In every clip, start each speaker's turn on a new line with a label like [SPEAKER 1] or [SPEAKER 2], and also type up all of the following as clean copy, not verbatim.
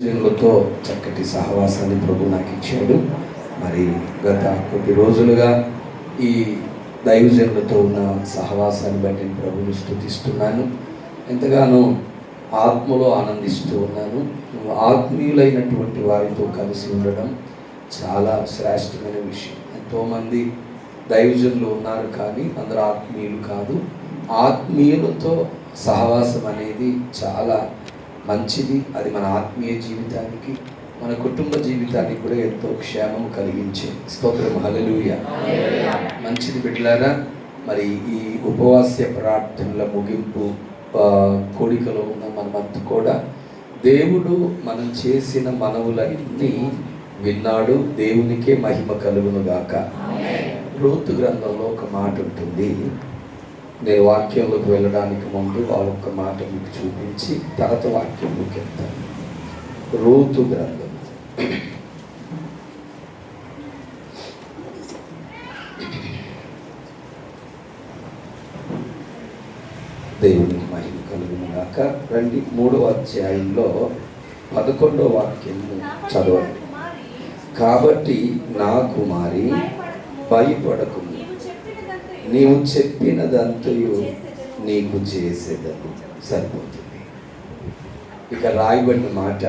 [SPEAKER 1] జనులతో చక్కటి సహవాసాన్ని ప్రభు నాకు ఇచ్చాడు. మరి గత కొద్ది రోజులుగా ఈ దైవజనులతో ఉన్న సహవాసాన్ని బట్టి నేను ప్రభుని స్తుతిస్తున్నాను. ఎంతగానో ఆత్మలో ఆనందిస్తూ ఉన్నాను. ఆత్మీయులైనటువంటి వారితో కలిసి ఉండడం చాలా శ్రేష్టమైన విషయం. ఎంతోమంది దైవజనులు ఉన్నారు, కానీ అందరూ ఆత్మీయులు కాదు. ఆత్మీయులతో సహవాసం అనేది చాలా మంచిది. అది మన ఆత్మీయ జీవితానికి, మన కుటుంబ జీవితానికి కూడా ఎంతో క్షేమం కలిగించే స్తోత్రం. హల్లెలూయా. మంచిది బిడ్డలారా. మరి ఈ ఉపవాస్య ప్రార్థనల ముగింపు కోడికలో ఉన్న మనమంతా కూడా దేవుడు మనం చేసిన మనవులన్నీ విన్నాడు. దేవునికే మహిమ కలుగును గాక. రూతు గ్రంథంలో ఒక మాట ఉంటుంది. నేను వాక్యంలోకి వెళ్ళడానికి ముందు ఆ ఒక్క మాట మీకు చూపించి తర్వాత వాక్యంలోకి వెళ్తాను. రూతు గ్రంథం దేవునికి మహిమ కలుగును గాక. రండి, 3వ అధ్యాయంలో 11వ వాక్యము చదవండి. కాబట్టి నా కుమారి భయపడకు, నీవు చెప్పినదంతయు నీకు చేసేదను. సరిపోతుంది. ఇక రాయబడిన మాట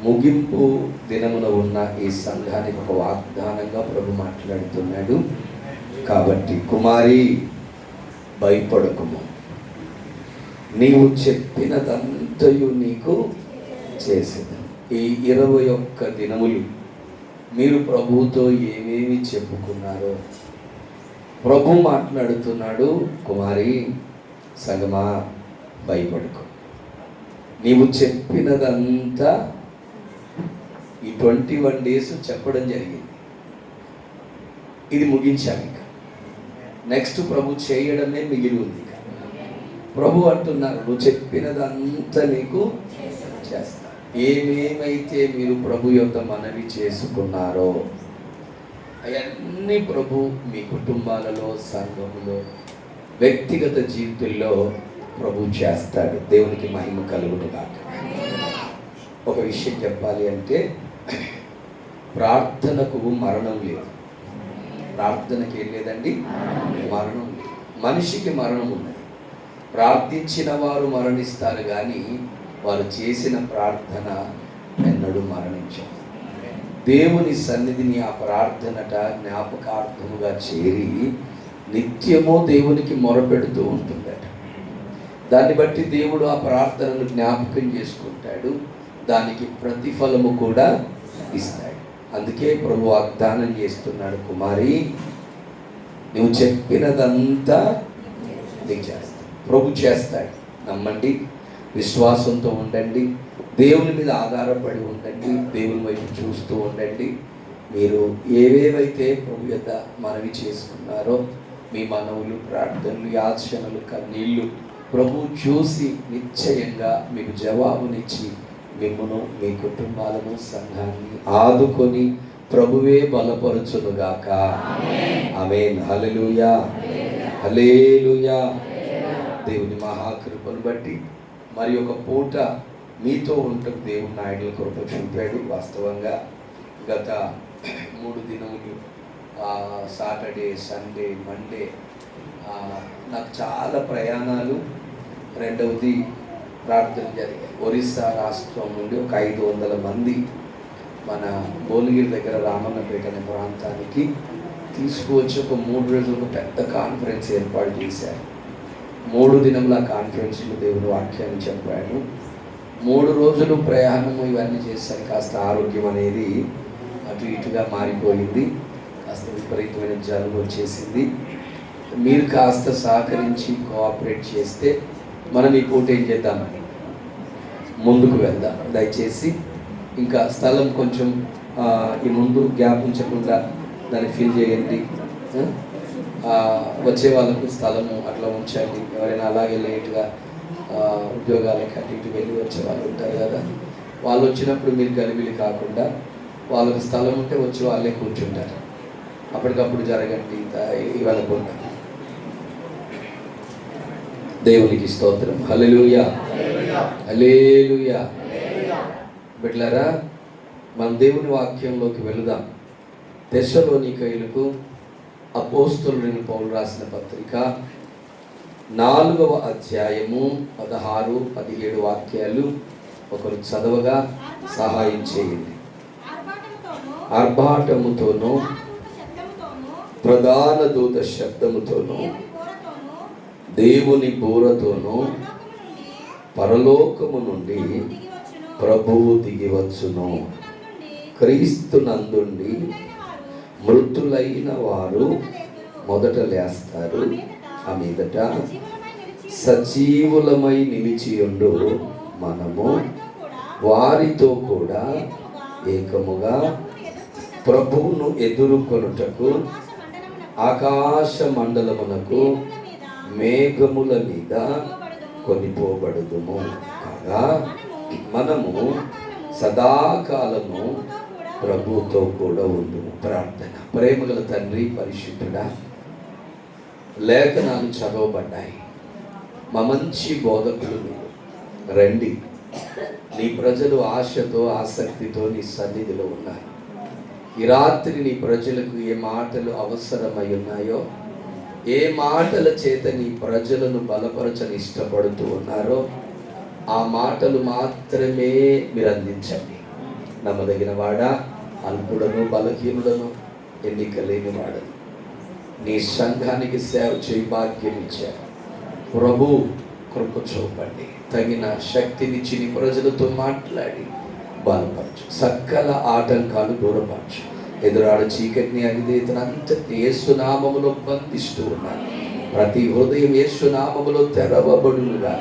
[SPEAKER 1] ముగింపు దినమున ఉన్న ఈ సంఘానికి ఒక వాగ్దానంగా ప్రభు మాట్లాడుతున్నాడు. కాబట్టి కుమారి భయపడకుము, నీవు చెప్పినదంతయు నీకు చేసేదను. ఈ 21 దినములు మీరు ప్రభువుతో ఏమేమి చెప్పుకున్నారో ప్రభు మాట్లాడుతున్నాడు. కుమారి, సంగమా, భయపడుకో, నీవు చెప్పినదంతా ఈ 21 days చెప్పడం జరిగింది. ఇది ముగించాలి. ఇక నెక్స్ట్ ప్రభు చేయడమే మిగిలి ఉంది. ప్రభు అంటున్నారు, నువ్వు చెప్పినదంతా నీకు చేస్తా. ఏమేమైతే మీరు ప్రభు యొక్క మనవి చేసుకున్నారో అవన్నీ ప్రభు మీ కుటుంబాలలో, సంఘములో, వ్యక్తిగత జీవితంలో ప్రభు చేస్తాడు. దేవునికి మహిమ కలుగును గాక. ఒక విషయం చెప్పాలి అంటే, ప్రార్థనకు మరణం లేదు. ప్రార్థనకి ఏం లేదండి, మరణం లేదు. మనిషికి మరణం ఉన్నది. ప్రార్థించిన వారు మరణిస్తారు, కానీ వారు చేసిన ప్రార్థన ఎన్నడూ మరణించారు. దేవుని సన్నిధిని ఆ ప్రార్థనట జ్ఞాపకార్థముగా చేరి నిత్యము దేవునికి మొరపెడుతూ ఉంటుందట. దాన్ని బట్టి దేవుడు ఆ ప్రార్థనను జ్ఞాపకం చేసుకుంటాడు, దానికి ప్రతిఫలము కూడా ఇస్తాడు. అందుకే ప్రభు వాగ్దానం చేస్తున్నాడు, కుమారి, నువ్వు చెప్పినదంతా నీకు చేస్తాడు. ప్రభు చేస్తాడు. నమ్మండి, విశ్వాసంతో ఉండండి, దేవుని మీద ఆధారపడి ఉండండి, దేవుని వైపు చూస్తూ ఉండండి. మీరు ఏవేవైతే ప్రభు యొక్క మనవి చేసుకున్నారో, మీ మనవులు, ప్రార్థనలు, యాచనలు, కన్నీళ్ళు ప్రభు చూసి నిశ్చయంగా మీకు జవాబునిచ్చి మిమ్మును, మీ కుటుంబాలను, సంఘాన్ని ఆదుకొని ప్రభువే బలపరచునుగాక. ఆమేన్. హల్లెలూయా, హల్లెలూయా. దేవుని మహాకృపను బట్టి మరి ఒక పూట మీతో ఉంటకు దేవుడు నాయుడుల కృప చూపాడు. వాస్తవంగా గత 3 దినములు సాటర్డే, సండే, మండే నాకు చాలా ప్రయాణాలు. రెండవది ప్రార్థన జరిగాయి. ఒరిస్సా రాష్ట్రం నుండి ఒక 500 మంది మన భువనగిరి దగ్గర రామన్నపేట అనే ప్రాంతానికి తీసుకువచ్చి ఒక 3 రోజులకు పెద్ద కాన్ఫరెన్స్ ఏర్పాటు చేశారు. 3 దినముల కాన్ఫరెన్స్లో దేవుని వాక్యాన్ని చెప్పాడు. 3 రోజులు ప్రయాణము ఇవన్నీ చేశారు. కాస్త ఆరోగ్యం అనేది అటు ఇటుగా మారిపోయింది. కాస్త విపరీతమైన జలుబు వచ్చేసింది. మీరు కాస్త సహకరించి కోఆపరేట్ చేస్తే మనం ఈ పూట ఏం చేద్దామని ముందుకు వెళ్దాం. దయచేసి ఇంకా స్థలం కొంచెం ఈ ముందు గ్యాప్ ఉంచకుండా దాన్ని ఫిల్ చేయండి. వచ్చే వాళ్ళకు స్థలము అట్లా ఉంచండి. ఎవరైనా అలాగే లేట్గా ఉద్యోగాలకు అటు ఇటు వెళ్ళి వచ్చే వాళ్ళు ఉంటారు కదా, వాళ్ళు వచ్చినప్పుడు మీరు గలిబిలి కాకుండా వాళ్ళకి స్థలం ఉంటే వచ్చి వాళ్ళే కూర్చుంటారు. అప్పటికప్పుడు జరగండి ఇవ్వకుండా. దేవునికి స్తోత్రం. హల్లెలూయా, హల్లెలూయా. బిడ్డలారా, మనం దేవుని వాక్యంలోకి వెళుదాం. తెస్సలోనికయులకు అపోస్తలుడైన పౌలు రాసిన పత్రిక 4వ అధ్యాయము 16-17 వాక్యాలు ఒకరు చదవగా సహాయం చేయండి. ఆర్భాటముతోనూ ప్రధాన దూత శబ్దముతోనూ దేవుని బూరతోనూ పరలోకము నుండి ప్రభువు దిగివచ్చును. క్రీస్తునందుండి మృతులైన వారు మొదట లేస్తారు, ఆ మీదట సజీవులమై నిలిచియుండు మనము వారితో కూడా ఏకముగా ప్రభువును ఎదుర్కొనుటకు ఆకాశ మండలమునకు మేఘముల మీద కొనిపోబడుదుము. కాగా మనము సదాకాలము ప్రభువుతో కూడా ఉండుము. ప్రార్థన. ప్రేమగల తండ్రి, పరిశుద్ధుడా, లేఖనాలు చదవబడ్డాయి. మా మంచి బోధకులు మీరు. రండి, నీ ప్రజలు ఆశతో ఆసక్తితో నీ సన్నిధిలో ఉన్నారు. ఈ రాత్రి నీ ప్రజలకు ఏ మాటలు అవసరమై ఉన్నాయో, ఏ మాటల చేత నీ ప్రజలను బలపరచని ఇష్టపడుతూ ఉన్నారో ఆ మాటలు మాత్రమే మీరు అందించండి. నమ్మదగిన వాడా, అల్పుడను బలహీనుడను ఎన్నిక లేని వాడను నీ సంఘానికి సేవ చేయి భాగ్యం ఇచ్చారు. ప్రభు కృప చూపండి. తగిన శక్తినిచ్చి నీ ప్రజలతో మాట్లాడి బలపరచు. సకల ఆటంకాలు దూరపరచు. ఎదురాడు చీకటిని అవిధేయతను అంతటి యేసు నామములో బంధిస్తూ ఉన్నాను. ప్రతి హృదయం యేసు నామములో తెరవబడునుగా.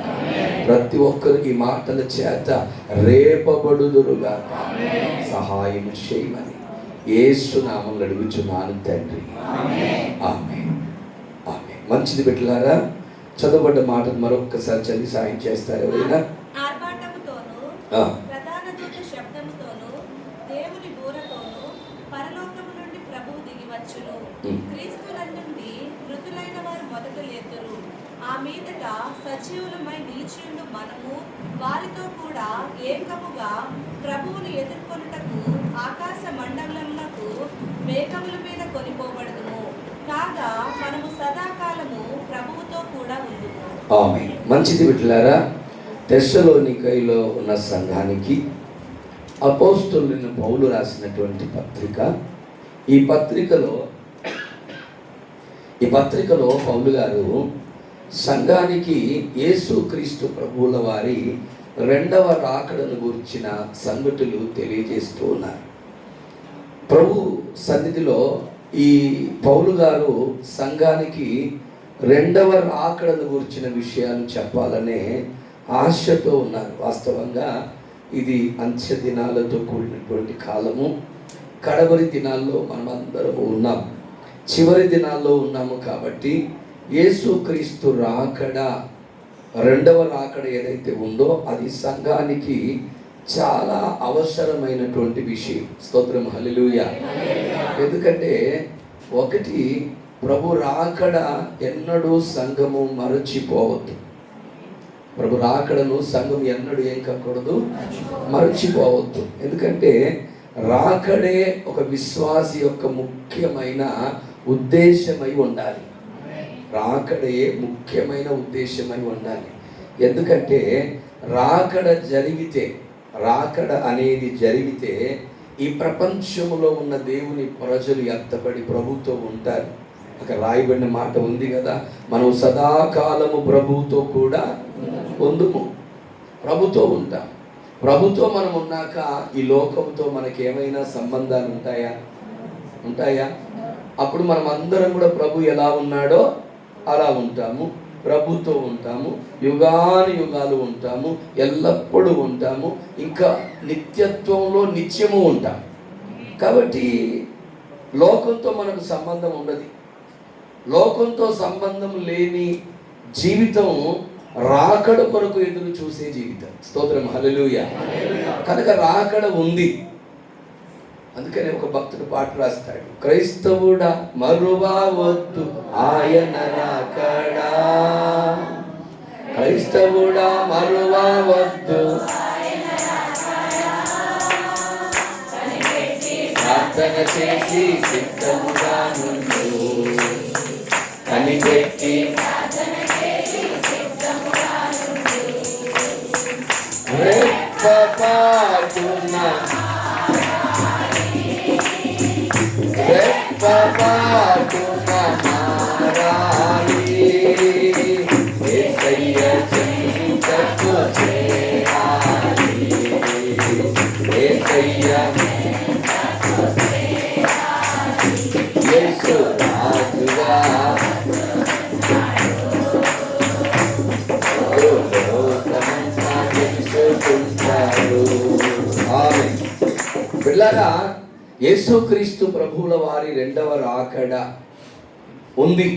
[SPEAKER 1] ప్రతి ఒక్కరు ఈ మాటల చేత రేపబడుదురుగా. సహాయం చేయమని యేసు నామములో అడుగుచున్నాను తండ్రి. ఆమేన్. ఆమేన్. మంచిది బిడ్డలారా, చదవబడ్డ మాటను మరొక్కసారి చదివి సాయం చేస్తారు ఎవరైనా?
[SPEAKER 2] ఆ మీదట సజీవులమై నిలిచియుండు మనము వారితో కూడా ఏకముగా ప్రభువును ఎదుర్కొనుటకు ఆకాశ మండలమునకు మేఘముల మీద కొనిపోబడుదుము. కాగా మనము సదాకాలము ప్రభువుతో కూడా ఉండుము.
[SPEAKER 1] ఆమేన్. మంచిది బిడ్డలారా, తెస్సలోనికయలో ఉన్న సంఘానికి అపోస్తలుడైన పౌలు రాసినటువంటి పత్రిక. ఈ పత్రికలో పౌలు గారు సంఘానికి యేసుక్రీస్తు ప్రభువుల వారి 2వ రాకడను గురించిన సంగతులు తెలియజేస్తూ ఉన్నారు. ప్రభు సన్నిధిలో ఈ పౌలు గారు సంఘానికి 2వ రాకడను గురించిన విషయాలు చెప్పాలనే ఆశతో ఉన్నారు. వాస్తవంగా ఇది అంత్య దినాలతో కూడినటువంటి కాలము. కడవరి దినాల్లో మనమందరము ఉన్నాం, చివరి దినాల్లో ఉన్నాము. కాబట్టి యేసుక్రీస్తు రాకడ, 2వ రాకడ ఏదైతే ఉందో అది సంఘానికి చాలా అవసరమైనటువంటి విషయం. స్తోత్రం, హల్లెలూయా. ఎందుకంటే ఒకటి, ప్రభు రాకడ ఎన్నడూ సంఘము మరచిపోవద్దు. ప్రభు రాకడను సంఘం ఎన్నడూ ఏం కాకూడదు, మరచిపోవద్దు. ఎందుకంటే రాకడే ఒక విశ్వాసి యొక్క ముఖ్యమైన ఉద్దేశమై ఉండాలి. రాకడే ముఖ్యమైన ఉద్దేశమై ఉండాలి. ఎందుకంటే రాకడ అనేది జరిగితే ఈ ప్రపంచంలో ఉన్న దేవుని ప్రజలు ఎత్తబడి ప్రభుతో ఉంటారు. అక్కడ రాయబడిన మాట ఉంది కదా, మనం సదాకాలము ప్రభుతో కూడా ఉందుము. ప్రభుతో ఉంటాం. ప్రభుతో మనం ఉన్నాక ఈ లోకంతో మనకి ఏమైనా సంబంధాలు ఉంటాయా? అప్పుడు మనం అందరం కూడా ప్రభు ఎలా ఉన్నాడో అలా ఉంటాము. ప్రభుతో ఉంటాము, యుగాలు ఉంటాము, ఎల్లప్పుడూ ఉంటాము, ఇంకా నిత్యత్వంలో నిత్యము ఉంటాం. కాబట్టి లోకంతో మనకు సంబంధం ఉండదు. లోకంతో సంబంధం లేని జీవితం రాకడ కొరకు ఎదురు చూసే జీవితం. స్తోత్రం, హల్లెలూయా. కనుక రాకడ ఉంది. అందుకనే ఒక భక్తుడు పాట రాస్తాడు, క్రైస్తవుడా మరువవద్దు ఆయన రాకడా, క్రైస్తవుడా మరువవద్దు ప్రార్థన చేసి సిద్ధముగా నుండు, కనిపెట్టి రెప్పపాటున మారాలి, యేసయ్య చెంతకు చేరాలి, యేసయ్య యేసు రాజుగా పిల్లగా యేసుక్రీస్తు ప్రభువుల వారి రెండవ రాకడ ఉంది.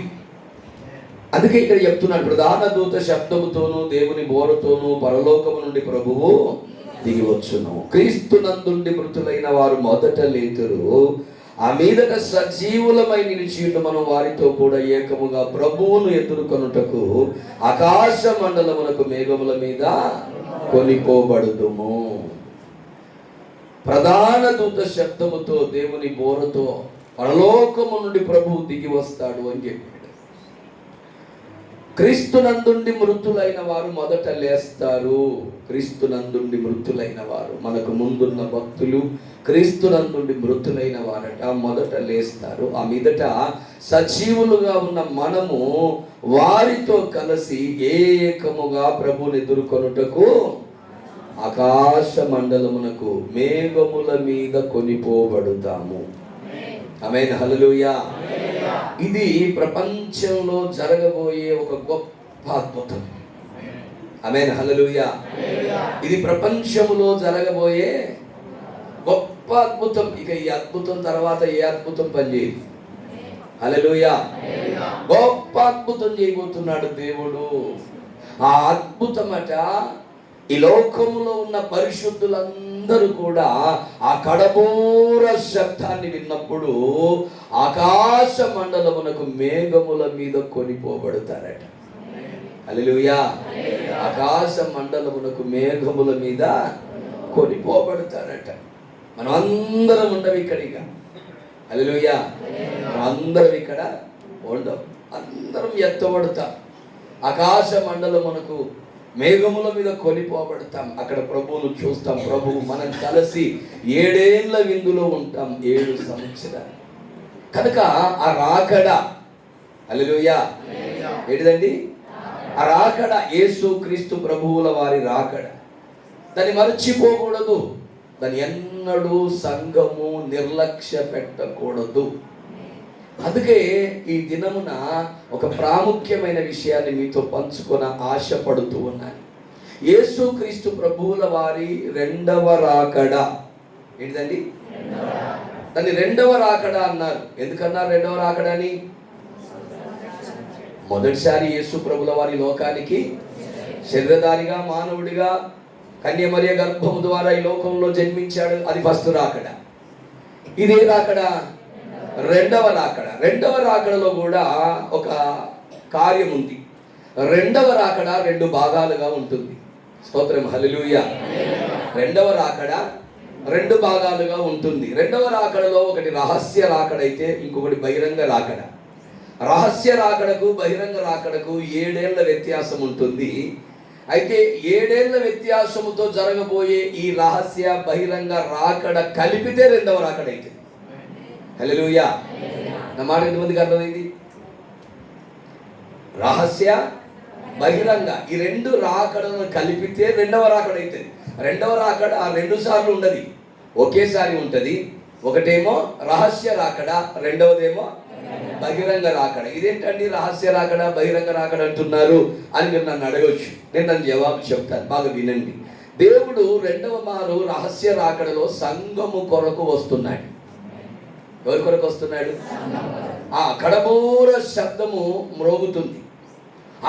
[SPEAKER 1] అందుకే ఇక్కడ చెప్తున్నాడు, ప్రధాన దూత శబ్దముతోనూ దేవుని బోరతోనూ పరలోకము నుండి ప్రభువు దిగి వచ్చును, క్రీస్తునందుండి మృతులైన వారు మొదట లేతురు, ఆ మీదట సజీవులమై నిలిచియుండు మనం వారితో కూడా ఏకముగా ప్రభువును ఎదుర్కొనుటకు ఆకాశ మండలమునకు మేఘముల మీద కొనిపోబడుదుము. ప్రధాన దూత శబ్దముతో దేవుని బోరతో పరలోకము నుండి ప్రభువు దిగి వస్తాడు అని చెప్పాడు. క్రీస్తునందుండి మృతులైన వారు మొదట లేస్తారు. క్రీస్తునందుండి మృతులైన వారు, మనకు ముందున్న భక్తులు క్రీస్తునందుండి మృతులైన వారట మొదట లేస్తారు. ఆ మీదట సజీవులుగా ఉన్న మనము వారితో కలిసి ఏకముగా ప్రభువుని ఎదుర్కొనుటకు ఆకాశ మండలమునకు మేఘముల మీద కొనిపోబడుతాము. ఆమేన్, హల్లెలూయా. ఇది ప్రపంచంలో జరగబోయే ఒక గొప్ప అద్భుతం. ఆమేన్, హల్లెలూయా. ఇది ప్రపంచంలో జరగబోయే గొప్ప అద్భుతం. ఇక ఈ అద్భుతం తర్వాత ఏ అద్భుతం పనిచేయదు. హల్లెలూయా. గొప్ప అద్భుతం చేయబోతున్నాడు దేవుడు. ఆ అద్భుతమట ఈ లోకములో ఉన్న పరిశుద్ధులందరూ కూడా ఆ కడబోర శబ్దాన్ని విన్నప్పుడు ఆకాశ మండలమునకు మేఘముల మీద కొనిపోబడతారట. హల్లెలూయా. ఆకాశ మండలమునకు మేఘముల మీద కొనిపోబడతారట. మనం అందరం ఉండవు ఇక్కడ. ఇక హల్లెలూయా. మనం అందరం ఇక్కడ ఉండవు, అందరం ఎత్తబడతాం. ఆకాశ మండలమునకు మేఘముల మీద కొనిపోబడతాం. అక్కడ ప్రభువును చూస్తాం. ప్రభువు మనం కలిసి 7 ఏళ్ల విందులో ఉంటాం, 7 సంవత్సరాలు. కనుక ఆ రాకడ, హల్లెలూయా, ఏంటిదండి ఆ రాకడ? యేసు క్రీస్తు ప్రభువుల వారి రాకడ. దాన్ని మర్చిపోకూడదు. దాన్ని ఎన్నడూ సంఘము నిర్లక్ష్య పెట్టకూడదు. అందుకే ఈ దినమున ఒక ప్రాముఖ్యమైన విషయాన్ని మీతో పంచుకొని ఆశపడుతూ ఉన్నాను. యేసుక్రీస్తు ప్రభువుల వారి రెండవ రాకడ. ఏంటిదండి? దాన్ని రెండవ రాకడ అన్నారు. ఎందుకన్నారు రెండవ రాకడ అని? మొదటిసారి యేసు ప్రభుల వారి లోకానికి శరీరధారిగా మానవుడిగా కన్యమరియ గర్భము ద్వారా ఈ లోకంలో జన్మించాడు. అది ఫస్ట్ రాకడ. ఇదే రాకడ రెండవ రాకడ. రెండవ రాకడలో కూడా ఒక కార్యం ఉంది. రెండవ రాకడ 2 భాగాలుగా ఉంటుంది. స్తోత్రం, హల్లెలూయా. రెండవ రాకడ 2 భాగాలుగా ఉంటుంది. రెండవ రాకడలో ఒకటి రహస్య రాకడ అయితే ఇంకొకటి బహిరంగ రాకడ. రహస్య రాకడకు బహిరంగ రాకడకు 7 ఏళ్ల వ్యత్యాసం ఉంటుంది. అయితే 7 ఏళ్ల వ్యత్యాసముతో జరగబోయే ఈ రహస్య బహిరంగ రాకడ కలిపితే రెండవ రాకడ అయితే. హల్లెలూయా. నా మాట ఎంతమందికి అర్థమైంది? రహస్య బహిరంగ ఈ 2 రాకడలను కలిపితే రెండవ రాకడ అవుతుంది. రెండవ రాకడ 2 సార్లు ఉండదు, ఒకేసారి ఉంటుంది. ఒకటేమో రహస్య రాకడ, రెండవదేమో బహిరంగ రాకడ. ఇదేంటండి రహస్య రాకడ బహిరంగ రాకడ అంటున్నారు అని మీరు నన్ను అడగవచ్చు. నేను దాని జవాబు చెప్తాను, బాగా వినండి. దేవుడు రెండవ మారు రహస్య రాకడలో సంఘము కొరకు వస్తున్నాడు. ఎవరి కొరకు వస్తున్నాడు? ఆ కడబూర శబ్దము మ్రోగుతుంది.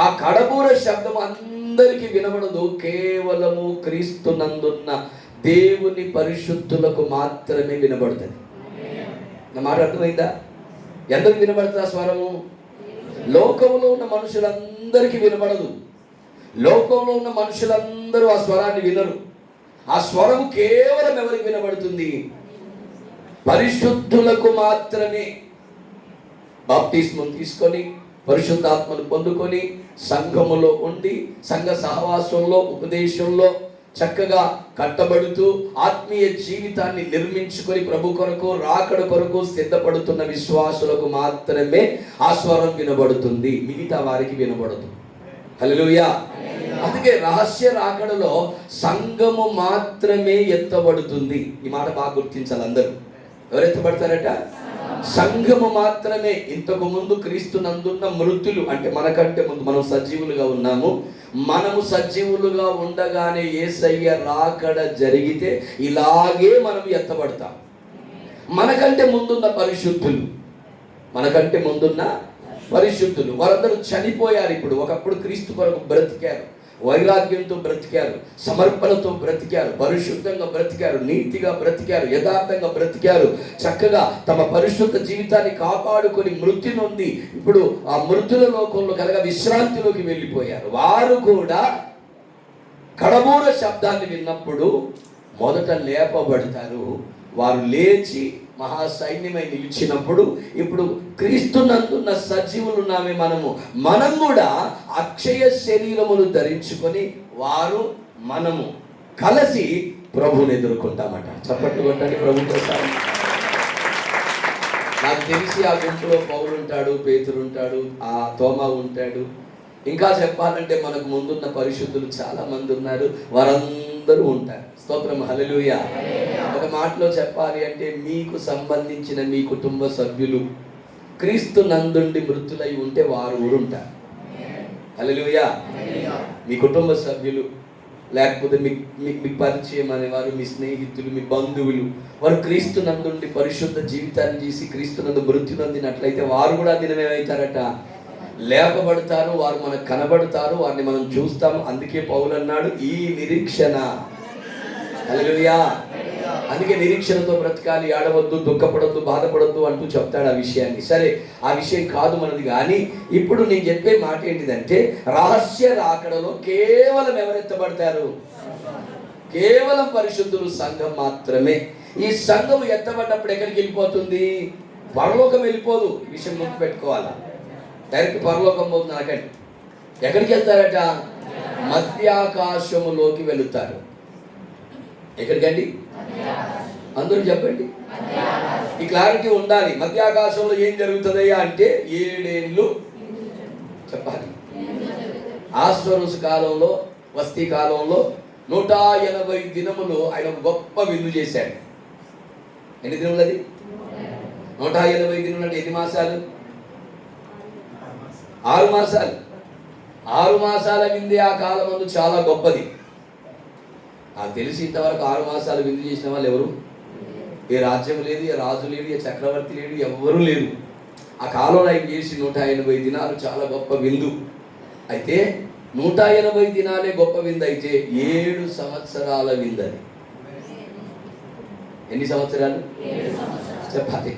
[SPEAKER 1] ఆ కడబూర శబ్దము అందరికీ వినబడదు, కేవలము క్రీస్తునందున్న దేవుని పరిశుద్ధులకు మాత్రమే వినబడుతుంది. నా మాట అర్థమైందా? ఎందరికి వినబడుతుంది ఆ స్వరము? లోకంలో ఉన్న మనుషులందరికీ వినబడదు. లోకంలో ఉన్న మనుషులందరూ ఆ స్వరాన్ని వినరు. ఆ స్వరము కేవలం ఎవరికి వినబడుతుంది? పరిశుద్ధులకు మాత్రమే బాప్తిస్మం తీసుకొని పరిశుద్ధాత్మను పొందుకొని సంఘములో ఉండి సంఘ సహవాసంలో ఉపదేశంలో చక్కగా కట్టబడుతూ ఆత్మీయ జీవితాన్ని నిర్మించుకొని ప్రభు కొరకు రాకడ కొరకు సిద్ధపడుతున్న విశ్వాసులకు మాత్రమే ఆ స్వరం వినబడుతుంది, మిగతా వారికి వినబడదు. హల్లెలూయా. అందుకే రహస్య రాకడలో సంఘము మాత్రమే ఎత్తబడుతుంది. ఈ మాట బాగా గుర్తించాలి అందరూ. ఎవరు ఎత్తబడతారట? సంఘము మాత్రమే. ఇంతకు ముందు క్రీస్తునందున్న మృతులు, అంటే మనకంటే ముందు మనం సజీవులుగా ఉన్నాము. మనము సజీవులుగా ఉండగానే యేసయ్య రాకడ జరిగితే ఇలాగే మనం ఎత్తబడతాం. మనకంటే ముందున్న పరిశుద్ధులు, మనకంటే ముందున్న పరిశుద్ధులు వారందరూ చనిపోయారు. ఇప్పుడు ఒకప్పుడు క్రీస్తు కొరకు బ్రతికారు, వైరాగ్యంతో బ్రతికారు, సమర్పణతో బ్రతికారు, పరిశుద్ధంగా బ్రతికారు, నీతిగా బ్రతికారు, యథార్థంగా బ్రతికారు, చక్కగా తమ పరిశుద్ధ జీవితాన్ని కాపాడుకొని మృతి నొంది ఇప్పుడు ఆ మృతుల లోకంలో కనుక విశ్రాంతిలోకి వెళ్ళిపోయారు. వారు కూడా కడబూర శబ్దాన్ని విన్నప్పుడు మొదట లేపబడతారు. వారు లేచి మహాసైన్యమై నిలిచినప్పుడు ఇప్పుడు క్రీస్తునందున్న సజీవులున్నామే మనం కూడా అక్షయ శరీరములు ధరించుకొని వారు మనము కలిసి ప్రభువుని ఎదుర్కొంటామట. చప్పట్లు కొట్టండి ప్రభు కోసం. నాకు తెలిసి ఆ గుంపులో పౌలు ఉంటాడు, పేతురు ఉంటాడు, ఆ తోమా ఉంటాడు. ఇంకా చెప్పాలంటే మనకు ముందున్న పరిశుద్ధులు చాలా మంది ఉన్నారు, వారందరూ ఉంటారు. స్తోత్రం, హల్లెలూయా. ఒక మాటలో చెప్పాలి అంటే మీకు సంబంధించిన మీ కుటుంబ సభ్యులు క్రీస్తు నందుండి మృతులై ఉంటే వారు ఉంటారు. హల్లెలూయా. మీ కుటుంబ సభ్యులు లేకపోతే మీకు పరిచయం అనేవారు, మీ స్నేహితులు, మీ బంధువులు, వారు క్రీస్తు నందుండి పరిశుద్ధ జీవితాన్ని చేసి క్రీస్తు నందు మృత్యు నొందినట్లయితే వారు కూడా దినమేమవుతారట? లేపబడతారు. వారు మనకు కనబడతారు, వారిని మనం చూస్తాము. అందుకే పౌలు అన్నాడు, ఈ నిరీక్షణ. హల్లెలూయా. అందుకే నిరీక్షణతో బ్రతకాలి, ఆడవద్దు, దుఃఖపడద్దు, బాధపడద్దు అంటూ చెప్తాడు ఆ విషయాన్ని. సరే, ఆ విషయం కాదు మనది. కానీ ఇప్పుడు నేను చెప్పే మాట ఏంటిదంటే, రహస్య రాకడలో కేవలం ఎవరెత్తబడతారు? కేవలం పరిశుద్ధులు, సంఘం మాత్రమే. ఈ సంఘం ఎత్తబడ్డప్పుడు ఎక్కడికి వెళ్ళిపోతుంది? పరలోకం వెళ్ళిపోదు. ఈ విషయం గుర్తుపెట్టుకోవాలా. డైరెక్ట్ పరలోకం పోతుంది అనకండి. ఎక్కడికి వెళ్తారట? మధ్యాకాశములోకి వెళుతారు. ఎక్కడికండి? అందరూ చెప్పండి. ఈ క్లారిటీ ఉండాలి. మధ్యాకాశంలో ఏం జరుగుతుందయ్యా అంటే 7 ఏళ్ళు చెప్పాలి. ఆశ్వరుసు కాలంలో, వస్తీ కాలంలో 180 దినములు ఆయన గొప్ప విందు చేశాడు. ఎన్ని దినములు అది? 180 దినములు అంటే ఎన్ని మాసాలు? 6 మాసాలు. 6 మాసాల విందే ఆ కాలం ముందు చాలా గొప్పది. నాకు తెలిసి ఇంతవరకు 6 మాసాలు విందు చేసిన వాళ్ళు ఎవరు? ఏ రాజ్యం లేదు, ఏ రాజు లేదు, ఏ చక్రవర్తి లేడు, ఎవ్వరూ లేరు. ఆ కాలంలో ఆయన చేసి 180 దినాలు చాలా గొప్ప విందు. అయితే 180 దినాలే గొప్ప విందు అయితే 7 సంవత్సరాల విందు అది. ఎన్ని సంవత్సరాలు చెప్పాలి?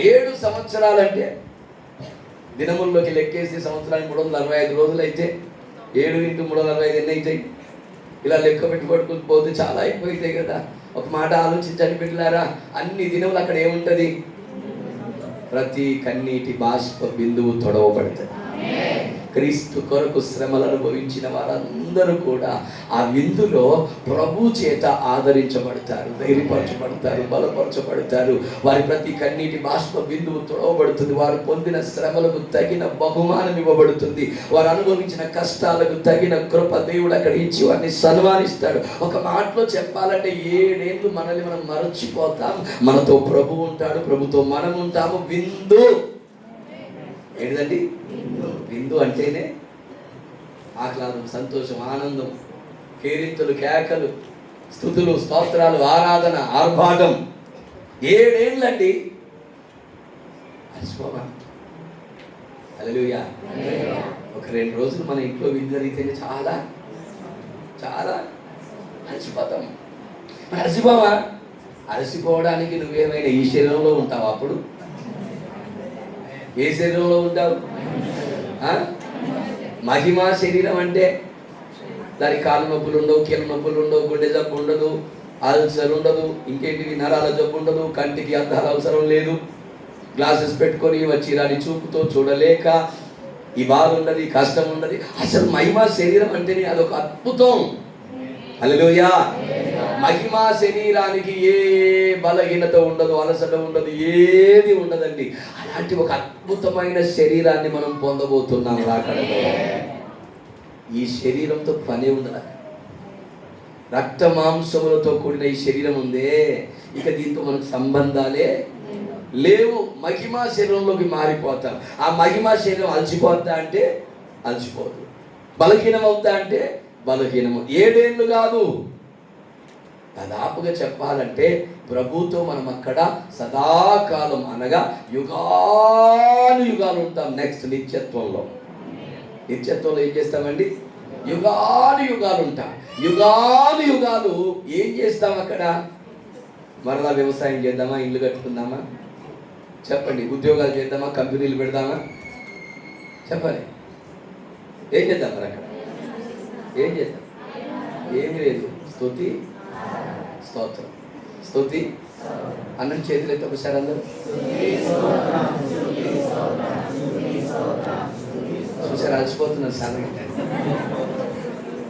[SPEAKER 1] 7 సంవత్సరాలు అంటే దినముల్లోకి లెక్కేసి సంవత్సరానికి 365 రోజులు అయితే 7 × 365 ఎన్ని అవుతాయి? ఇలా లెక్క పెట్టుకోవడానికి పోతే చాలా అయిపోతాయి కదా. ఒక మాట ఆలోచించండి బిడ్డలారా, అన్ని దినములు అక్కడ ఏముంటుంది? ప్రతి కన్నీటి బాష్ప బిందువు తొడవబడుతుంది. క్రీస్తు కొరకు శ్రమలు అనుభవించిన వారందరూ కూడా ఆ విందులో ప్రభు చేత ఆదరించబడతారు, ధైర్యపరచబడతారు, బలపరచబడతారు. వారి ప్రతి కన్నీటి బాష్ప బిందువు తొడవబడుతుంది. వారు పొందిన శ్రమలకు తగిన బహుమానం ఇవ్వబడుతుంది. వారు అనుభవించిన కష్టాలకు తగిన కృప దేవుడు అక్కడ ఇచ్చి వారిని సన్మానిస్తాడు. ఒక మాటలో చెప్పాలంటే 7 ఏళ్ళు మనల్ని మనం మరచిపోతాం. మనతో ప్రభు ఉంటాడు, ప్రభుతో మనం ఉంటాము. విందు ఏంటిదండి? విందు అంటేనే ఆహ్లాదం, సంతోషం, ఆనందం, కేరింతలు, కేకలు, స్తుతులు, స్తోత్రాలు, ఆరాధన, ఆర్భాటం. 7 ఏళ్ళండి. హల్లెలూయా. ఒక 2 రోజులు మన ఇంట్లో విందు జరిగితేనే చాలా చాలా అలసిపోతాం. అలసిపోవా? అలసిపోవడానికి నువ్వేమైనా ఈ శరీరంలో ఉంటావు? అప్పుడు ఏ శరీరంలో ఉంటావు? మహిమా శరీరం అంటే దానికి కాళ్ళ నొప్పులు ఉండవు, కీళ్ళ నొప్పులు ఉండవు, గుండె జబ్బు ఉండదు, అల్సర్ ఉండదు, ఇంకేంటివి నరాల జబ్బు ఉండదు, కంటికి అద్దాల అవసరం లేదు, గ్లాసెస్ పెట్టుకొని వచ్చి రాని చూపుతో చూడలేక ఈ బాధ ఉన్నది, కష్టం ఉన్నది. అసలు మహిమ శరీరం అంటేనే అదొక అద్భుతం. హల్లెలూయా. మహిమా శరీరానికి ఏ బలహీనత ఉండదు, అలసట ఉండదు, ఏది ఉండదండి. అలాంటి ఒక అద్భుతమైన శరీరాన్ని మనం పొందబోతున్నాం రాకడలో. ఈ శరీరంతో పని ఉండదు. రక్త మాంసములతో కూడిన ఈ శరీరం ఉందే, ఇక దీంతో మనకు సంబంధాలే లేవు. మహిమా శరీరంలోకి మారిపోతాం. ఆ మహిమా శరీరం అలసిపోద్దా అంటే అలసిపోదు, బలహీనం అవుతా అంటే బలహీనము. 7 ఏళ్ళు కాదు, దాదాపుగా చెప్పాలంటే ప్రభుతో మనం అక్కడ సదాకాలం, అనగా యుగాలు యుగాలు ఉంటాం. నెక్స్ట్ నిత్యత్వంలో ఏం చేస్తామండి? యుగాలు యుగాలు ఉంటాం. యుగాలు యుగాలు ఏం చేస్తాం అక్కడ? మరలా వ్యవసాయం చేద్దామా, ఇల్లు కట్టుకుందామా? చెప్పండి. ఉద్యోగాలు చేద్దామా, కంపెనీలు పెడదామా? చెప్పండి. ఏం చేద్దాం మరి అక్కడ? ఏం చేద్దాం? ఏమీ లేదు. స్తుతి స్తోత్రం, స్తుతి. అన్నం చేతులు ఎత్తి ఒకసారి అందరూ చూసారు. అలసిపోతున్నారు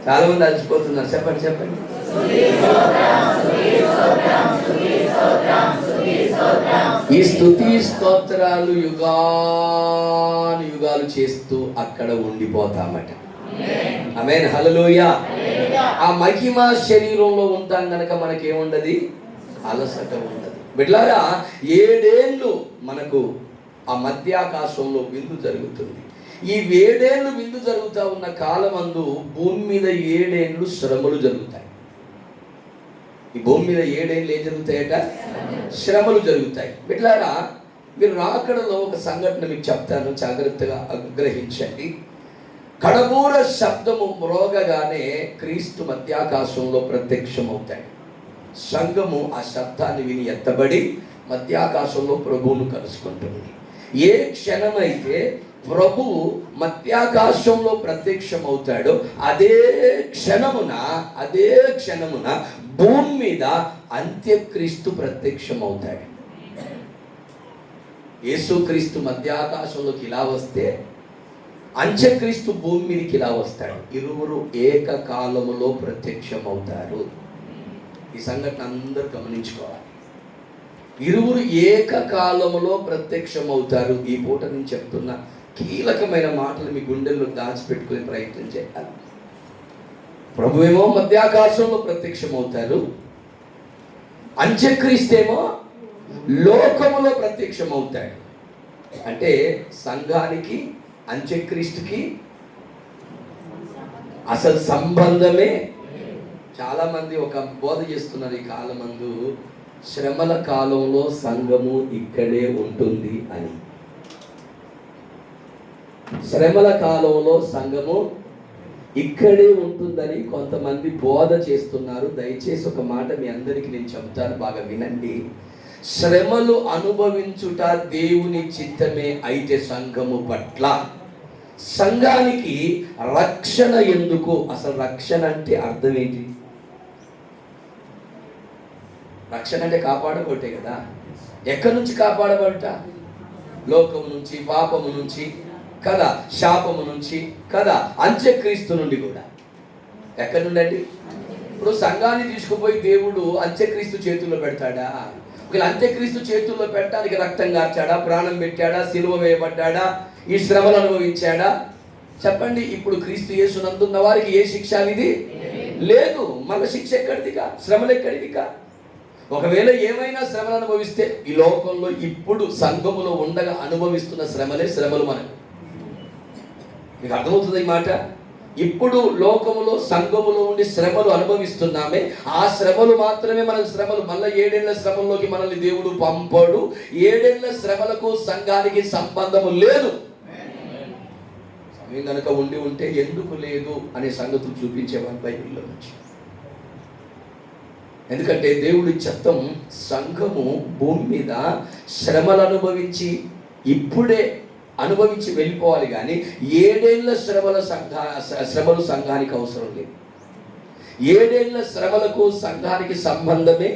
[SPEAKER 1] చాలా మంది అలసిపోతున్నారు. చెప్పండి చెప్పండి. ఈ స్తుతి స్తోత్రాలు యుగాలు యుగాలు చేస్తూ అక్కడ ఉండిపోతామట. ఆమేన్, హల్లెలూయా. ఆ మహిమ శరీరంలో ఉంటాం కనుక మనకేముండదు, అలసట ఉండదు. బిడ్డలారా, 7 ఏళ్ళు మనకు ఆ మధ్యాకాశంలో విందు జరుగుతుంది. ఈ 7 ఏళ్ళు విందు జరుగుతూ ఉన్న కాలమందు భూమి మీద 7 ఏళ్ళు శ్రమలు జరుగుతాయి. ఈ భూమి మీద 7 ఏళ్ళు ఏం జరుగుతాయట? శ్రమలు జరుగుతాయి. బిడ్డలారా, మీరు రాకడలో ఒక సంఘటన మీకు చెప్తాను, జాగ్రత్తగా గ్రహించండి. కడబూర శబ్దము మ్రోగగానే క్రీస్తు మధ్యాకాశంలో ప్రత్యక్షమవుతాడు. సంఘము ఆ శబ్దాన్ని విని ఎత్తబడి మధ్యాకాశంలో ప్రభువును కలుసుకుంటుంది. ఏ క్షణమైతే ప్రభువు మధ్యాకాశంలో ప్రత్యక్షమవుతాడో అదే క్షణమున భూమి మీద అంత్యక్రీస్తు ప్రత్యక్షమవుతాడు. యేసుక్రీస్తు మధ్యాకాశంలోకి ఇలా వస్తే అంత్యక్రీస్తు భూమి మీదకి ఇలా వస్తాడు. ఇరువురు ఏకకాలములో ప్రత్యక్షమవుతారు. ఈ సంఘటన అందరూ గమనించుకోవాలి. ఇరువురు ఏకకాలములో ప్రత్యక్షమవుతారు. ఈ పూట నేను చెప్తున్న కీలకమైన మాటలు మీ గుండెల్లో దాచిపెట్టుకునే ప్రయత్నం చేయాలి. ప్రభువేమో మధ్యాకాశంలో ప్రత్యక్షమవుతారు, అంత్యక్రీస్తేమో లోకములో ప్రత్యక్షమవుతాడు. అంటే సంఘానికి అంత్యక్రీస్తుకి అసలు సంబంధమే. చాలా మంది ఒక బోధ చేస్తున్నారు ఈ కాలమందు, శ్రమల కాలంలో సంఘము ఇక్కడే ఉంటుంది అని. శ్రమల కాలంలో సంఘము ఇక్కడే ఉంటుందని కొంతమంది బోధ చేస్తున్నారు. దయచేసి ఒక మాట మీ అందరికీ నేను చెబుతాను, బాగా వినండి. శ్రమలు అనుభవించుట దేవుని చిత్తమే అయితే సంఘము పట్ల, సంఘానికి రక్షణ ఎందుకు? అసలు రక్షణ అంటే అర్థం ఏంటి? రక్షణ అంటే కాపాడబట్టే కదా. ఎక్కడి నుంచి కాపాడబడట? లోకము నుంచి, పాపము నుంచి కదా, శాపము నుంచి కదా, అంత్యక్రీస్తు నుండి కూడా. ఎక్కడి నుండి అండి? ఇప్పుడు సంఘాన్ని తీసుకుపోయి దేవుడు అంత్యక్రీస్తు చేతుల్లో పెడతాడా? ఒకవేళ అంత్యక్రీస్తు చేతుల్లో పెట్టడానికి రక్తం కార్చాడా, ప్రాణం పెట్టాడా, సిలువ వేయబడ్డాడా, ఈ శ్రమలు అనుభవించాడా? చెప్పండి. ఇప్పుడు క్రీస్తు యేసునందున్న వారికి ఏ శిక్ష విధి లేదు. మన శిక్ష ఎక్కడిదిగా, శ్రమలు ఎక్కడిదిగా? ఒకవేళ ఏమైనా శ్రమలు అనుభవిస్తే ఈ లోకంలో ఇప్పుడు సంఘములో ఉండగా అనుభవిస్తున్న శ్రమలు మనకు. మీకు అర్థమవుతుంది ఈ మాట? ఇప్పుడు లోకములో సంఘములో ఉండి శ్రమలు అనుభవిస్తున్నామే, ఆ శ్రమలు మాత్రమే మనకు శ్రమలు. మళ్ళీ 7 ఏళ్ల శ్రమల్లోకి మనల్ని దేవుడు పంపడు. 7 ఏళ్ల శ్రమలకు సంఘానికి సంబంధము లేదు. సమయం కనుక ఉంటే ఎందుకు లేదు అనే సంగతులు చూపించేవారు బైబిల్లో నుంచి. ఎందుకంటే దేవుడి చిత్తం సంఘము భూమి మీద శ్రమలు ఇప్పుడే అనుభవించి వెళ్ళిపోవాలి, కానీ 7 ఏళ్ల శ్రమలు సంఘానికి అవసరం లేదు. 7 ఏళ్ల శ్రమలకు సంఘానికి సంబంధమే.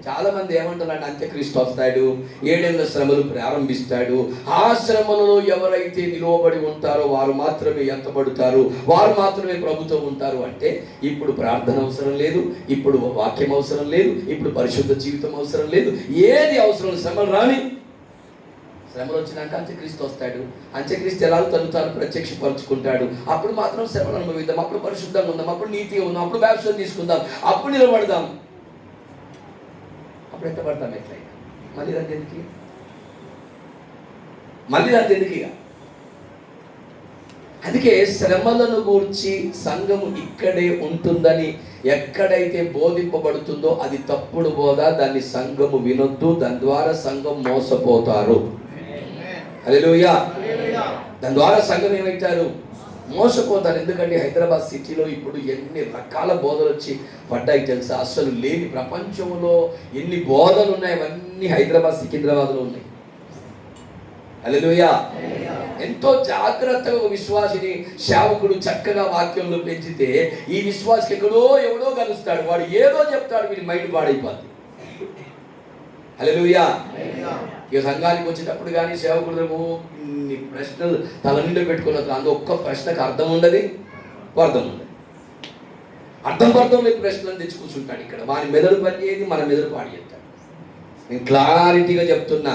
[SPEAKER 1] చాలా మంది ఏమంటున్నాడు, అంత్యక్రీస్తు వస్తాడు, 7 ఏళ్ల శ్రమలు ప్రారంభిస్తాడు, ఆ శ్రమలలో ఎవరైతే నిలువబడి ఉంటారో వారు మాత్రమే ఎత్తబడతారు, వారు మాత్రమే ప్రభుత్వం ఉంటారు. అంటే ఇప్పుడు ప్రార్థన అవసరం లేదు, ఇప్పుడు వాక్యం అవసరం లేదు, ఇప్పుడు పరిశుద్ధ జీవితం అవసరం లేదు, ఏది అవసరం. శ్రమలు రాని, శ్రమలు వచ్చినాక అంత్యక్రీస్తు వస్తాడు, అంత్యక్రీస్తు ఎలా తను ప్రత్యక్షపరుచుకుంటాడు, అప్పుడు మాత్రం శ్రమలు అనుభవిద్దాం, అప్పుడు పరిశుద్ధంగా ఉందాం, అప్పుడు నీతిగా ఉందాం, అప్పుడు బ్యాప్టిజం తీసుకుందాం, అప్పుడు నిలబడదాం. అప్పుడు ఎంత పడతాం ఎట్లయినా. మళ్ళీ దాని ఎందుకు ఇక. అందుకే శ్రమలను గూర్చి సంఘము ఇక్కడే ఉంటుందని ఎక్కడైతే బోధింపబడుతుందో అది తప్పుడు బోధ. దాన్ని సంఘము వినొద్దు, దాని ద్వారా సంఘం మోసపోతారు. హల్లెలూయా. దాని ద్వారా సంఘం ఏమవుతారు, మోసపోతారు. ఎందుకంటే హైదరాబాద్ సిటీలో ఇప్పుడు ఎన్ని రకాల బోధలు వచ్చి పడ్డాయి తెలుసా. అసలు లేని ప్రపంచంలో ఎన్ని బోధలు ఉన్నాయి, అవన్నీ హైదరాబాద్ సికింద్రాబాద్లో ఉన్నాయి. హల్లెలూయా. ఎంతో జాగ్రత్తగా ఒక విశ్వాసిని సేవకుడు చక్కగా వాక్యంలో పెంచితే ఈ విశ్వాసికి ఎవడో కలుస్తాడు, వాడు ఏదో చెప్తాడు, వీడి మైండ్ పాడైపోద్ది. హల్లెలూయా. ఇక సంఘానికి వచ్చేటప్పుడు కానీ సేవకుడు ఇన్ని ప్రశ్నలు తల నిండా పెట్టుకున్న అందులో ఒక్క ప్రశ్నకు అర్థం ఉండదు, అర్థం ఉండదు, అర్థం లేని ప్రశ్నలు తెచ్చి కూర్చుంటాడు. ఇక్కడ వాని మెదడు పనిచేది, మన మెదడు పాడు చెప్తాడు. నేను క్లారిటీగా చెప్తున్నా,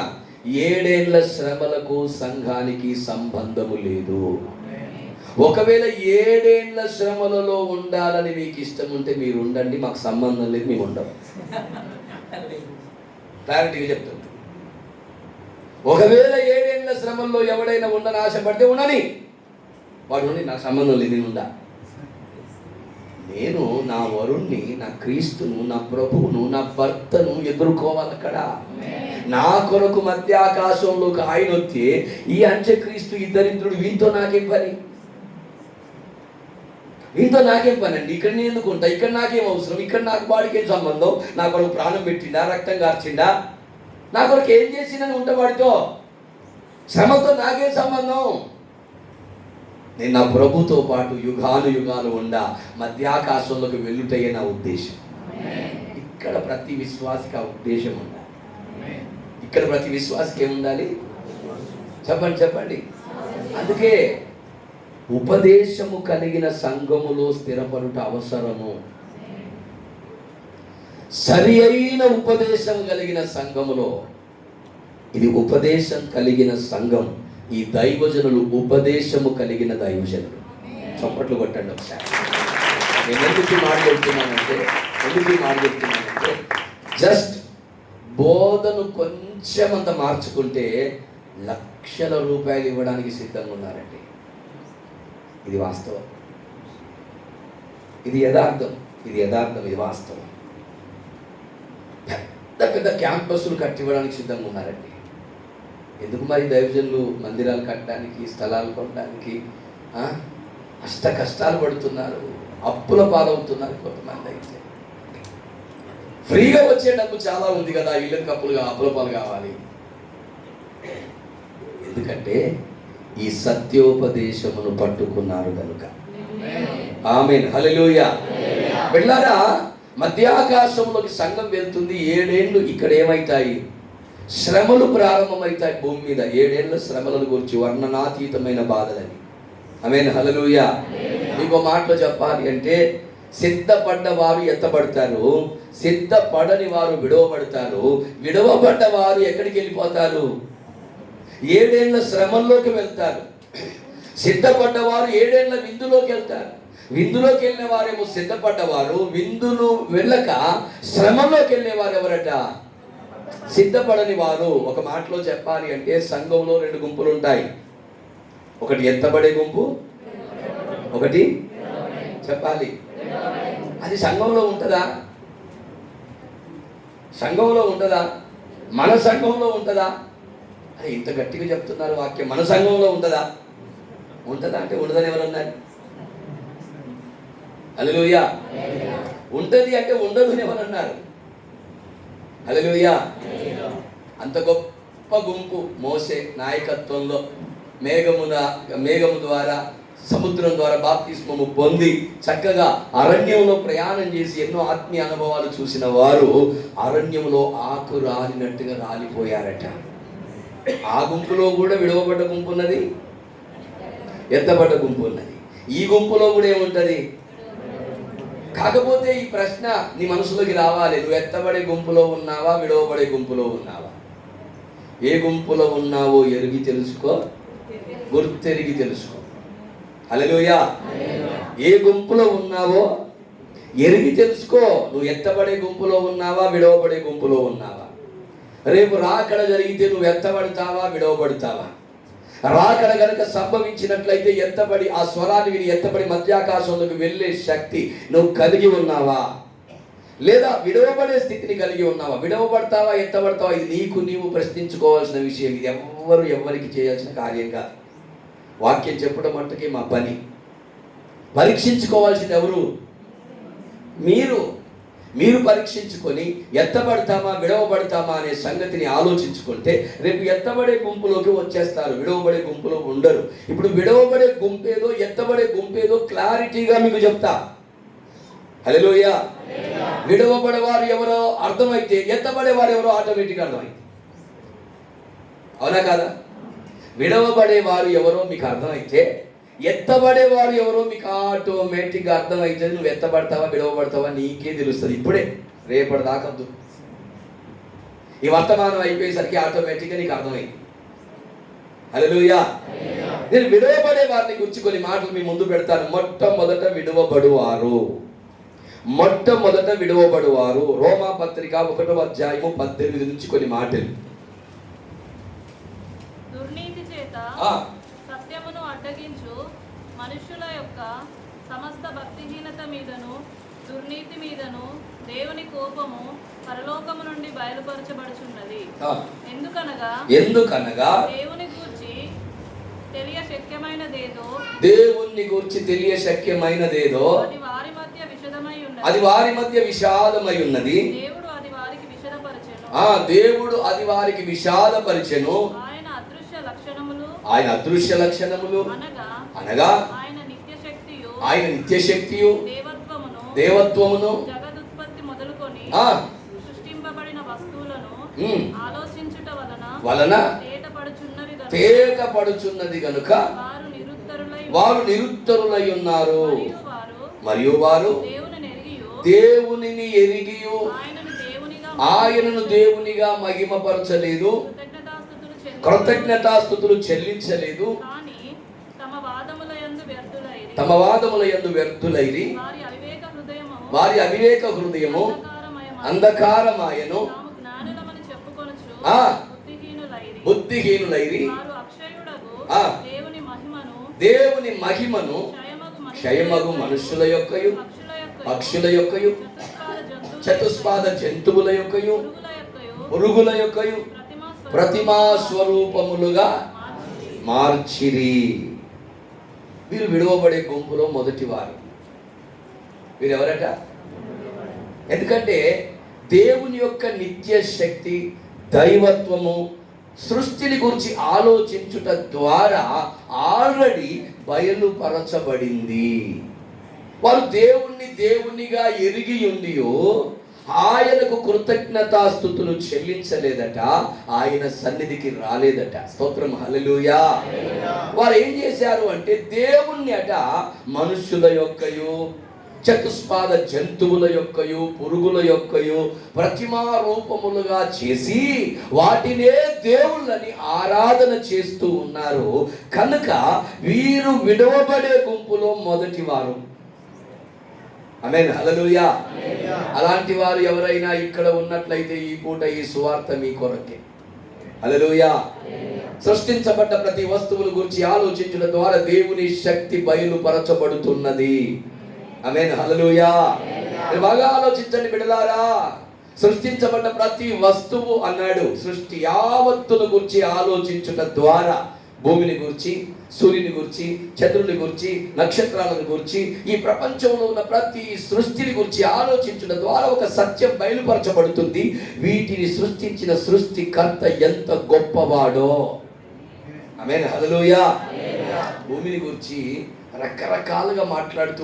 [SPEAKER 1] 7 ఏళ్ల శ్రమలకు సంఘానికి సంబంధము లేదు. ఒకవేళ 7 ఏళ్ల శ్రమలలో ఉండాలని మీకు ఇష్టం ఉంటే మీరు ఉండండి, మాకు సంబంధం లేదు, మేము ఉండము. క్లారిటీగా చెప్తుంది. ఒకవేళ 7 ఏళ్ల శ్రమల్లో ఎవడైనా ఉండని ఆశపడితే ఉండని, వాడు ఉండి నాకు సంబంధం లేదు, నేను ఉండా. నేను నా వరుణ్ణి, నా క్రీస్తును, నా ప్రభువును, నా భర్తను ఎదుర్కోవాలి. అక్కడ నా కొరకు మధ్య ఆకాశంలోకి ఆయన వస్తే ఈ అంత్యక్రీస్తు ఇద్దరిద్దరుడు, వీంతో నాకేం పని, అండి. ఇక్కడ నేను ఎందుకుంటా, ఇక్కడ నాకేం అవసరం, ఇక్కడ నాకు వాడికేం సంబంధం, నా కొరకు ప్రాణం పెట్టిండా, రక్తం కార్చిండా, నా కొరకు ఏం చేసిందని ఉంటా వాడితో, శ్రమతో నాకేం సంబంధం. నేను నా ప్రభుతో పాటు యుగాలు ఉండా మధ్యాకాశంలోకి వెళ్ళుటయ్యే నా ఉద్దేశం. ఇక్కడ ప్రతి విశ్వాసికి ఆ ఉద్దేశం ఉండాలి. ఇక్కడ ప్రతి విశ్వాసికి ఏముండాలి చెప్పండి. అందుకే ఉపదేశము కలిగిన సంఘములో స్థిరపడుట అవసరము. సరి అయిన ఉపదేశం కలిగిన సంఘములో, ఇది ఉపదేశం కలిగిన సంఘం. ఈ దైవజనులు ఉపదేశము కలిగిన దైవజనులు. చప్పట్లు కొట్టండి ఒకసారి. నేను ఎందుకు మాట్లాడుతున్నానంటే జస్ట్ బోధను కొంచెం అంత మార్చుకుంటే లక్షల రూపాయలు ఇవ్వడానికి సిద్ధంగా ఉన్నారండి. ఇది వాస్తవం, ఇది యథార్థం, ఇది వాస్తవం. పెద్ద క్యాంపస్లు కట్టివ్వడానికి సిద్ధంగా ఉన్నారండి. ఎందుకు మరి దైవజనులు మందిరాలు కట్టడానికి, స్థలాలు కొనడానికి అష్ట కష్టాలు పడుతున్నారు, అప్పుల పాలవుతున్నారు. కొంతమంది అయితే ఫ్రీగా వచ్చే డబ్బు చాలా ఉంది కదా, ఇళ్ళకి అప్పుల పాలు కావాలి. ఎందుకంటే ఈ సత్యోపదేశమును పట్టుకున్నారు కనుక. ఆమేన్, హల్లెలూయా. వెళ్ళారా, మధ్యాకాశంలోకి సంఘం వెళ్తుంది. 7 ఏళ్ళు ఇక్కడ ఏమవుతాయి, శ్రమలు ప్రారంభమవుతాయి భూమి మీద. 7 ఏళ్ల శ్రమలను గురించి వర్ణనాతీతమైన బాధలని. ఆమేన్, హల్లెలూయా. ఇంకో మాటలో చెప్పాలి అంటే, సిద్ధపడ్డ వారు ఎత్తబడతారు, సిద్ధపడని వారు విడవబడతారు, విడవబడ్డ వారు ఎక్కడికి వెళ్ళిపోతారు, 7 ఏళ్ల శ్రమల్లోకి వెళ్తారు. సిద్ధపడ్డవారు 7 ఏళ్ల విందులోకి వెళ్తారు. విందులోకి వెళ్ళిన వారేమో సిద్ధపడ్డవారు, విందులు వెళ్ళక శ్రమలోకి వెళ్ళేవారు ఎవరట, సిద్ధపడని వారు. ఒక మాటలో చెప్పాలి అంటే సంఘంలో 2 గుంపులు ఉంటాయి. ఒకటి ఎత్తబడే గుంపు, ఒకటి చెప్పాలి అది సంఘంలో ఉంటుందా, మన సంఘంలో ఉంటుందా? అది ఇంత గట్టిగా చెప్తున్నారు వాక్యం. మన సంఘంలో ఉంటుందా అంటే ఉండదని ఎవరన్నారు? హల్లెలూయా. ఉంటుంది అంటే ఉండదు అని ఎవరన్నారు? హల్లెలూయా. అంత గొప్ప గుంపు మోసే నాయకత్వంలో మేఘము ద్వారా సముద్రం ద్వారా బాప్తిస్మము పొంది చక్కగా అరణ్యంలో ప్రయాణం చేసి ఎన్నో ఆత్మీయ అనుభవాలు చూసిన వారు అరణ్యంలో ఆకు రాలినట్టుగా రాలిపోయారట. ఆ గుంపులో కూడా విడవబడ్డ గుంపు ఉన్నది, ఎత్తబడ్డ గుంపు ఉన్నది. ఈ గుంపులో కూడా ఏముంటది? కాకపోతే ఈ ప్రశ్న నీ మనసులోకి రావాలి, నువ్వు ఎత్తబడే గుంపులో ఉన్నావా, విడవబడే గుంపులో ఉన్నావా? ఏ గుంపులో ఉన్నావో ఎరిగి తెలుసుకో, గుర్తెరిగి తెలుసుకో. హల్లెలూయా. ఏ గుంపులో ఉన్నావో ఎరిగి తెలుసుకో. నువ్వు ఎత్తబడే గుంపులో ఉన్నావా, విడవబడే గుంపులో ఉన్నావా? రేపు రాకడ జరిగితే నువ్వు ఎత్తబడతావా, విడవబడతావా? రాకడ గనుక సంభవించినట్లయితే ఎత్తబడి ఆ స్వరాన్ని విని ఎత్తబడి మధ్యాకాశంలోకి వెళ్ళే శక్తి నువ్వు కలిగి ఉన్నావా, లేదా విడవబడే స్థితిని కలిగి ఉన్నావా? విడవబడతావా, ఎత్తబడతావా? ఇది నీకు నీవు ప్రశ్నించుకోవాల్సిన విషయం. ఇది ఎవరికి చేయాల్సిన కార్యం కాదు. వాక్యం చెప్పడం మట్టుకే మా పని. పరీక్షించుకోవాల్సింది ఎవరు? మీరు పరీక్షించుకొని ఎత్తబడతామా, విడవబడతామా అనే సంగతిని ఆలోచించుకుంటే రేపు ఎత్తబడే గుంపులోకి వచ్చేస్తారు, విడవబడే గుంపులో ఉండరు. ఇప్పుడు విడవబడే గుంపేదో ఎత్తబడే గుంపేదో క్లారిటీగా మీకు చెప్తా. హల్లెలూయా. విడవబడేవారు ఎవరో అర్థమైతే ఎత్తబడేవారు ఎవరో ఆటోమేటిక్గా అర్థమైంది. అవునా కాదా? విడవబడేవారు ఎవరో మీకు అర్థమైతే ఎత్తబడేవారు ఎవరో మీకు ఆటోమేటిక్గా అర్థమైతే నువ్వు ఎత్తబడతావా, విడవబడతావా నీకే తెలుస్తుంది. ఇప్పుడే, రేపటి దాకద్దు. ఈ వర్తమానం అయిపోయేసరికి ఆటోమేటిక్గా నీకు అర్థమైంది. హల్లెలూయా. నేను విడవబడే వారిని గురించి కొన్ని మాటలు మీ ముందు పెడతాను. మొట్టమొదట విడవబడువారు. రోమా పత్రిక 1వ అధ్యాయము 18 నుంచి కొన్ని మాటలు.
[SPEAKER 2] దుర్నీతి చేత సత్యమును అడ్డగించు మనుషుల యొక్క సమస్త భక్తిహీనత మీదను దుర్నీతి మీదను దేవుని కోపము పరలోకము నుండి బయలుపరచబడుచున్నది. ఎందుకనగా దేవుని గూర్చి తెలియ శక్యమైనదేదో అది వారి మధ్య విషాదమై ఉన్నది. దేవుడు అది వారికి విషాదపరిచెను. ఆయన అదృశ్య లక్షణములు అనగా ఆయన నిత్య శక్తియు దేవత్వమును వలన తేటపడుచున్నది గనుక వారు నిరుత్తరులై ఉన్నారు. మరియు వారు దేవునిని ఎరిగియు ఆయనను దేవునిగా మహిమపరచలేదు, కృతజ్ఞతాస్తుతులు చెల్లించలేదు. తమ వాదములయందు వ్యర్థులైరి. వారి అవివేక హృదయము అంధకారమాయను. బుద్ధిహీనులైరి. దేవుని మహిమను క్షయమగు మనుష్యుల యొక్కయు, పక్షుల యొక్కయు, చతుష్పాద జంతువుల యొక్కయు, పురుగుల యొక్కయు ప్రతిమా స్వరూపములుగా మార్చిరి. వీరు విడవబడే గుంపులో మొదటి వారు. వీరెవరట? ఎందుకంటే దేవుని యొక్క నిత్య శక్తి, దైవత్వము, సృష్టిని గురించి ఆలోచించుట ద్వారా ఆల్రెడీ బయలుపరచబడింది. వారు దేవునిగా ఎరిగి ఉండియో ఆయనకు కృతజ్ఞతాస్తుతులు చెల్లించలేదట, ఆయన సన్నిధికి రాలేదట. స్తోత్రం, హల్లెలూయా. వారు ఏం చేశారు అంటే దేవుణ్ణి అట మనుష్యుల యొక్కయు, చతుష్పాద జంతువుల యొక్కయు, పురుగుల యొక్కయు ప్రతిమా రూపములుగా చేసి వాటినే దేవుళ్ళని ఆరాధన చేస్తూ ఉన్నారు. కనుక వీరు విడవబడే గుంపులో మొదటి వారు. ఆమేన్, హల్లెలూయా. అలాంటి వారు ఎవరైనా ఇక్కడ ఉన్నట్లయితే ఈ పూట ఈ సువార్త మీ కొరకే. హల్లెలూయా. సృష్టించబడ్డ ప్రతి వస్తువుల గురించి ఆలోచించడం ద్వారా దేవుని శక్తి బయలుపరచబడుతున్నది. ఆమేన్, హల్లెలూయా. బాగా ఆలోచించండి బిడ్డలారా. సృష్టించబడ్డ ప్రతి వస్తువు అన్నాడు. సృష్టి యావత్తును గురించి ఆలోచించుట ద్వారా భూమిని గురించి, సూర్యుని గురించి, చంద్రుని గురించి, నక్షత్రాలను గురించి, ఈ ప్రపంచంలో ఉన్న ప్రతి సృష్టిని గురించి ఆలోచించడం ద్వారా ఒక సత్యం బయలుపరచబడుతుంది. వీటిని సృష్టించిన సృష్టికర్త ఎంత గొప్పవాడో. ఆమేన్, హల్లెలూయా. భూమిని గురించి రకరకాలుగా మాట్లాడుతూ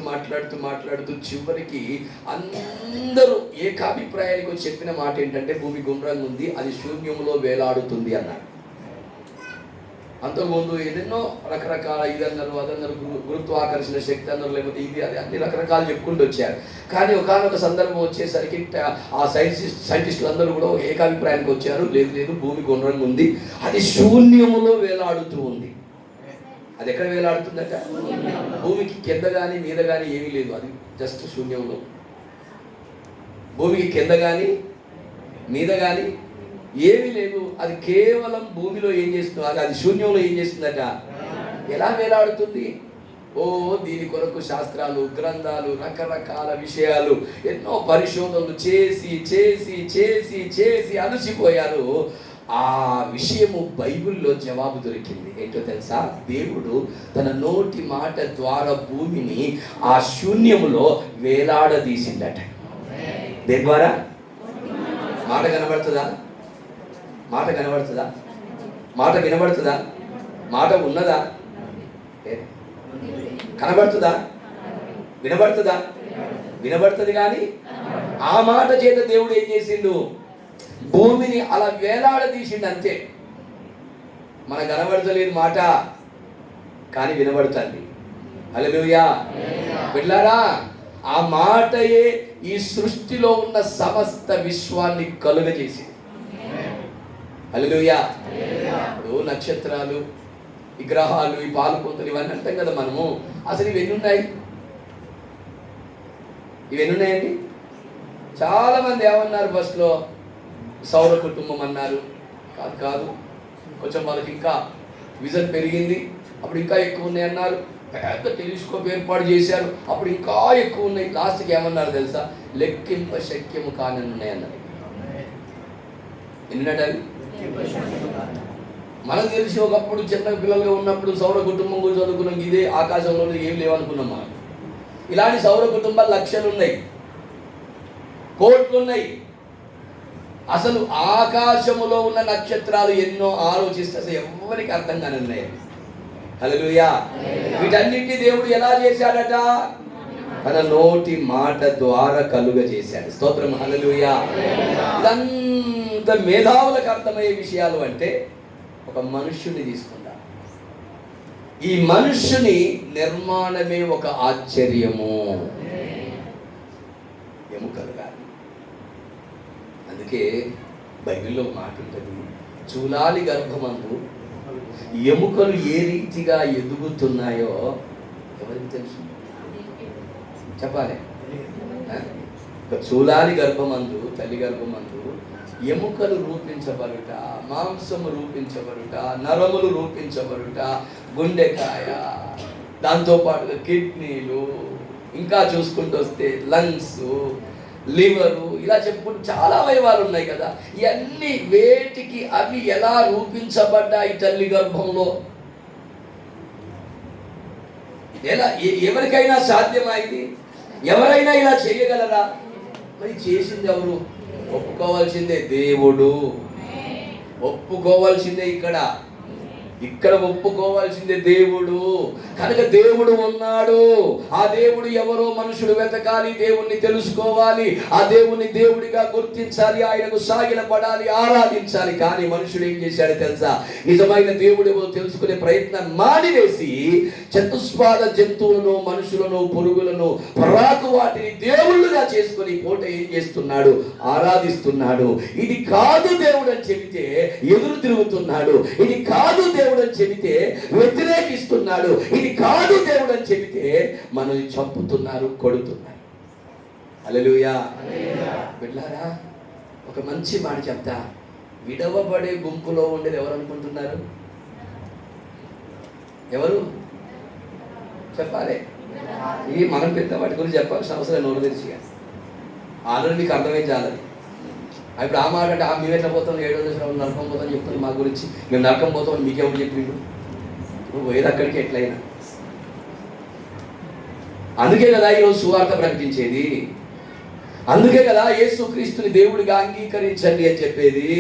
[SPEAKER 2] చివరికి అందరూ ఏకాభిప్రాయానికి వచ్చి చెప్పిన మాట ఏంటంటే భూమి గుండ్రంగా ఉంది, అది శూన్యంలో వేలాడుతుంది అన్నారు. అంతకుముందు ఎన్నెన్నో రకరకాల ఇదన్నారు, అదన్నారు, గురుత్వాకర్షణ శక్తి అన్నారు, లేకపోతే ఇది అది అన్ని రకరకాలు చెప్పుకుంటూ వచ్చారు. కానీ ఒకనొక సందర్భం వచ్చేసరికి ఆ సైంటిస్టులు అందరూ కూడా ఏకాభిప్రాయానికి వచ్చారు, లేదు భూమి గుండ్రంగా ఉంది, అది శూన్యములో వేలాడుతూ ఉంది. అది ఎక్కడ వేలాడుతుందట? భూమికి కింద కానీ మీద కానీ ఏమీ లేదు, అది జస్ట్ శూన్యంలో. భూమికి కింద కానీ మీద కానీ ఏమీ లేదు, అది కేవలం భూమిలో ఏం చేస్తుంది, అది శూన్యంలో ఏం చేస్తుందట? ఎలా వేలాడుతుంది? దీని కొరకు శాస్త్రాలు, గ్రంథాలు, రకరకాల విషయాలు, ఎన్నో పరిశోధనలు చేసి చేసి చేసి చేసి అలసిపోయారు. ఆ విషయము బైబిల్లో జవాబు దొరికింది. ఏంటో తెలుసా? దేవుడు తన నోటి మాట ద్వారా భూమిని ఆ శూన్యములో వేలాడదీసిందట. దేని ద్వారా? మాట కనబడుతుందా? మాట కనబడుతుందా? మాట వినబడుతుందా? మాట ఉన్నదా? కనబడుతుందా? వినబడుతుందా? వినబడుతుంది. కానీ ఆ మాట చేత దేవుడు ఏం చేసిండు? భూమిని అలా వేలాడదీసిండు, అంతే. మనకు కనబడతలేదు మాట, కానీ వినబడుతుంది. హల్లెలూయా. వెళ్ళారా? ఆ మాటయే ఈ సృష్టిలో ఉన్న సమస్త విశ్వాన్ని కలుగజేసింది. హల్లెలూయా. ఇప్పుడు నక్షత్రాలు, ఈ గ్రహాలు, ఈ పాలుకొంతలు ఇవన్నీ అంటాం కదా మనము. అసలు ఇవన్నీ ఉన్నాయండి. చాలా మంది ఏమన్నారు బస్లో? సౌర కుటుంబం అన్నారు. కాదు, కొంచెం వాళ్ళకి ఇంకా విజన్ పెరిగింది, అప్పుడు ఇంకా ఎక్కువ ఉన్నాయి అన్నారు. పెద్ద టెలిస్కోప్ ఏర్పాటు చేశారు, అప్పుడు ఇంకా ఎక్కువ ఉన్నాయి. లాస్ట్కి ఏమన్నారు తెలుసా? లెక్కింప శక్యము కానని ఉన్నాయి అన్నారు. ఎన్నట మనకు తెలిసి ఒకప్పుడు చిన్న పిల్లలుగా ఉన్నప్పుడు సౌర కుటుంబం గురించి చదువుకున్నాం, ఇదే ఆకాశంలో ఏం లేవనుకున్నాం మనం. ఇలాంటి సౌర కుటుంబాలు లక్షలు ఉన్నాయి, కోట్లు ఉన్నాయి. అసలు ఆకాశములో ఉన్న నక్షత్రాలు ఎన్నో ఆలోచిస్తే అసలు ఎవరికి అర్థం కాని ఉన్నాయి. హల్లెలూయా. వీటన్నిటిని దేవుడు ఎలా చేశాడట? తన నోటి మాట ద్వారా కలుగజేశాడు. స్తోత్రం. హల్లెలూయా. ఇదంతా మేధావులకు అర్థమయ్యే విషయాలు. అంటే ఒక మనుష్యుని తీసుకుంటా, ఈ మనుష్యుని నిర్మాణమే ఒక ఆశ్చర్యము. ఎముకలు కాదు. అందుకే బైబిల్లో మాట ఉంటుంది, చూలాలి గర్భమందు ఎముకలు ఏ రీతిగా ఎదుగుతున్నాయో ఎవరికి తెలుసు? చెప్పాలి. చూలాలి గర్భమందు, తల్లి గర్భమందు ఎముకలు రూపించబడుట, మాంసము రూపించబడుట, నరములు రూపించబడుట, గుండెకాయ, దాంతోపాటుగా కిడ్నీలు, ఇంకా చూసుకుంటూ వస్తే లంగ్స్, లివరు, ఇలా చెప్పుకుంటూ చాలా అవయవాలు ఉన్నాయి కదా. ఇవన్నీ వేటికి అవి ఎలా రూపించబడ్డాయి తల్లి గర్భంలో? ఎలా? ఎవరికైనా సాధ్యమా ఇది? ఎవరైనా ఇలా చేయగలరా? మరి చేసింది ఎవరు? ఒప్పుకోవాల్సిందే దేవుడు. ఒప్పుకోవాల్సిందే. ఇక్కడ ఒప్పుకోవాల్సిందే దేవుడు. కనుక దేవుడు ఉన్నాడు. ఆ దేవుడు ఎవరో మనుషుడు వెతకాలి, దేవుణ్ణి తెలుసుకోవాలి, ఆ దేవుణ్ణి దేవుడిగా గుర్తించాలి, ఆయనకు సాగిలపడాలి, ఆరాధించాలి. కానీ మనుషుడు ఏం చేశాడు తెలుసా? నిజమైన దేవుడు ఎవరో తెలుసుకునే ప్రయత్నం మానివేసి చతుస్పాద జంతువులను, మనుషులను, పురుగులను, పరాకు వాటిని దేవుళ్ళుగా చేసుకుని పూట ఏం చేస్తున్నాడు? ఆరాధిస్తున్నాడు. ఇది కాదు దేవుడు అని చెబితే ఎదురు తిరుగుతున్నాడు. ఇది కాదు దేవుడు అని చెబితే వ్యతిరేకిస్తున్నాడు. ఇది కాదు దేవుడు అని చెబితే మనల్ని చంపుతున్నారు, కొడుతున్నారు. హల్లెలూయా. బిడ్డలారా, ఒక మంచి మాట చెప్తా. విడవబడే గుంపులో ఉండేది ఎవరు అనుకుంటున్నారు? ఎవరు చెప్పాలి? ఈ మనం పెద్ద వాటి గురించి చెప్పాల్సిన అవసరం నోరు తెరిచి ఆల్రెడీ మీకు అర్థమే చాలది. ఇప్పుడు ఆ మాట అంటే మేము ఎట్లా పోతాం, 700 సంవత్సరాలు నరకం పోతాం చెప్తాను మా గురించి. మేము నరకం పోతామని మీకెవరు చెప్పిండు? నువ్వు పోయేది అక్కడికి ఎట్లయినా. అందుకే కదా ఈరోజు సువార్త ప్రకటించేది. అందుకే కదా యేసుక్రీస్తుని దేవుడిగా అంగీకరించండి అని చెప్పేది.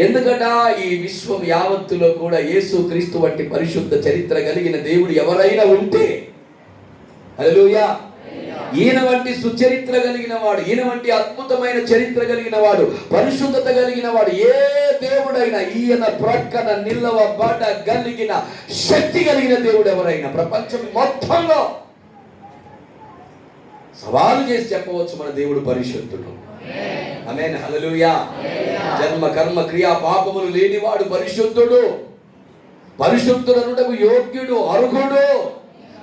[SPEAKER 2] ఎందుకట? ఈ విశ్వం యావత్తులో కూడా యేసుక్రీస్తు వంటి పరిశుద్ధ చరిత్ర కలిగిన దేవుడు ఎవరైనా ఉంటే హల్లెలూయా. ఈయన వంటి సుచరిత్ర కలిగిన వాడు, ఈయన వంటి అద్భుతమైన చరిత్ర కలిగిన వాడు, పరిశుద్ధత కలిగిన వాడు ఏ దేవుడైనా ఈయన ప్రక్కన నిలవబడగలిగిన శక్తి కలిగిన దేవుడు ఎవరైనా ప్రపంచం మొత్తంలో సవాలు చేసి చెప్పవచ్చు, మన దేవుడు పరిశుద్ధుడు. ఆమేన్, హల్లెలూయా. జన్మ కర్మ క్రియా పాపములు లేనివాడు పరిశుద్ధుడు. పరిశుద్ధుడనుటకు యోగ్యుడు, అర్హుడు.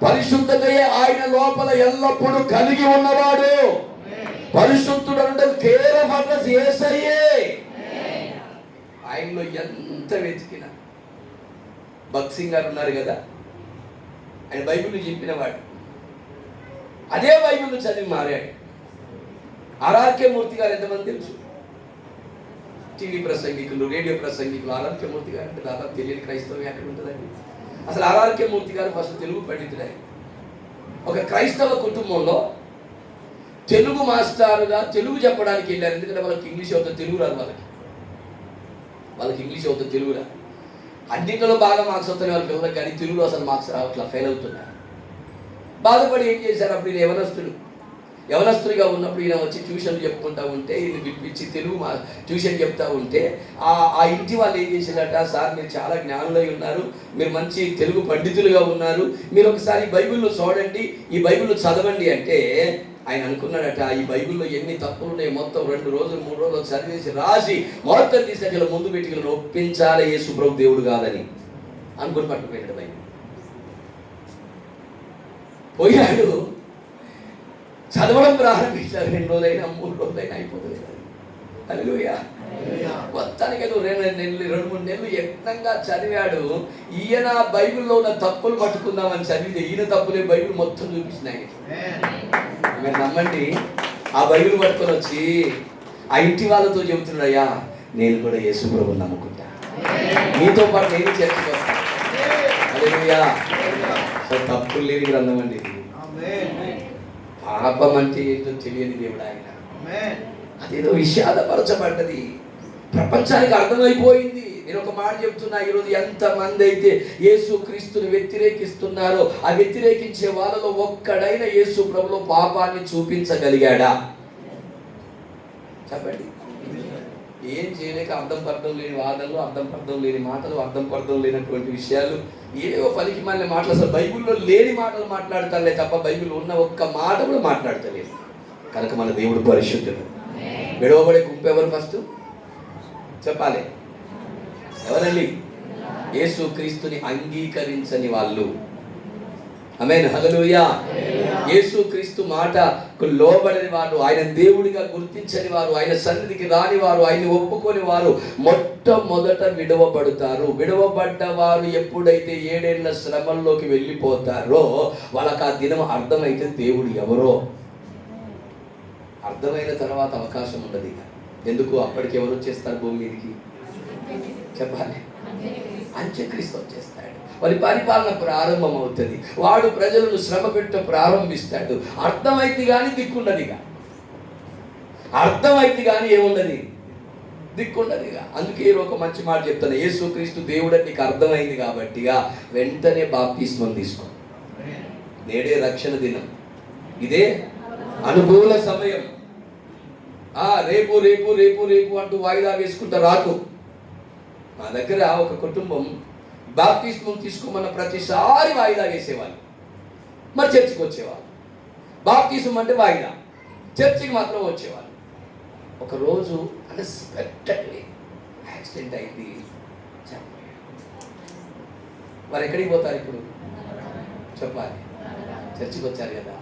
[SPEAKER 2] పరిశుద్ధతయే ఆయన లోపల ఎల్లప్పుడూ కలిగి ఉన్నవాడు. పరిశుద్ధుడనుటకు కేర్ ఆఫ్ అడ్రస్ యేసయ్యే. ఆయనలో ఎంత వెతికినా, భక్త్ సింగ్ గారు ఉన్నారు కదా, ఆయన బైబిల్ని చెప్పినవాడు, అదే బైబిల్ను చదివి మారాడు. ఆర్ఆర్కే మూర్తి గారు ఎంతమంది తెలుసు? టీవీ ప్రసంగికులు, రేడియో ప్రసంగికులు. ఆర్ఆర్కే మూర్తి గారు అంటే దాదాపు తెలియని క్రైస్తవం ఎక్కడ ఉంటుందండి? అసలు ఆర్ఆర్కే మూర్తి గారు ఫస్ట్ తెలుగు పండితుడే. ఒక క్రైస్తవ కుటుంబంలో తెలుగు మాస్టారుగా తెలుగు చెప్పడానికి వెళ్ళారు. ఎందుకంటే వాళ్ళకి ఇంగ్లీష్ అవుతుంది, తెలుగు రాదు. వాళ్ళకి ఇంగ్లీష్ అవుతుంది, తెలుగు రాదు. అన్నింటిలో బాగా మార్క్స్ అవుతాయి వాళ్ళ పిల్లలకు, కానీ తెలుగులో అసలు మార్క్స్ రావట్లా, ఫెయిల్ అవుతున్నారు. బాధపడి ఏం చేశారు, అప్పుడు ఈయన యవనస్తుడిగా ఉన్నప్పుడు ఈయన వచ్చి ట్యూషన్ చెప్పుకుంటా ఉంటే, ఈయన పిలిపించి తెలుగు ట్యూషన్ చెప్తా ఉంటే ఆ ఇంటి వాళ్ళు ఏం చేశారట, సార్ మీరు చాలా జ్ఞానులై ఉన్నారు, మీరు మంచి తెలుగు పండితులుగా ఉన్నారు, మీరు ఒకసారి బైబిల్లో చూడండి, ఈ బైబిల్లో చదవండి అంటే ఆయన అనుకున్నాడట, ఈ బైబిల్లో ఎన్ని తప్పులు ఉన్నాయి మొత్తం 2 రోజులు 3 రోజులు చదివేసి రాసి మొత్తం తీసుకెళ్ళి ముందు పెట్టి ఒప్పించాలి యేసు ప్రభు దేవుడు కాదని అనుకుని పట్టుకుపోయాడు. బైబిల్ పోయాడు, చదవడం ప్రారంభించారు. 2 రోజులైనా 3 రోజులైనా అయిపోతుంది. హల్లెలూయా. మొత్తానికి 2-3 నెలలు యత్నంగా చదివాడు. ఈయన బైబిల్లో ఉన్న తప్పులు పట్టుకుందామని చదివితే ఈయన తప్పులే బైబిల్ మొత్తం చూపించింది ఆయనకి. మీరు నమ్మండి, ఆ బైబిల్ పట్టుకొని వచ్చి ఆ ఇంటి వాళ్ళతో చెబుతున్నాడయ్యా, నేను కూడా యేసు ప్రభువుని నమ్ముకుంటా, మీతో పాటు నేను చర్చకు వస్తాను. హల్లెలూయా. తప్పులు లేని గ్రంథం అండి ఇది. పాపం అంటే ఏంటో తెలియని దేవుడు ఆయన. అదేదో విషాదపరచబడ్డది, ప్రపంచానికి అర్థమైపోయింది. నేను ఒక మాట చెప్తున్నా, ఈరోజు ఎంతమంది అయితే యేసు క్రీస్తుని వ్యతిరేకిస్తున్నారో, ఆ వ్యతిరేకించే వాళ్ళలో ఒక్కడైనా యేసు ప్రభులో పాపాన్ని చూపించగలిగాడా? చెప్పండి. ఏం చేయలేక అర్థం పర్థం లేని వాదనలు, అర్థం పర్థం లేని మాటలు, అర్థం పర్థం లేనటువంటి విషయాలు, ఏవో పలికి మళ్ళీ మాటలు, అసలు బైబిల్లో లేని మాటలు మాట్లాడతారులే తప్ప బైబిల్ ఉన్న ఒక్క మాట కూడా మాట్లాడతలేదు. కనుక మన దేవుడు పరిశుద్ధుడు. విడవబడే గుంపు ఎవరు? ఫస్ట్ చెప్పాలి, ఎవరండి? యేసు క్రీస్తుని అంగీకరించని వాళ్ళు. ఆమేన్, హల్లెలూయా. యేసు క్రీస్తు మాటకు లోబడని వారు, ఆయన దేవుడిగా గుర్తించని వారు, ఆయన సన్నిధికి రాని వారు, ఆయన్ని ఒప్పుకొని వారు మొట్టమొదట విడవబడతారు. విడవబడ్డ వారు ఎప్పుడైతే 7 ఏళ్ల శ్రమల్లోకి వెళ్ళిపోతారో వాళ్ళకి ఆ దినం అర్థమైతే దేవుడు ఎవరో. అర్థమైన తర్వాత అవకాశం ఉండదు ఇక. ఎందుకు? అప్పటికి ఎవరు వచ్చేస్తారు భూమి మీదకి? చెప్పాలి, అంత్యక్రీస్తు వచ్చేస్తాడు. వారి పరిపాలన ప్రారంభం అవుతుంది. వాడు ప్రజలను శ్రమ పెట్ట ప్రారంభిస్తాడు. అర్థమైతే కానీ దిక్కుండదిగా, అర్థమైతే కానీ ఏముండదు, దిక్కుండదిగా. అందుకే ఒక మంచి మాట చెప్తాను, యేసు క్రీస్తు దేవుడని నీకు అర్థమైంది కాబట్టిగా వెంటనే బాప్తిస్మం తీసుకో. నేడే రక్షణ దినం, ఇదే అనుకూల సమయం. రేపు రేపు రేపు రేపు అంటూ వాయిదా వేసుకుంటా రాకు. మా దగ్గర ఒక కుటుంబం బాప్తిస్మం తీసుకోమన్న ప్రతిసారి వాయిదా వేసేవాళ్ళు, మరి చర్చికి వచ్చేవాళ్ళు. బాప్తిస్మం అంటే వాయిదా, చర్చికి మాత్రం వచ్చేవాళ్ళు. ఒకరోజు అన్ఎక్స్పెక్టెడ్లీ యాక్సిడెంట్ అయింది. వారు ఎక్కడికి పోతారు ఇప్పుడు? చెప్పాలి, చర్చికి వచ్చారు కదా,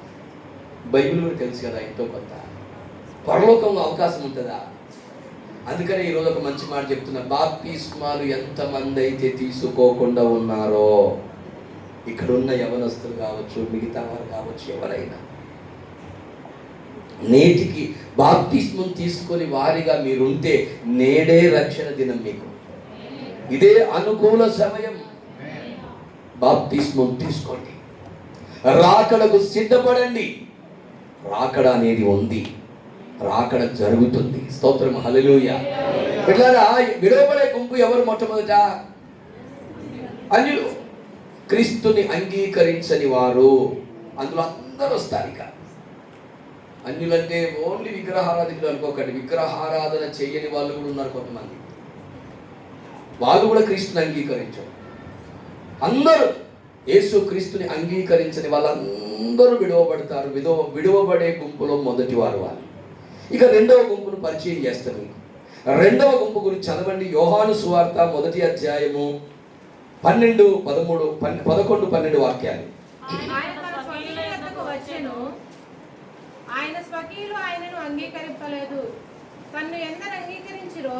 [SPEAKER 2] బైబిల్ కూడా తెలుసు కదా, ఎంతో కొంత పరలోకంలో అవకాశం ఉంటుందా? అందుకనే ఈరోజు ఒక మంచి మాట చెప్తున్నా, బాప్తిస్మాలు ఎంతమంది అయితే తీసుకోకుండా ఉన్నారో, ఇక్కడున్న యవనస్తులు కావచ్చు, మిగతా వారు కావచ్చు, ఎవరైనా నేటికి బాప్తిస్మం తీసుకొని వారిగా మీరుంటే నేడే రక్షణ దినం మీకు. ఇదే అనుకూల సమయం. బాప్తిస్మం తీసుకోండి, రాకడకు సిద్ధపడండి. రాకడ అనేది ఉంది, రాకడ జరుగుతుంది. స్తోత్రం, హల్లెలూయా. పిల్లరా, విడవబడే గుంపు ఎవరు? మొట్టమొదట అన్యులు, క్రీస్తుని అంగీకరించని వారు. అందులో అందరూ వస్తారు. ఇక అన్యులంటే ఓన్లీ విగ్రహారాధికులు అనుకోకండి, విగ్రహారాధన చేయని వాళ్ళు కూడా ఉన్నారు కొంతమంది. వాళ్ళు కూడా క్రీస్తుని అంగీకరించారు. అందరూ యేసు క్రీస్తుని అంగీకరించని వాళ్ళందరూ విడువబడతారు. విడువబడే గుంపులో మొదటి వారు వాళ్ళు. ఇక రెండవ గుంపును పరిచయం చేస్తాను మీకు. రెండవ గుంపు గురించి చదవండి. యోహాను సువార్త 1వ అధ్యాయము 12, 13, 11, 12 వాక్యాలు.
[SPEAKER 3] ఆయన స్వకీయులు ఆయనను అంగీకరింపలేదు. తన్ను ఎందరు అంగీకరించిరో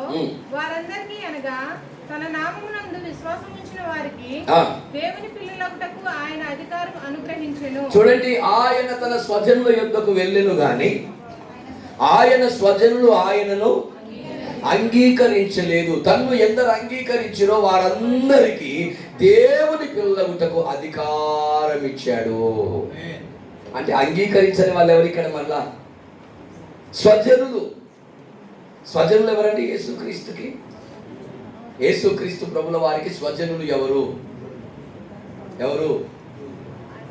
[SPEAKER 3] వారందరికీ అనగా తన నామమునందు విశ్వాసం ఉంచిన వారికి దేవుని పిల్లలకుటకు ఆయన అధికారం అనుగ్రహించెను.
[SPEAKER 2] చూడండి, ఆయన తన స్వజనుల యొద్దకు వెళ్ళెను గాని ఆయన స్వజనులు ఆయనను అంగీకరించలేదు. తన్ను ఎందరు అంగీకరించిరో వారందరికీ దేవుని పిల్లలకుటకు అధికారం ఇచ్చాడు. అంటే అంగీకరించని వాళ్ళు ఎవరు ఇక్కడ? మళ్ళా స్వజనులు. స్వజనులు ఎవరండి? యేసుక్రీస్తుకి, యేసుక్రీస్తు ప్రభుల వారికి స్వజనులు ఎవరు? ఎవరు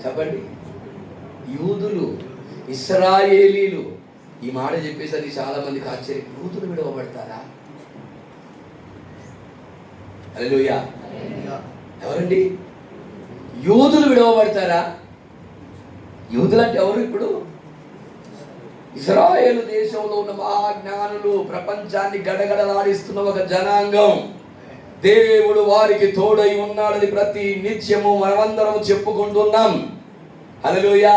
[SPEAKER 2] చెప్పండి? యూదులు, ఇశ్రాయేలీలు. ఈ మాట చెప్పేసరికి చాలా మందికి ఆశ్చర్యం. యూదులు విడవబడతారా? హల్లెలూయా. ఎవరండి యూదులు విడవబడతారా? యూదులు అంటే ఎవరు? ఇప్పుడు ఇశ్రాయేలు దేశంలో ఉన్న మహాజ్ఞానులు, ప్రపంచాన్ని గడగడలాడిస్తున్న ఒక జనాంగం. దేవుడు వారికి తోడై ఉన్నాడని ప్రతి నిత్యము మనమందరం చెప్పుకుంటున్నాం. హల్లెలూయా.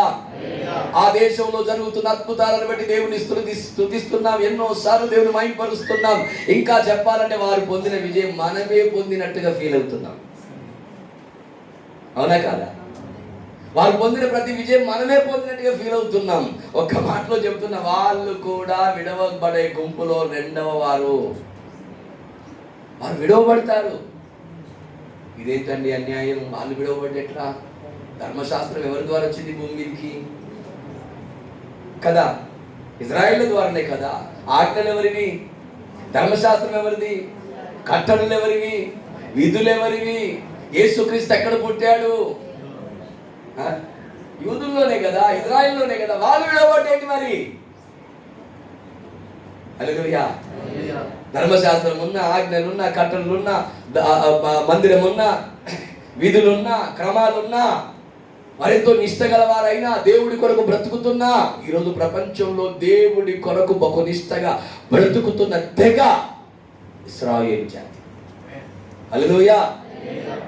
[SPEAKER 2] ఆ దేశంలో జరుగుతున్న అద్భుతాలను బట్టి దేవుని స్తుతిస్తున్నాం. ఎన్నోసార్లు దేవుని మహిమపరుస్తున్నాం. ఇంకా చెప్పాలంటే వారు పొందిన విజయం మనమే పొందినట్టుగా ఫీల్ అవుతున్నాం. అవునా కాదా? వారు పొందిన ప్రతి విజయం మనమే పొందినట్టుగా ఫీల్ అవుతున్నాం. ఒక్క మాటలో చెప్తున్న, వాళ్ళు కూడా విడవబడే గుంపులో రెండవ వారు విడవబడతారు. ఇదేంటండి అన్యాయం? వాళ్ళు విడవబడ్డెట్లా? ధర్మశాస్త్రం ఎవరి ద్వారా వచ్చింది భూమి మీదకి? కదా, ఇజ్రాయేల్ ద్వారానే కదా. ఆజ్ఞలు ఎవరివి? ధర్మశాస్త్రం ఎవరిది? కట్టడలు ఎవరివి? విధులు ఎవరివి? యేసుక్రీస్తు ఎక్కడ పుట్టాడు? యూదుల్లోనే కదా, ఇజ్రాయిల్లోనే కదా. వాళ్ళు విడవబడ్డేంటి మరి? హల్లెలూయా. ధర్మశాస్త్రం ఉన్నా, ఆజ్ఞలున్నా, కట్టడలున్నా, మందిరం ఉన్నా, విధులున్నా, క్రమాలున్నా, మరెంతో నిష్ట గలవారైనా, దేవుడి కొరకు బ్రతుకుతున్నా, ఈరోజు ప్రపంచంలో దేవుడి కొరకు బహునిష్టగా బ్రతుకుతున్న తెగ ఇశ్రాయేలు జాతి. హల్లెలూయా.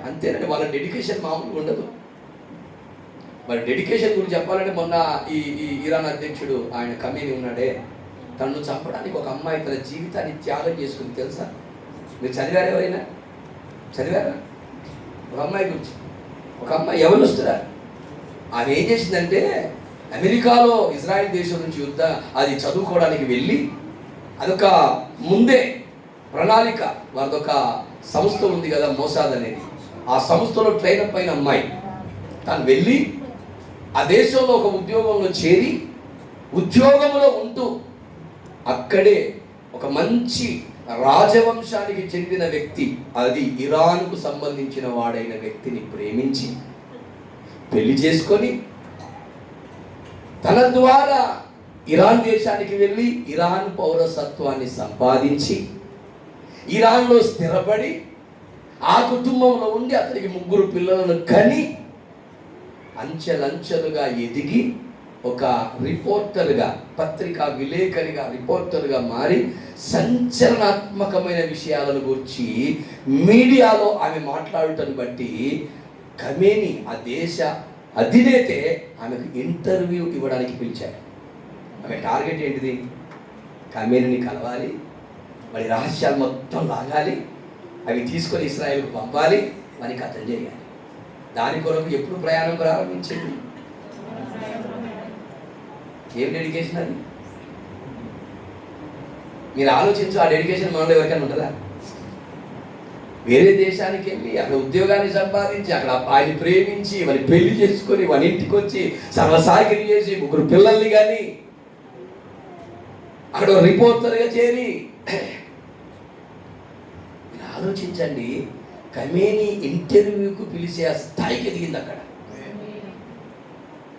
[SPEAKER 2] అంతేనండి. వాళ్ళ డెడికేషన్ మామూలుగా ఉండదు. మరి డెడికేషన్ గురించి చెప్పాలంటే, మొన్న ఈ ఇరాన్ అధ్యక్షుడు ఆయన ఖమేనీ ఉన్నాడే, తనను చంపడానికి ఒక అమ్మాయి తన జీవితాన్ని త్యాగం చేసుకుంది. తెలుసా? మీరు చదివారు? ఎవరైనా చదివారా? ఒక అమ్మాయి గురించి. ఒక అమ్మాయి ఎవరు వస్తుందా? ఆమె ఏం చేసిందంటే, అమెరికాలో ఇజ్రాయెల్ దేశం నుంచి అది చదువుకోవడానికి వెళ్ళి, అదొక ముందే ప్రణాళిక, వారిదొక సంస్థ ఉంది కదా, మోసాద్ అనేది. ఆ సంస్థలో ట్రైనప్ అయిన అమ్మాయి తను వెళ్ళి ఆ దేశంలో ఒక ఉద్యోగంలో చేరి, ఉద్యోగంలో ఉంటూ అక్కడే ఒక మంచి రాజవంశానికి చెందిన వ్యక్తి, అది ఇరాన్కు సంబంధించిన వాడైన వ్యక్తిని ప్రేమించి పెళ్లి చేసుకొని తన ద్వారా ఇరాన్ దేశానికి వెళ్ళి ఇరాన్ పౌరసత్వాన్ని సంపాదించి ఇరాన్లో స్థిరపడి ఆ కుటుంబంలో ఉండి అతనికి 3 పిల్లలను కని అంచెలంచెలుగా ఎదిగి ఒక రిపోర్టర్గా, పత్రికా విలేకరిగా, రిపోర్టర్గా మారి సంచలనాత్మకమైన విషయాలను గురించి మీడియాలో ఆమె మాట్లాడటం బట్టి ఖమేనీ ఆ దేశ అధినేతే ఆమెకు ఇంటర్వ్యూ ఇవ్వడానికి పిలిచారు. ఆమె టార్గెట్ ఏంటిది? ఖమేనీని కలవాలి, వాడి రహస్యాలు మొత్తం లాగాలి, అవి తీసుకొని ఇస్రాయేల్కు పంపాలి, వారికి కథం చేయాలి. దాని కొరకు ఎప్పుడు ప్రయాణం ప్రారంభించింది? ఏం డెడికేషన్ అది? మీరు ఆలోచించు. ఆ డెడికేషన్ మనలో ఎవరికైనా ఉంటుందా? వేరే దేశానికి వెళ్ళి అక్కడ ఉద్యోగాన్ని సంపాదించి, అక్కడ ఆయన ప్రేమించి, వారిని పెళ్లి చేసుకొని, వారి ఇంటికి వచ్చి సర్వసాగిరి చేసి 3 పిల్లల్ని కానీ అక్కడ రిపోర్టర్గా చేరి, మీరు ఆలోచించండి. ఖమేనీ ఇంటర్వ్యూకు పిలిచే ఆ స్థాయికి ఎదిగింది అక్కడ.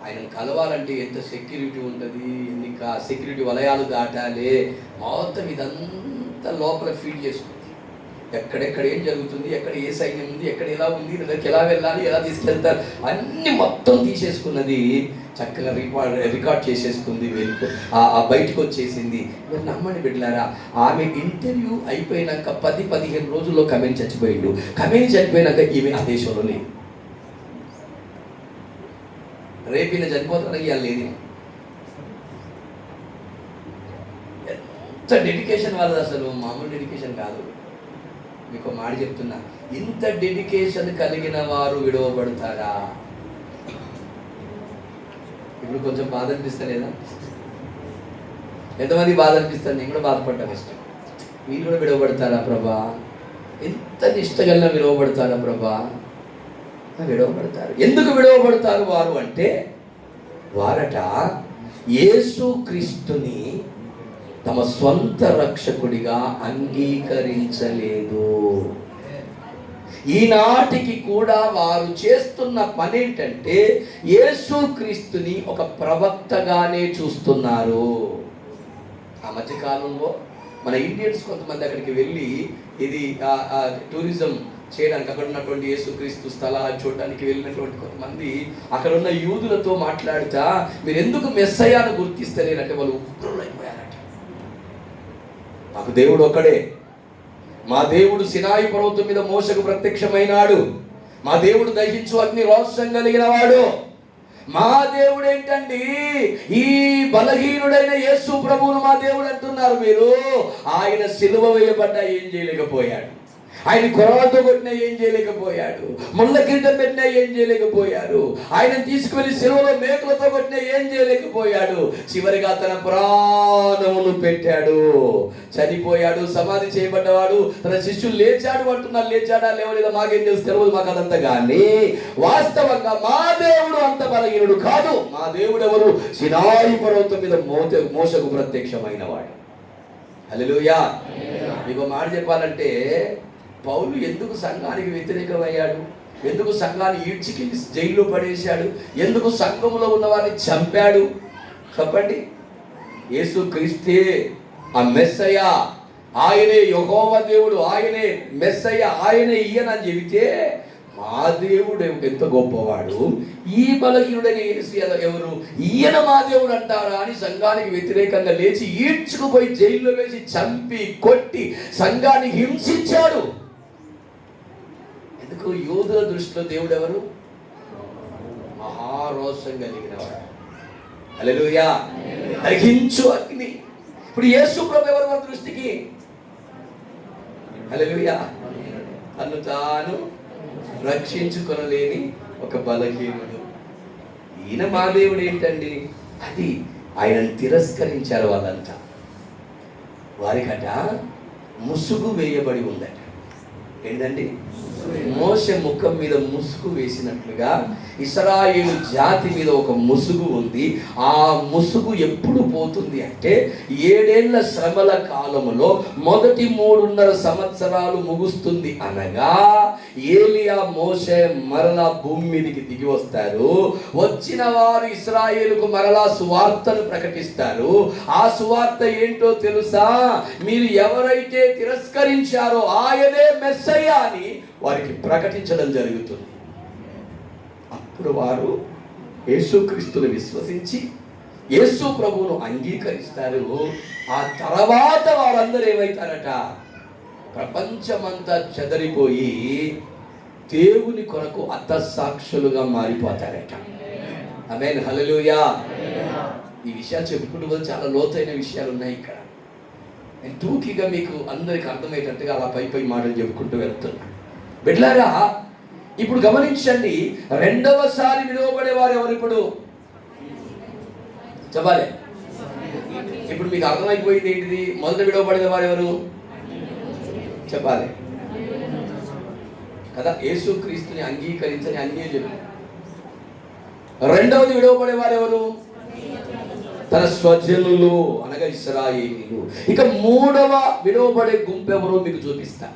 [SPEAKER 2] ఆయన ఆయన కలవాలంటే ఎంత సెక్యూరిటీ ఉంటుంది, ఎన్ని సెక్యూరిటీ వలయాలు దాటాలి, మొత్తం ఇదంతా లోపల ఫీడ్ చేసుకుంది. ఎక్కడెక్కడ ఏం జరుగుతుంది, ఎక్కడ ఏ సైన్యం ఉంది, ఎక్కడ ఎలా ఉంది, దగ్గరికి ఎలా వెళ్ళాలి, ఎలా తీసుకెళ్తారు, అన్నీ మొత్తం తీసేసుకున్నది. చక్కగా రికార్డ్ చేసేసుకుంది. ఆ బయటకు వచ్చేసింది. మీరు నమ్మండి బిడ్డలారా, ఆమె ఇంటర్వ్యూ అయిపోయినాక 10-15 రోజుల్లో కమేని చచ్చిపోయిండు. కమేని చనిపోయినాక ఈమె ఆ దేశంలో లేదు. రేపు ఈయన చనిపోతాను ఇవాళ లేదు. ఎంత డెడికేషన్ వాళ్ళది, అసలు మామూలు డెడికేషన్ కాదు. మీకు మాట చెప్తున్నా, ఇంత డెడికేషన్ కలిగిన వారు విడవబడతారా? ఇప్పుడు కొంచెం బాధ అనిపిస్తలేదా? ఎంతమంది బాధ అనిపిస్తారు? నేను కూడా బాధపడ్డా ఇష్టం. మీరు కూడా విడవబడతారా ప్రభా? ఎంత నిష్టగల్లా విడవబడతారా ప్రభా? విడవబడతారు. ఎందుకు విడవబడతారు వారు అంటే, వారట యేసుక్రీస్తుని తమ స్వంత రక్షకుడిగా అంగీకరించలేదు. ఈనాటికి కూడా వారు చేస్తున్న పని ఏంటంటే, యేసుక్రీస్తుని ఒక ప్రవక్తగానే చూస్తున్నారు. ఆ మధ్యకాలంలో మన ఇండియన్స్ కొంతమంది అక్కడికి వెళ్ళి ఇది టూరిజం చేయడానికి, అక్కడ ఉన్నటువంటి యేసుక్రీస్తు స్థలాలు చూడడానికి వెళ్ళినటువంటి కొంతమంది అక్కడ ఉన్న యూదులతో మాట్లాడుతా, మీరు ఎందుకు మెస్సయ్యాను గుర్తిస్తలేరంటే వాళ్ళు ఉగ్రులైపోయారట. మాకు దేవుడు ఒక్కడే, మా దేవుడు సినాయి పర్వతం మీద మోషకు ప్రత్యక్షమైనాడు, మా దేవుడు దహించు అగ్ని రోషం కలిగిన వాడు. మా దేవుడు ఏంటండి, ఈ బలహీనుడైన యేసు ప్రభువును మా దేవుడు అంటున్నారు మీరు. ఆయన సిలువ వేయబడ్డా ఏం చేయలేకపోయాడు, ఆయన కొరవతో కొట్టినా ఏం చేయలేకపోయాడు, ముళ్ళ కిరీటం పెట్టినా ఏం చేయలేకపోయాడు, ఆయన తీసుకువెళ్ళి సిలువలో మేకులతో కొట్టినా ఏం చేయలేకపోయాడు. చివరిగా తన ప్రాణమును పెట్టాడు, చనిపోయాడు, సమాధి చేయబడ్డవాడు. తన శిష్యులు లేచాడు అంటున్నారు. లేచాడా లేవలేదా మాకేం తెలుసు, తెలియదు మాకు అదంతా. కానీ వాస్తవంగా మా దేవుడు అంత బలహీనుడు కాదు. మా దేవుడు ఎవరు? సినాయి పర్వతం మీద మోషకు ప్రత్యక్షమైన వాడు. హల్లెలూయా. మీకు మాట చెప్పాలంటే, పౌలు ఎందుకు సంఘానికి వ్యతిరేకమయ్యాడు? ఎందుకు సంఘాన్ని ఈడ్చికెళ్ళి జైల్లో పడేశాడు? ఎందుకు సంఘంలో ఉన్న వారిని చంపాడు? చెప్పండి. యేసుక్రీస్తే ఆ మెస్సయ్య, ఆయనే యెహోవా దేవుడు, ఆయనే మెస్సయ్య, ఆయనే ఈయన అని చెబితే, మా దేవుడు ఎంత గొప్పవాడు, ఈ బలహీనుడని ఎవరు, ఈయన మా దేవుడు అంటారా అని సంఘానికి వ్యతిరేకంగా లేచి ఈడ్చుకుపోయి జైల్లో వేసి చంపి కొట్టి సంఘాన్ని హింసించాడు. ఎందుకు? యూదుల దృష్టిలో దేవుడు ఎవరు? మహారోషం కలిగిన వాడు. హల్లెలూయా. దహించు అగ్ని. ఇప్పుడు యేసు ప్రభు ఎవరు మన దృష్టికి? హల్లెలూయా. తను తాను రక్షించుకొనలేని ఒక బలహీనుడు. ఈయన మా దేవుడు ఏంటండి? అది ఆయనను తిరస్కరించారు వాళ్ళంతా. వారికట ముసుగు వేయబడి ఉందట. ఏంటండి? మోషే ముఖం మీద ముసుగు వేసినట్లుగా ఇశ్రాయేలు జాతి మీద ఒక ముసుగు ఉంది. ఆ ముసుగు ఎప్పుడు పోతుంది అంటే, 7 ఏళ్ల శ్రమల కాలములో మొదటి 3.5 సంవత్సరాలు ముగుస్తుంది అనగా ఏలియా మోషే మరలా భూమి మీదకి దిగి వస్తారు. వచ్చిన వారు ఇశ్రాయేలుకు మరలా సువార్తను ప్రకటిస్తారు. ఆ సువార్త ఏంటో తెలుసా? మీరు ఎవరైతే తిరస్కరించారో ఆయనే మెస్సయ్య అని వారికి ప్రకటించడం జరుగుతుంది. అప్పుడు వారు యేసుక్రీస్తుని విశ్వసించి యేసు ప్రభువును అంగీకరిస్తారు. ఆ తర్వాత వారందరూ ఏమవుతారట? ప్రపంచమంతా చెదరిపోయి దేవుని కొరకు అత్తసాక్షులుగా మారిపోతారట. ఆమేన్. హల్లెలూయా. ఈ విషయాలు చెప్పుకుంటూ పోతే చాలా లోతైన విషయాలు ఉన్నాయి ఇక్కడ. నేను టూకీగా మీకు అందరికి అర్థమయ్యేటట్టుగా అలా పై మాటలు చెప్పుకుంటూ వెళ్తున్నా. బిడ్డలారా, ఇప్పుడు గమనించండి, రెండవసారి విడవబడేవారు ఎవరు? ఇప్పుడు చెప్పాలి. ఇప్పుడు మీకు అర్థమైపోయింది ఏంటిది? మొదట విడవబడేవారు ఎవరు? చెప్పాలి కదా. యేసుక్రీస్తుని అంగీకరించని అన్యులు. రెండవది విడవబడేవారు ఎవరు? తన స్వజనులు అనగా ఇశ్రాయేలీయులు. ఇక మూడవ విడవబడే గుంపు ఎవరో మీకు చూపిస్తా.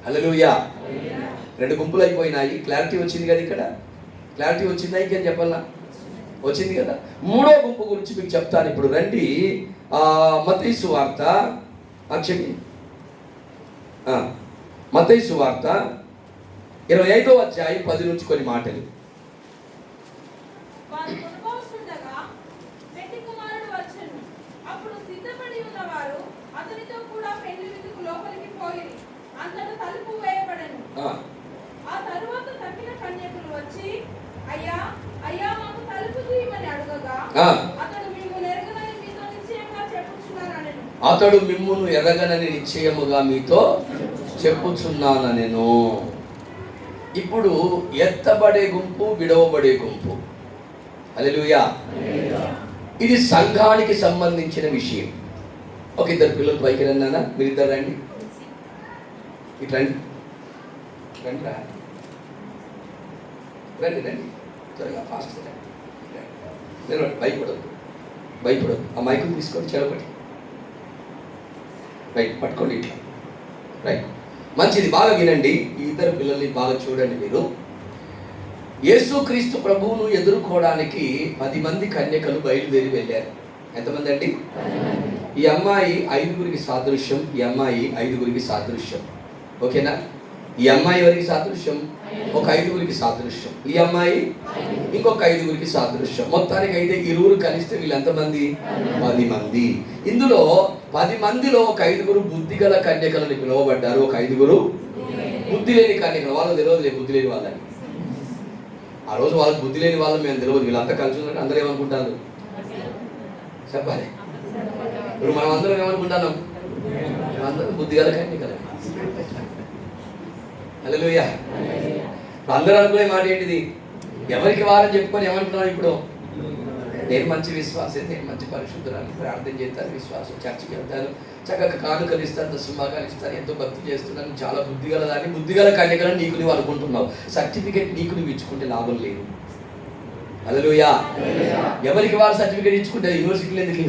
[SPEAKER 2] హల్లెలూయా. 2 గుంపులు అయిపోయినాయి. క్లారిటీ వచ్చింది కదా? ఇక్కడ క్లారిటీ వచ్చిందా? ఇంకేం చెప్పాలా? వచ్చింది కదా. మూడో గుంపు గురించి మీకు చెప్తాను ఇప్పుడు. రండి, మత్తయి సువార్త, మత్తయి సువార్త 25వ అధ్యాయం 10 నుంచి కొన్ని మాటలు. అతడు మిమ్మును ఎరగనని నిశ్చయముగా మీతో చెప్పుచున్నాను నేను. ఇప్పుడు ఎత్తబడే గుంపు, విడవబడే గుంపు. హల్లెలూయా. ఇది సంఘానికి సంబంధించిన విషయం. ఒక ఇద్దరు పిల్లలు పైకి రన్నానా, మీరిద్దరు రండి, ఇటు రండి, రండి రండి రండి, త్వరగా ఫాస్ట్ రండి. భయపడద్దు. ఆ మైకులు తీసుకొని చెరపడి రైట్ పట్టుకోండి, ఇట్లా రైట్. మంచిది, బాగా వినండి. ఈ ఇద్దరు పిల్లల్ని బాగా చూడండి మీరు. యేసుక్రీస్తు ప్రభువును ఎదుర్కోవడానికి 10 మంది కన్యకలు బయలుదేరి వెళ్ళారు. ఎంతమంది అండి? ఈ అమ్మాయి 5గురికి సాదృశ్యం, ఈ అమ్మాయి 5గురికి సాదృశ్యం. ఓకేనా? ఈ అమ్మాయి ఎవరికి సాదృశ్యం? ఒక 5గురికి సాదృశ్యం. ఈ అమ్మాయి ఇంకొక 5గురికి సాదృశ్యం. మొత్తానికి అయితే 20 కలిస్తే వీళ్ళు ఎంతమంది? 10 మంది. ఇందులో 10 మందిలో ఒక 5గురు బుద్ధిగల కన్యకలని పిలువబడ్డారు, ఒక 5గురు బుద్ధి లేని కన్యకలు. వాళ్ళకి తెలియదు బుద్ధి లేని వాళ్ళని. ఆ రోజు వాళ్ళకి బుద్ధి లేని వాళ్ళని మేము తెలియదు. వీళ్ళంతా కలిసి ఉన్నట్టు అందరూ ఏమనుకుంటారు చెప్పాలి. ఇప్పుడు మనం అందరం ఏమనుకుంటాం? అందరం బుద్ధిగల కన్యకలే. హల్లెలూయా. అందరూ అనుకునే మాట ఏంటిది? ఎవరికి వారని చెప్పుకొని ఏమనుకున్నాను? ఇప్పుడు నేను మంచి విశ్వాసం, నేను మంచి పరిశుద్ధురాలు, ప్రార్థన చేస్తాను, విశ్వాసం, చర్చికి వెళ్తాను, చక్కగా కానుకలు ఇస్తాను, దశమాగాలు ఇస్తాను, ఎంతో భక్తి చేస్తున్నాను, చాలా బుద్ధిగలదాన్ని, బుద్ధిగల కన్యకలను నీకు నువ్వు అనుకుంటున్నావు. సర్టిఫికేట్ నీకు నువ్వు ఇచ్చుకుంటే లాభం లేదు. హల్లెలూయా. ఎవరికి వారు సర్టిఫికేట్ ఇచ్చుకుంటే యూనివర్సిటీలు ఎందుకు?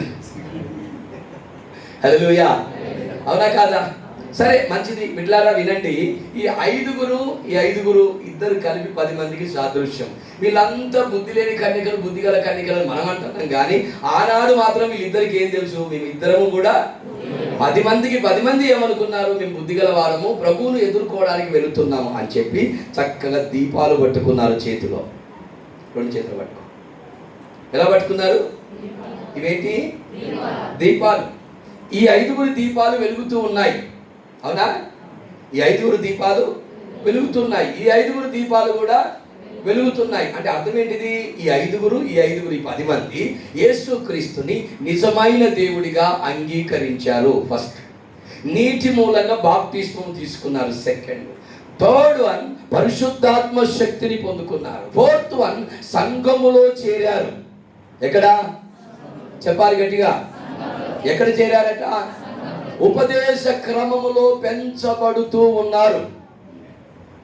[SPEAKER 2] హల్లెలూయా. అవునా కాదా? సరే, మంచిది. బిడ్డలారా వినండి. ఈ 5గురు ఇద్దరు కలిపి 10 మందికి సాదృశ్యం. వీళ్ళంతా బుద్ధి లేని కన్యకలు, బుద్ధిగల కన్యకలు మనం అంటున్నాం. కానీ ఆనాడు మాత్రం వీళ్ళిద్దరికి ఏం తెలుసు? మేము ఇద్దరము కూడా 10 మంది ఏమనుకున్నారు? మేము బుద్ధిగల వారము, ప్రభువును ఎదుర్కోవడానికి వెళుతున్నాము అని చెప్పి చక్కగా దీపాలు పట్టుకున్నారు చేతిలో. 2 చేతులు పట్టుకో. ఎలా పట్టుకున్నారు? ఇవేంటి? దీపాలు. ఈ 5గురు దీపాలు వెలుగుతూ ఉన్నాయి. అవునా? ఈ 5గురు దీపాలు వెలుగుతున్నాయి. ఈ 5గురు దీపాలు కూడా వెలుగుతున్నాయి. అంటే అర్థం ఏంటిది? ఈ 5గురు ఈ 10 మంది యేసుక్రీస్తుని నిజమైన దేవుడిగా అంగీకరించారు. ఫస్ట్, నీటి మూలంగా బాప్తిస్మం తీసుకున్నారు. సెకండ్, థర్డ్ వన్ పరిశుద్ధాత్మ శక్తిని పొందుకున్నారు. ఫోర్త్ వన్ సంఘములో చేరారు. ఎక్కడ చెప్పాలి గట్టిగా? ఎక్కడ చేరారట? ఉపదేశ క్రమములో పెంచబడుతూ ఉన్నారు.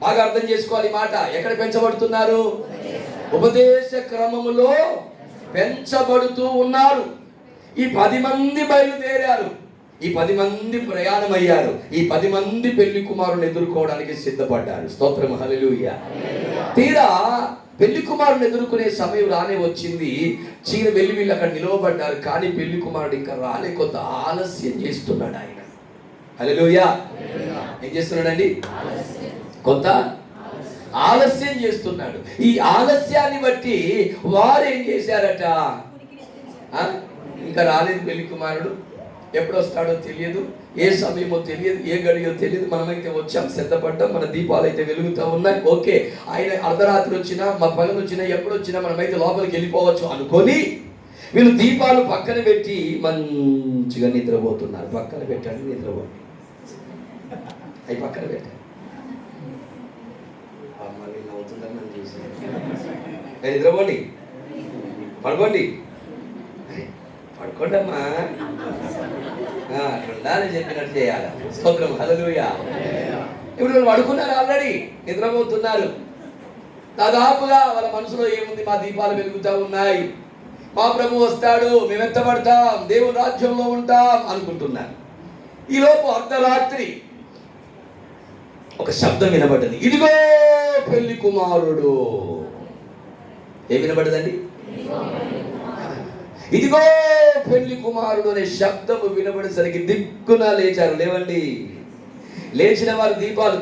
[SPEAKER 2] బాగా అర్థం చేసుకోవాలి మాట. ఎక్కడ పెంచబడుతున్నారు? ఉపదేశ క్రమములో పెంచబడుతూ ఉన్నారు. ఈ 10 మంది బయలుదేరారు. ఈ 10 మంది ప్రయాణమయ్యారు. ఈ 10 మంది పెళ్లి కుమారుని ఎదుర్కోవడానికి సిద్ధపడ్డారు. స్తోత్రం, హల్లెలూయా. తీరా పెళ్లి కుమారుని ఎదుర్కొనే సమయం రానే వచ్చింది. వెళ్ళి వీళ్ళు అక్కడ నిలవబడ్డారు. కానీ పెళ్లి కుమారుడు ఇంకా రాలే, కొంత ఆలస్యం చేస్తున్నాడు ఆయన. హల్లెలూయా. ఏం చేస్తున్నాడండి? కొంత ఆలస్యం చేస్తున్నాడు. ఈ ఆలస్యాన్ని బట్టి వారు ఏం చేశారట? ఇంకా రాలేదు పెళ్లి కుమారుడు, ఎప్పుడు వస్తాడో తెలియదు, ఏ సమయమో తెలియదు, ఏ గడియో తెలియదు. మనమైతే వచ్చాం, సిద్ధపడ్డాం, మన దీపాలు అయితే వెలుగుతూ ఉన్నాయి. ఓకే, ఆయన అర్ధరాత్రి వచ్చినా, మా పగలు వచ్చినా, ఎప్పుడు వచ్చినా మనమైతే లోపలికి వెళ్ళిపోవచ్చు అనుకొని వీళ్ళు దీపాలు పక్కన పెట్టి మంచిగా నిద్రపోతున్నారు. పక్కన పెట్టండి, నిద్రపోండి. అవి పక్కన పెట్టండి. మళ్ళీ నవ్వుతుందని మనం చూసాను. నిద్రపోండి, పడుకోండి, పడుకోండమ్మా. ఉండాలని చెప్పినట్టు చేయాలి. స్తోత్రం, హల్లెలూయా. ఇప్పుడు వాళ్ళు పడుకున్నారు, ఆల్రెడీ నిద్రపోతున్నారు. దాదాపుగా వాళ్ళ మనసులో ఏముంది? మా దీపాలు వెలుగుతూ ఉన్నాయి, మా ప్రభు వస్తాడు, మేము ఎత్తబడతాం, దేవుని రాజ్యంలో ఉంటాం అనుకుంటున్నారు. ఈలోపు అర్ధరాత్రి ఒక శబ్దం వినబడ్డది. ఇదిగో పెళ్లి కుమారుడు. ఏం వినబడ్డదండి? ఇదిగో పెళ్లి కుమారుడు అనే శబ్దము వినబడేసరికి దిక్కున లేచారు. లేవండి. లేచిన వారు దీపాలు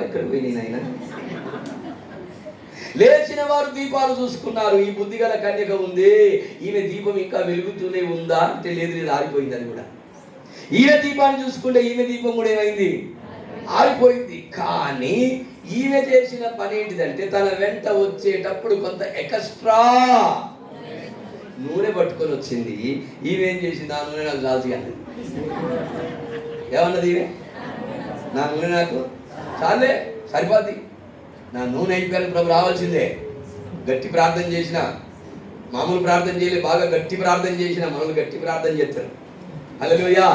[SPEAKER 2] ఎక్కడ పోయినాయి ఆయన? లేచిన వారు దీపాలు చూసుకున్నారు. ఈ బుద్ధిగల కన్యక ఉంది, ఈమె దీపం ఇంకా వెలుగుతూనే ఉందా అంటే లేదు, ఆరిపోయింది. అది కూడా ఈమె దీపాన్ని చూసుకుంటే ఈమె దీపం కూడా ఏమైంది? ఆరిపోయింది. కానీ ఈమె చేసిన పని ఏంటిదంటే తన వెంట వచ్చేటప్పుడు కొంత ఎక్స్ట్రా నూనె పట్టుకొని వచ్చింది. ఈమెం చేసింది? ఆ నూనె నాకు చాలు అన్నది. ఏమన్నది ఈమె? నా నూనె నాకు చాలే, సరిపోద్ది, నా నూనె అయిపోయాక ప్రభు రావాల్సిందే. గట్టి ప్రార్థన చేసిన, మామూలు ప్రార్థన చేయలే, బాగా గట్టి ప్రార్థన చేసిన. మనల్ని గట్టి ప్రార్థన చేస్తారు. హల్లెలూయా.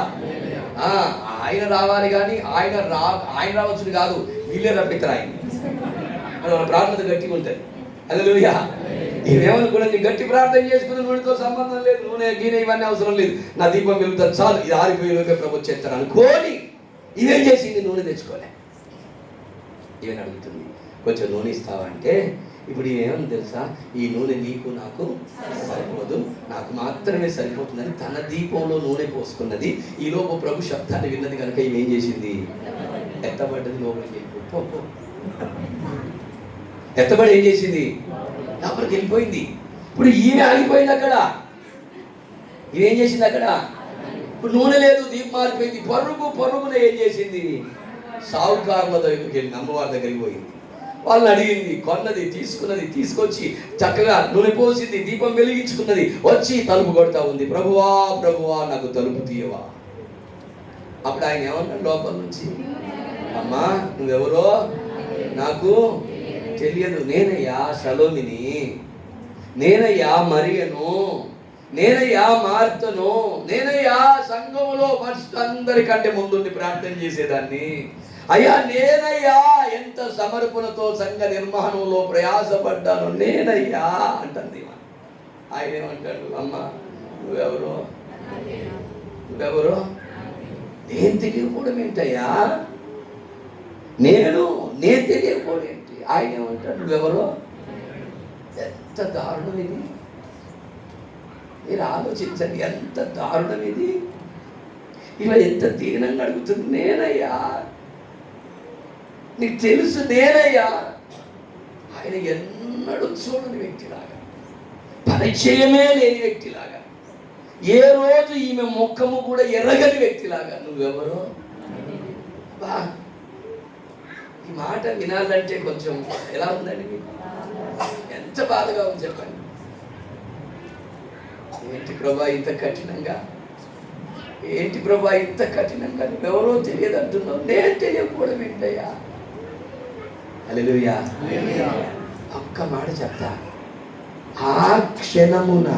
[SPEAKER 2] ఆయన రావాలి కానీ ఆయన రావచ్చు కాదు, వీళ్ళే రప్పిస్తారు ఆయన. మన ప్రార్థన గట్టిగా ఉంటుంది. హల్లెలూయా. ఇవేమనుకున్నా గట్టి ప్రార్థన చేసుకుని నూనెతో సంబంధం లేదు, నూనె గీనె ఇవన్నీ అవసరం లేదు, నా దీపం వెలుగుతుంది చాలు, ఇది ఆరిపోయేలోకే ప్రభు చేస్తారు అనుకోని ఇవేం చేసింది? నూనె తెచ్చుకోలే. ఇవన్నీ అడుగుతుంది, కొంచెం నూనె ఇస్తావంటే ఇప్పుడు ఏమని తెలుసా? ఈ నూనె నీకు నాకు సరిపోదు, నాకు మాత్రమే సరిపోతుందని తన దీపంలో నూనె పోసుకున్నది. ఈలోపు ప్రభు శబ్దాన్ని విన్నది కనుక ఏం చేసింది? ఎత్తబడ్డది, లోపలికి వెళ్ళిపోయి ఎత్తబడి ఏం చేసింది? లోపలికి వెళ్ళిపోయింది. ఇప్పుడు ఈమె ఆగిపోయింది అక్కడ. ఇవేం చేసింది అక్కడ? ఇప్పుడు నూనె లేదు, దీపం మారిపోయింది. పరుగున ఏం చేసింది? సావుకారుల దగ్గరికి వెళ్ళింది, అమ్మవారి దగ్గరికి పోయింది. వాళ్ళని అడిగింది, కొన్నది, తీసుకున్నది, తీసుకొచ్చి చక్కగా నూనె పోసింది, దీపం వెలిగించుకున్నది. వచ్చి తలుపు కొడతా ఉంది, ప్రభువా నాకు తలుపు తీయవా. అప్పుడు ఆయన ఏమన్నాడు లోపల నుంచి? అమ్మా నువ్వెవరో నాకు తెలియదు, నేనయ్యా షలోమిని, నేనయ్యా మరియను, నేనయ్యా మార్తను, నేనయ్యా సంఘములో ఫస్ట్ అందరికంటే ముందుండి ప్రార్థన చేసేదాన్ని. అయ్యా నేనయ్యా ఎంత సమర్పణతో సంఘ నిర్మాణంలో ప్రయాసపడ్డాను, నేనయ్యా అంటుంది. ఆయన ఏమంటాడు? అమ్మ నువ్వెవరో నేను తెలియకపోవడం ఏంటయ్యా, నేను తెలియకపోవడం ఏంటి? ఆయన ఏమంటాడు? నువ్వెవరో. ఎంత దారుణం ఇది! మీరు ఆలోచించండి, ఎంత దారుణం ఇది! ఇలా ఎంత దీనంగా అడుగుతుంది, నేనయ్యా, నీకు తెలుసు నేనయ్యా. ఆయన ఎన్నడూ చూడని వ్యక్తిలాగా, పరిచయమే లేని వ్యక్తిలాగా, ఏ రోజు ఈమె ముఖము కూడా ఎరగని వ్యక్తిలాగా, నువ్వెవరో. బా, ఈ మాట వినాలంటే కొంచెం ఎలా ఉందండి మీకు? ఎంత బాధగా ఉంది చెప్పండి. ఏంటి ప్రభా ఇంత కఠినంగా, ఏంటి ప్రభా ఇంత కఠినంగా, నువ్వెవరో తెలియదు అంటున్నావు, నేను తెలియకపోవడం ఏంటయ్యా? హల్లెలూయా. ఒక్క మాట చెప్తా, ఆ క్షణమున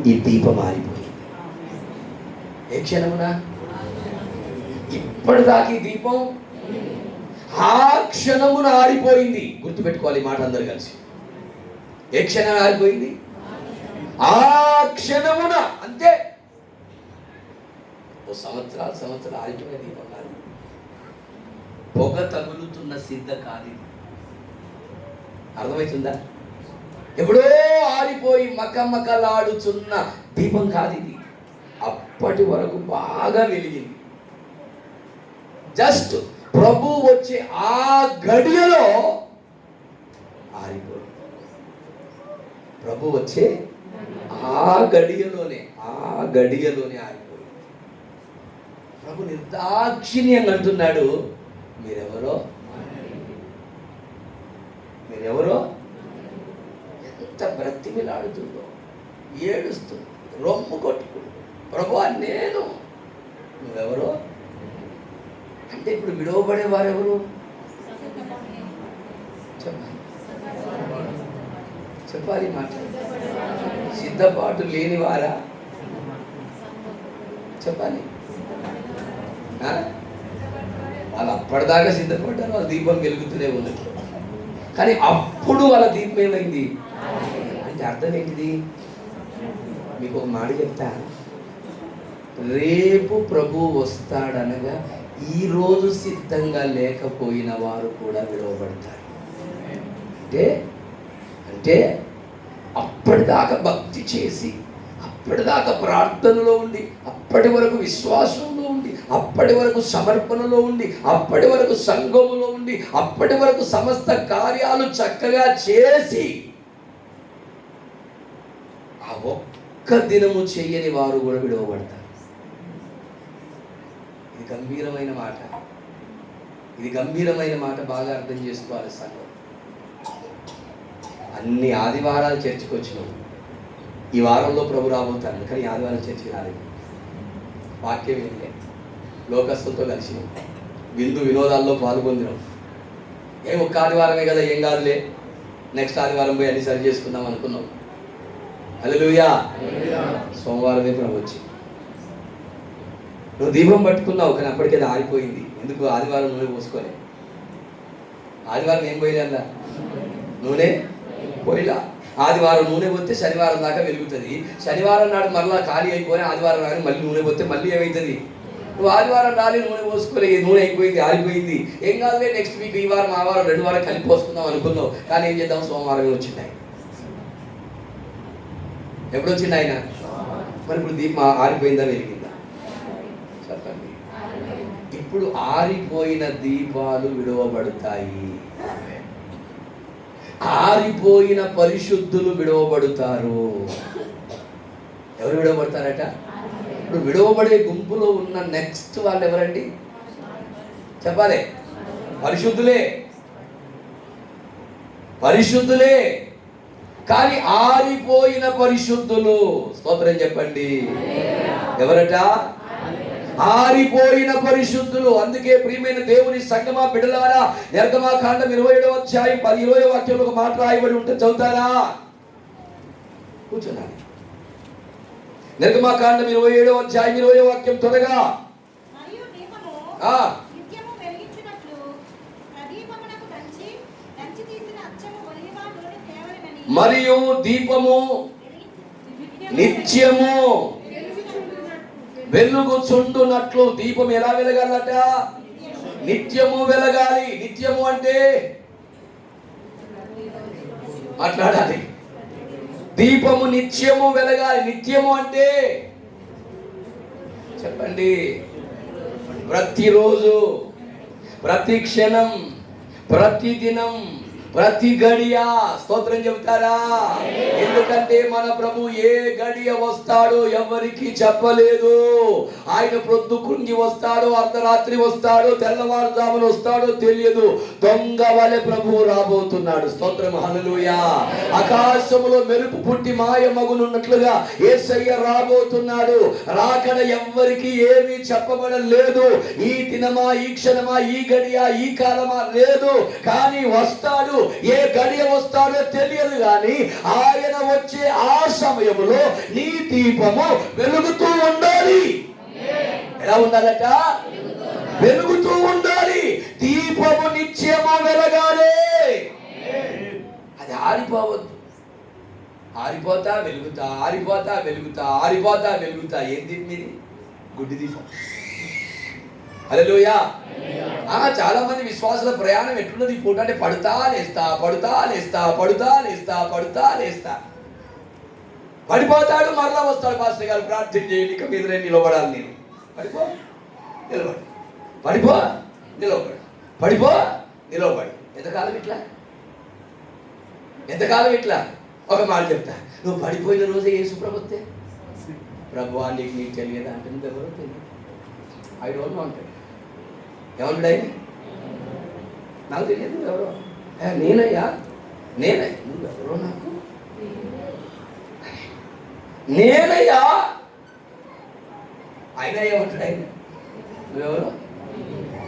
[SPEAKER 2] ఈ దీపం ఆరిపోయింది. ఏ క్షణమున? ఇప్పటిదాకా ఈ దీపం ఆ క్షణమున ఆరిపోయింది. గుర్తుపెట్టుకోవాలి ఈ మాట అందరు కలిసి. ఏ క్షణం ఆరిపోయింది? ఆ క్షణమున. అంతే. ఓ సంవత్సరాలు ఆరిపోయిన దీపం కాదు, పొగ తగులుతున్న సిద్ధ కాదు. అర్థమవుతుందా? ఎప్పుడో ఆరిపోయి మకమకలాడుచున్న దీపం కాదు ఇది. అప్పటి వరకు బాగా వెలిగింది. జస్ట్ ప్రభు వచ్చే ఆ గడియలో ఆరిపోయింది. ప్రభు వచ్చే ఆ గడియలోనే ఆరిపోయింది. ప్రభు నిర్దాక్షిణ్యంగా అంటున్నాడు, మీరెవరో ఎంత బ్రతిమిలాడుతుందో, ఏడుస్తుంది, రొమ్ము కొట్టుకుంటూ, ప్రభువా నేను, నువ్వెవరో అంటే ఇప్పుడు విడవబడే వారెవరు? చెప్పాలి మాట. సిద్ధపాటు లేని వారా? చెప్పాలి. వాళ్ళు అప్పటిదాకా సిద్ధపడ్డారు, వాళ్ళ దీపం వెలుగుతూనే ఉన్నది. కానీ అప్పుడు వాళ్ళ దీపం ఏమైంది అంటే అర్థం ఏంటిది? మీకు ఒక మాట చెప్తా, రేపు ప్రభు వస్తాడనగా ఈరోజు సిద్ధంగా లేకపోయిన వారు కూడా విడవబడతారు. అంటే అప్పటిదాకా భక్తి చేసి అప్పటిదాకా ప్రార్థనలో ఉండి, అప్పటి వరకు విశ్వాసంలో ఉండి, అప్పటి వరకు సమర్పణలో ఉండి, అప్పటి వరకు సంఘములో ఉండి, అప్పటి వరకు సమస్త కార్యాలు చక్కగా చేసి ఆ ఒక్క దినము చేయని వారు కూడా విడవబడతారు. ఇది గంభీరమైన మాట. ఇది గంభీరమైన మాట. బాగా అర్థం చేసుకోవాలి సంఘం. అన్ని ఆదివారాలు చర్చికి వచ్చినాం. ఈ వారంలో ప్రభు రాబోతాను, కానీ ఆదివారం చర్చికి రాలేదు. వాక్యం ఏంటంటే లోకస్తులతో కలిసినాం, విందు వినోదాల్లో పాల్గొందినాం. ఒక్క ఆదివారమే కదా, ఏం కాదులే, నెక్స్ట్ ఆదివారం పోయి అన్ని సరి చేసుకుందాం అనుకున్నాం. హల్లెలూయా. సోమవారమే ప్రభు వచ్చి నువ్వు దీపం పట్టుకున్నావు, కానీ అప్పటికే ఆరిపోయింది. ఎందుకు? ఆదివారం నూనె పోసుకోలే. ఆదివారం ఏం పోయిలే అలా, నూనె పోయిలా. ఆదివారం నూనె పోతే శనివారం దాకా వెలుగుతుంది. శనివారం నాడు మరలా ఖాళీ అయిపోయి ఆదివారం నాడు మళ్ళీ నూనె పోతే మళ్ళీ ఏమవుతుంది? నువ్వు ఆదివారం రాలి నూనె పోసుకోలే, నూనె అయిపోయింది, ఆరిపోయింది. ఏం కాదులే, నెక్స్ట్ వీక్, ఈ వారం ఆ వారం 2 వారం కలిపి పోసుకుందాం అనుకున్నావు. కానీ ఏం చేద్దాం, సోమవారమే వచ్చింది ఆయన. ఎప్పుడు వచ్చింది ఆయన? మరి ఇప్పుడు దీపం ఆరిపోయిందా వెలిగిందా? చెప్పండి. ఇప్పుడు ఆరిపోయిన దీపాలు విడవబడతాయి. ఆరిపోయిన పరిశుద్ధులు విడవబడతారు. ఎవరు విడవబడతారట? ఇప్పుడు విడవబడే గుంపులో ఉన్న నెక్స్ట్ వాళ్ళు ఎవరండి? చెప్పాలి. పరిశుద్ధులే, పరిశుద్ధులే. కానీ ఆరిపోయిన పరిశుద్ధులు. స్తోత్రం చెప్పండి. ఎవరట? ఆరిపోయిన పరిశుద్ధులు. అందుకే ప్రియమైన దేవుని సంగమా, బిడ్డలారా, నిర్గమాకాండం 27వ అధ్యాయం 20వ వాక్యంలో ఒక మాట రాయబడి ఉంటే చదువుతారా? కూర్చున్నాను. నిర్గమాకాండం 27వ అధ్యాయం 20వ వాక్యం త్వరగా. మరియు దీపము నిత్యము వెలుగుచుండునట్లు. దీపం ఎలా వెలగాలట? నిత్యము వెలగాలి. నిత్యము అంటే మాట్లాడాలి. దీపము నిత్యము వెలగాలి. నిత్యము అంటే చెప్పండి, ప్రతిరోజు, ప్రతి క్షణం, ప్రతి దినం, ప్రతి గడియ. స్తోత్రం చెబుతారా? ఎందుకంటే మన ప్రభు ఏ గడియ వస్తాడో ఎవరికి చెప్పలేదు. ఆయన ప్రొద్దు కృంగి వస్తాడో, అర్ధరాత్రి వస్తాడో, తెల్లవారుజామున వస్తాడో తెలియదు. దొంగ వలె ప్రభు రాబోతున్నాడు. స్తోత్రం, హల్లెలూయా. ఆకాశములో మెరుపు పుట్టి మాయమగునున్నట్లుగా యేసయ్య రాబోతున్నాడు. రాకడ ఎవ్వరికి ఏమీ చెప్పబడలేదు. ఈ దినమా, ఈ క్షణమా, ఈ గడియ, ఈ కాలమా లేదు. కానీ వస్తాడు. ఏ గడియ వస్తాడో తెలియదు, కానీ ఆయన వచ్చే ఆ సమయంలో నీ దీపము వెలుగుతూ ఉండాలి. ఎలా ఉండాలట? వెలుగుతూ ఉండాలి. దీపము నిత్యము వెలగాలి. అది ఆరిపోవద్దు. ఆరిపోతా వెలుగుతా, ఆరిపోతా వెలుగుతా, ఆరిపోతా వెలుగుతా. ఏం దీపం ఇది? గుడ్డి దీపం. హల్లెలూయా. చాలా మంది విశ్వాసుల ప్రయాణం ఎట్లున్నది ఈ పూట అంటే పడుతా లేస్తా, పడుతా లేస్తా, పడుతా లేస్తా, పడుతా లేస్తా. పడిపోతాడు, మరలా వస్తాడు. పాస్టర్ గారు ప్రార్థన చేయండి, ఇక మీద నిలబడాలి. నేను పడిపో నిలబడి, పడిపో నిలబడి, పడిపో నిలబడి. ఎంతకాలం ఇట్లా? ఎంతకాలం ఇట్లా? ఒక మాట చెప్తా, నువ్వు పడిపోయిన రోజే యేసు ప్రభు వస్తే, ప్రభువా నీకు తెలియదా అంటే నువ్వెవరో తెలియదు. ఐ డోంట్ నో అంటే ఏమన్నాడు ఆయన? నాకు తెలియదు ఎవరో. నేనయ్యా, నేనయ్యా. నువ్వెవరో నాకు? నేనయ్యా. ఆయన ఏమంటాడు? ఆయన నువ్వెవరో?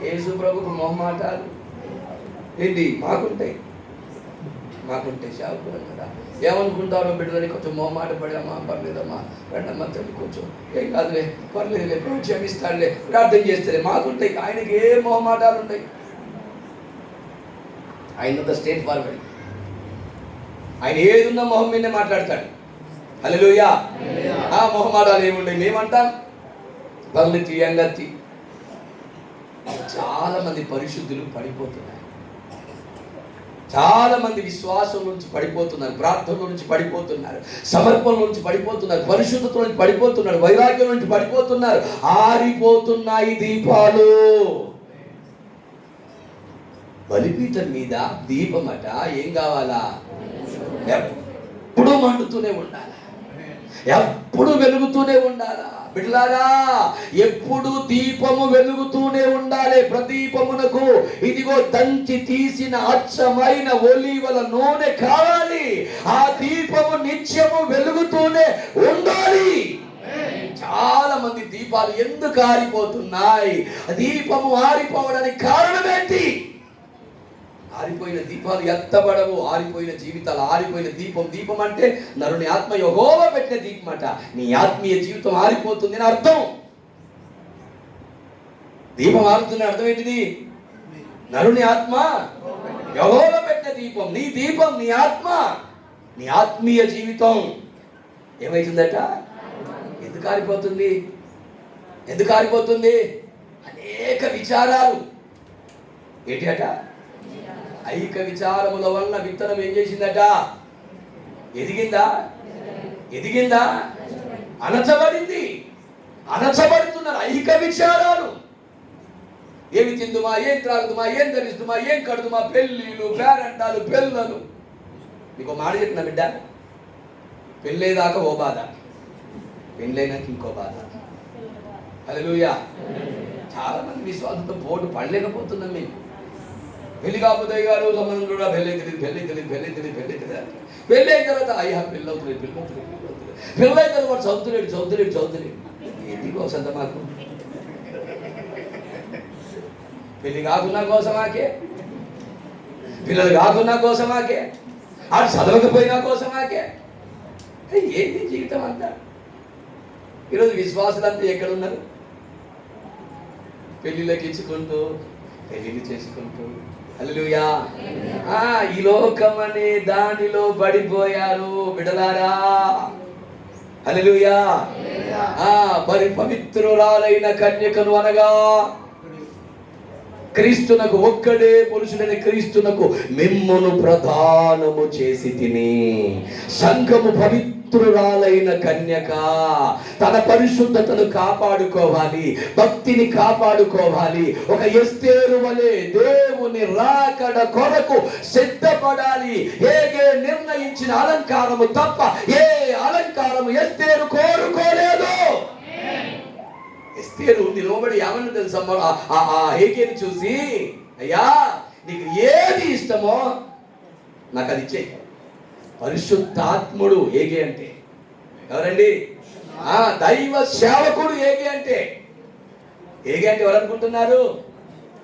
[SPEAKER 2] యేసు ప్రభుకు మొహమాటాలు ఏంటి? మాకుంటాయి సేవకులు కదా. ఏమనుకుంటారో బిడ్డలని కొంచెం మొహమాట పడమ్మా, పర్లేదమ్మా, రండమ్మా తల్లి, కొంచెం ఏం కాదులే, పర్లేదులే, క్షమిస్తాడులే, ప్రార్థన చేస్తలే. మాకుంటాయి. ఆయనకి ఏ మొహమాటాలు ఉంటాయి? ఆయన స్టేట్ ఫార్వర్డ్. ఆయన ఏదున్నా మొహం మీదే మాట్లాడతాడు. హల్లెలూయా. ఆ మొహమాటాలు ఏముంటాయి? మేమంటాం పర్లేదు తీయంగత్తి. చాలా మంది పరిశుద్ధులు పడిపోతున్నారు. చాలా మంది విశ్వాసం నుంచి పడిపోతున్నారు, ప్రార్థన నుంచి పడిపోతున్నారు, సమర్పణ నుంచి పడిపోతున్నారు, పరిశుద్ధత నుంచి పడిపోతున్నారు, వైరాగ్యం నుంచి పడిపోతున్నారు. ఆరిపోతున్నాయి దీపాలు. బలిపీఠం మీద దీపమట ఏం కావాలా? ఎప్పుడు మండుతూనే ఉండాలా, ఎప్పుడు వెలుగుతూనే ఉండాలా. బిడ్డలారా, ఎప్పుడు దీపము వెలుగుతూనే ఉండాలి. ప్రదీపమునకు ఇదిగో దంచి తీసిన అచ్చమైన ఒలీవల నూనె కావాలి. ఆ దీపము నిత్యము వెలుగుతూనే ఉండాలి. చాలా మంది దీపాలు ఎందుకు ఆరిపోతున్నాయి? దీపము ఆరిపోవడానికి కారణం ఏంటి? ఆరిపోయిన దీపాలు ఎత్తబడవు. ఆరిపోయిన జీవితాలు, ఆరిపోయిన దీపం. దీపం అంటే నరుని ఆత్మ యెహోవా పెట్టిన దీపం అట. నీ ఆత్మీయ జీవితం ఆరిపోతుంది అని అర్థం. దీపం ఆరుతున్న అర్థం ఏంటిది? నరుని ఆత్మ యెహోవా పెట్టిన దీపం. నీ దీపం, నీ ఆత్మ, నీ ఆత్మీయ జీవితం ఏమైతుందట? ఎందుకు ఆరిపోతుంది? ఎందుకు ఆరిపోతుంది? అనేక విచారాలు. ఏంటి అట? ఐక విచారముల వలన విత్తనం ఏం చేసిందట? ఎదిగిందా? ఎదిగిందా? అణచబడింది. అణచబడుతున్నారు. ఐక విచారాలు. ఏమి తిందుమా, ఏం త్రాగుదుమా, ఏం ధరిస్తుమా, ఏం కడుదుమా, పెళ్ళిళ్ళు, పేరంటాలు, పిల్లలు. నీకు మాట చెప్పిన బిడ్డ, పెళ్ళేదాకా ఓ బాధ, పెళ్ళైనాక ఇంకో బాధ. హల్లెలూయా. చాలా మంది విశ్వాసంతో పోటు పడలేకపోతున్నాం మేము. పెళ్లి కాకపోతే గారు సంబంధం కూడా పెళ్ళి అయిన తర్వాత అయ్యా పెళ్ళి అవుతుంది. పెళ్ళి అయిన తర్వాత చదువుతులేడు. ఎందుకో సంత మాకు పెళ్లి కాకున్నా కోసమాకే, పిల్లలు కాకున్నా కోసమాకే, ఆడు చదవకపోయినా కోసమాకే. ఏంటి జీవితం అంతా? ఈరోజు విశ్వాసులంతా ఎక్కడున్నారు? పెళ్లిళ్ళకి ఇచ్చుకుంటూ, పెళ్లిళ్ళు చేసుకుంటూ. హల్లెలూయా. ఈ లోకం అనే దానిలో పడిపోయారు బిడ్డలారా. హల్లెలూయా. పవిత్రురాలైన కన్యకను అనగా క్రీస్తునకు ఒక్కడే పురుషుడైన క్రీస్తునకు మిమ్మును ప్రధానము చేసి తిని. సంఘము పవిత్రురాలైన కన్యక తన పరిశుద్ధతను కాపాడుకోవాలి, భక్తిని కాపాడుకోవాలి. ఒక ఎస్తేరు వలె దేవుని రాకడ కొరకు సిద్ధపడాలి. ఏగే నిర్ణయించిన అలంకారము తప్ప ఏ అలంకారము ఎస్తేరు కోరుకోలేదు. ఎస్తేరు నిలబడి ఏమన్నా తెలుసా? హేగేని చూసి, అయ్యా నీకు ఏది ఇష్టమో నాకు అది ఇచ్చేయి. పరిశుద్ధాత్ముడు ఏగే అంటే ఎవరండి? దైవ సేవకుడు ఏగే అంటే. ఏగే అంటే ఎవరు అనుకుంటున్నారు?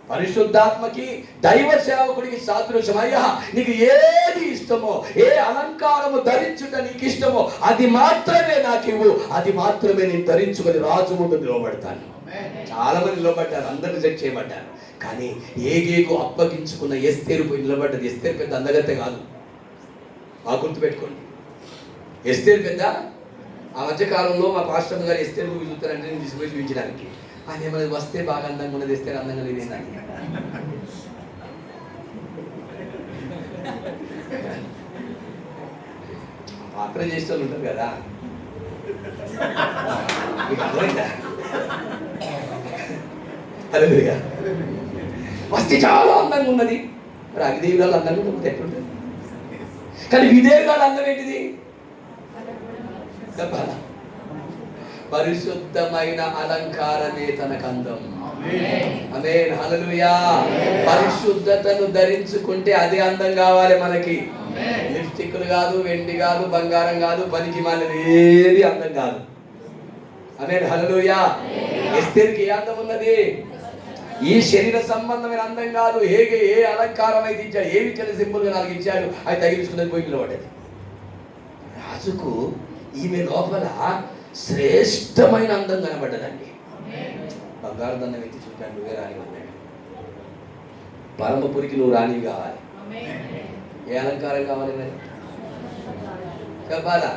[SPEAKER 2] పరిశుద్ధాత్మకి, దైవ సేవకుడికి సాదృశ్యం. అయ్యా నీకు ఏది ఇష్టమో, ఏ అలంకారము ధరించుట నీకు ఇష్టమో అది మాత్రమే నాకు ఇవ్వు, అది మాత్రమే నేను ధరించుకొని రాజు ముందు నిలబడతాను. చాలా మంది నిలబడ్డారు, అందరూ రిజెక్ట్ చేయబడ్డారు. కానీ ఏగేకు అప్పగించుకున్న ఎస్తేరు పోయి నిలబడ్డది. ఎస్తేరు పెద్ద అందగత్తె కాదు, బాగా గుర్తుపెట్టుకోండి. ఎస్తేరు పెద్ద. ఆ మధ్యకాలంలో మా పాస్టర్ గారు ఎస్తేరు మూవీ చూస్తారంటే నేను తీసుకుపోయి చూపించడానికి. ఆయన ఏమైనా వస్తే బాగా అందంగా ఉన్నది, ఎస్తేరు అందంగా లేదేందని పాత్ర చేసే వాళ్ళు ఉంటారు కదా, మీకు అర్థమైందా? హల్లెలూయా. వస్తే చాలా అందంగా ఉన్నది. మరి అవిదేవి గారు అందంగా ఉన్నది ఎట్లుంటుంది? కానీ విదేవి గారు అందం ఏంటిది చెప్పాలా? పరిశుద్ధమైన అలంకారమే తనకు అందం. ఆమేన్. హల్లెలూయా. పరిశుద్ధతను ధరించుకుంటే అదే అందం కావాలి మనకి. లిప్స్టిక్లు కాదు, వెండి కాదు, బంగారం కాదు, పనికి మాలినది ఏది అందం కాదు. ఆమేన్. హల్లెలూయా. ఎస్తేరుకి ఏ అందం ఉన్నది? ఈ శరీర సంబంధమైన అందం కాదు. ఏ అలంకారం అయితే ఇచ్చాడు, ఏమి ఇచ్చాడు? సింపుల్గా 4 ఇచ్చాడు, అది తగిలించుకున్నది పోయి నిలబడ్డది. రాజుకు ఈమె లోపల శ్రేష్టమైన అందం కనబడ్డదండి. బంగారు దండం ఎత్తి చూపాడు, నువ్వే రాణి అన్నాడు. పరమపురికి నువ్వు రాణివి కావాలి. ఏ అలంకారం కావాలి మరి చెప్పాలా?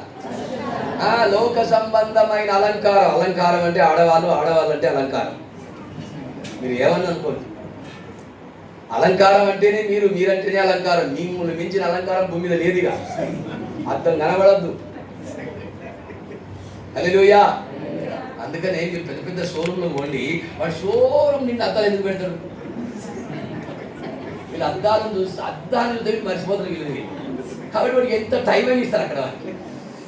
[SPEAKER 2] లోక సంబంధమైన అలంకారం. అలంకారం అంటే ఆడవాళ్ళు, ఆడవాళ్ళు అంటే అలంకారం. మీరు ఏమని అనుకోండి. అలంకారం అంటేనే మీరంటేనే అలంకారం. మిమ్మల్ని మించిన అలంకారం భూమి మీద లేదుగా. అర్థం కనబడద్దు. హల్లెలూయా. అందుకనే మీరు పెద్ద పెద్ద షోరూంలో పోండి, వాడు షోరూమ్ నిండి అద్దాలు ఎందుకు పెడతాడు? వీళ్ళు అద్దాలను చూస్తే అద్దాలను చూస్తే మర్చిపోతారు వీళ్ళు. కాబట్టి వాడికి ఎంత టైం అని ఇస్తారు అక్కడ.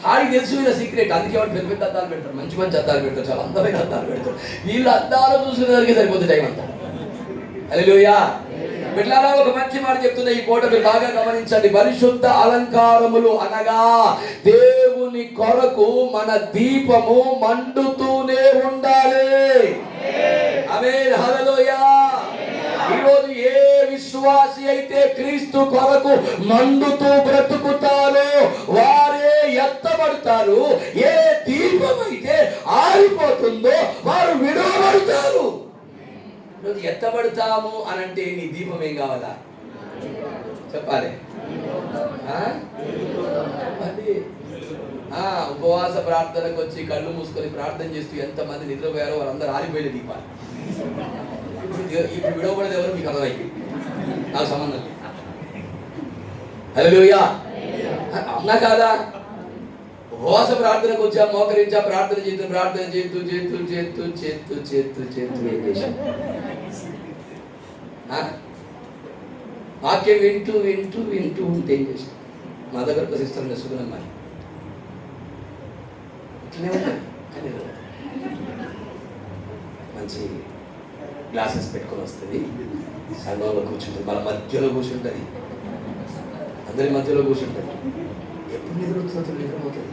[SPEAKER 2] వాడికి తెలుసు వీళ్ళ సీక్రెట్. అందుకే వాడు పెద్ద పెద్ద అద్దాలు పెడతారు, మంచి మంచి అద్దాలు పెడతారు, చాలా అందమైన అద్దాలు పెడతారు. వీళ్ళు అద్దాలు చూసుకునేదానికి సరిపోతుంది టైం అంతా. హల్లెలూయా. బిడ్డలారా, ఒక మంచి మాట చెప్తున్నా ఈ పూట మీరు బాగా గమనించండి. పరిశుద్ధ అలంకారములు అనగా దేవుని కొరకు మన దీపము మండుతూనే ఉండాలి. ఆమేన్. హల్లెలూయా. ఈరోజు ఏ విశ్వాసి అయితే క్రీస్తు కొరకు మండుతూ బ్రతుకుతారో వారే ఎత్తబడతారు. ఏ దీపం అయితే ఆరిపోతుందో వారు విడవబడతారు. ఈరోజు ఎత్తబడతాము అని అంటే నీ దీపం ఏం కావాలా చెప్పాలి. ఉపవాస ప్రార్థనకు వచ్చి కళ్ళు మూసుకొని ప్రార్థన చేస్తూ ఎంతమంది నిద్రపోయారో వారందరూ ఆరిపోయిన దీపాలు. ఇప్పుడు విడవబడేది ఎవరు మీకు అర్థమైంది, నాకు సంబంధం లేదు. హల్లెలూయా. అవునా కాదా? ఉపవాస ప్రార్థనకు వచ్చా, మోకరించా, ప్రార్థన చేస్తూ ఏం చేశాం? వాక్యం వింటూ ఉంటే ఏం చేశాం? మా దగ్గర ఒక సిస్టర్ సుగుణమ్మ ఇట్లనే ఉంటుంది. కానీ మంచి గ్లాసెస్ పెట్టుకొని వస్తుంది, సంఘంలో కూర్చుంటుంది, మన మధ్యలో కూర్చుంటుంది, అందరి మధ్యలో కూర్చుంటుంది. ఎప్పుడు నిద్రపోతుంది.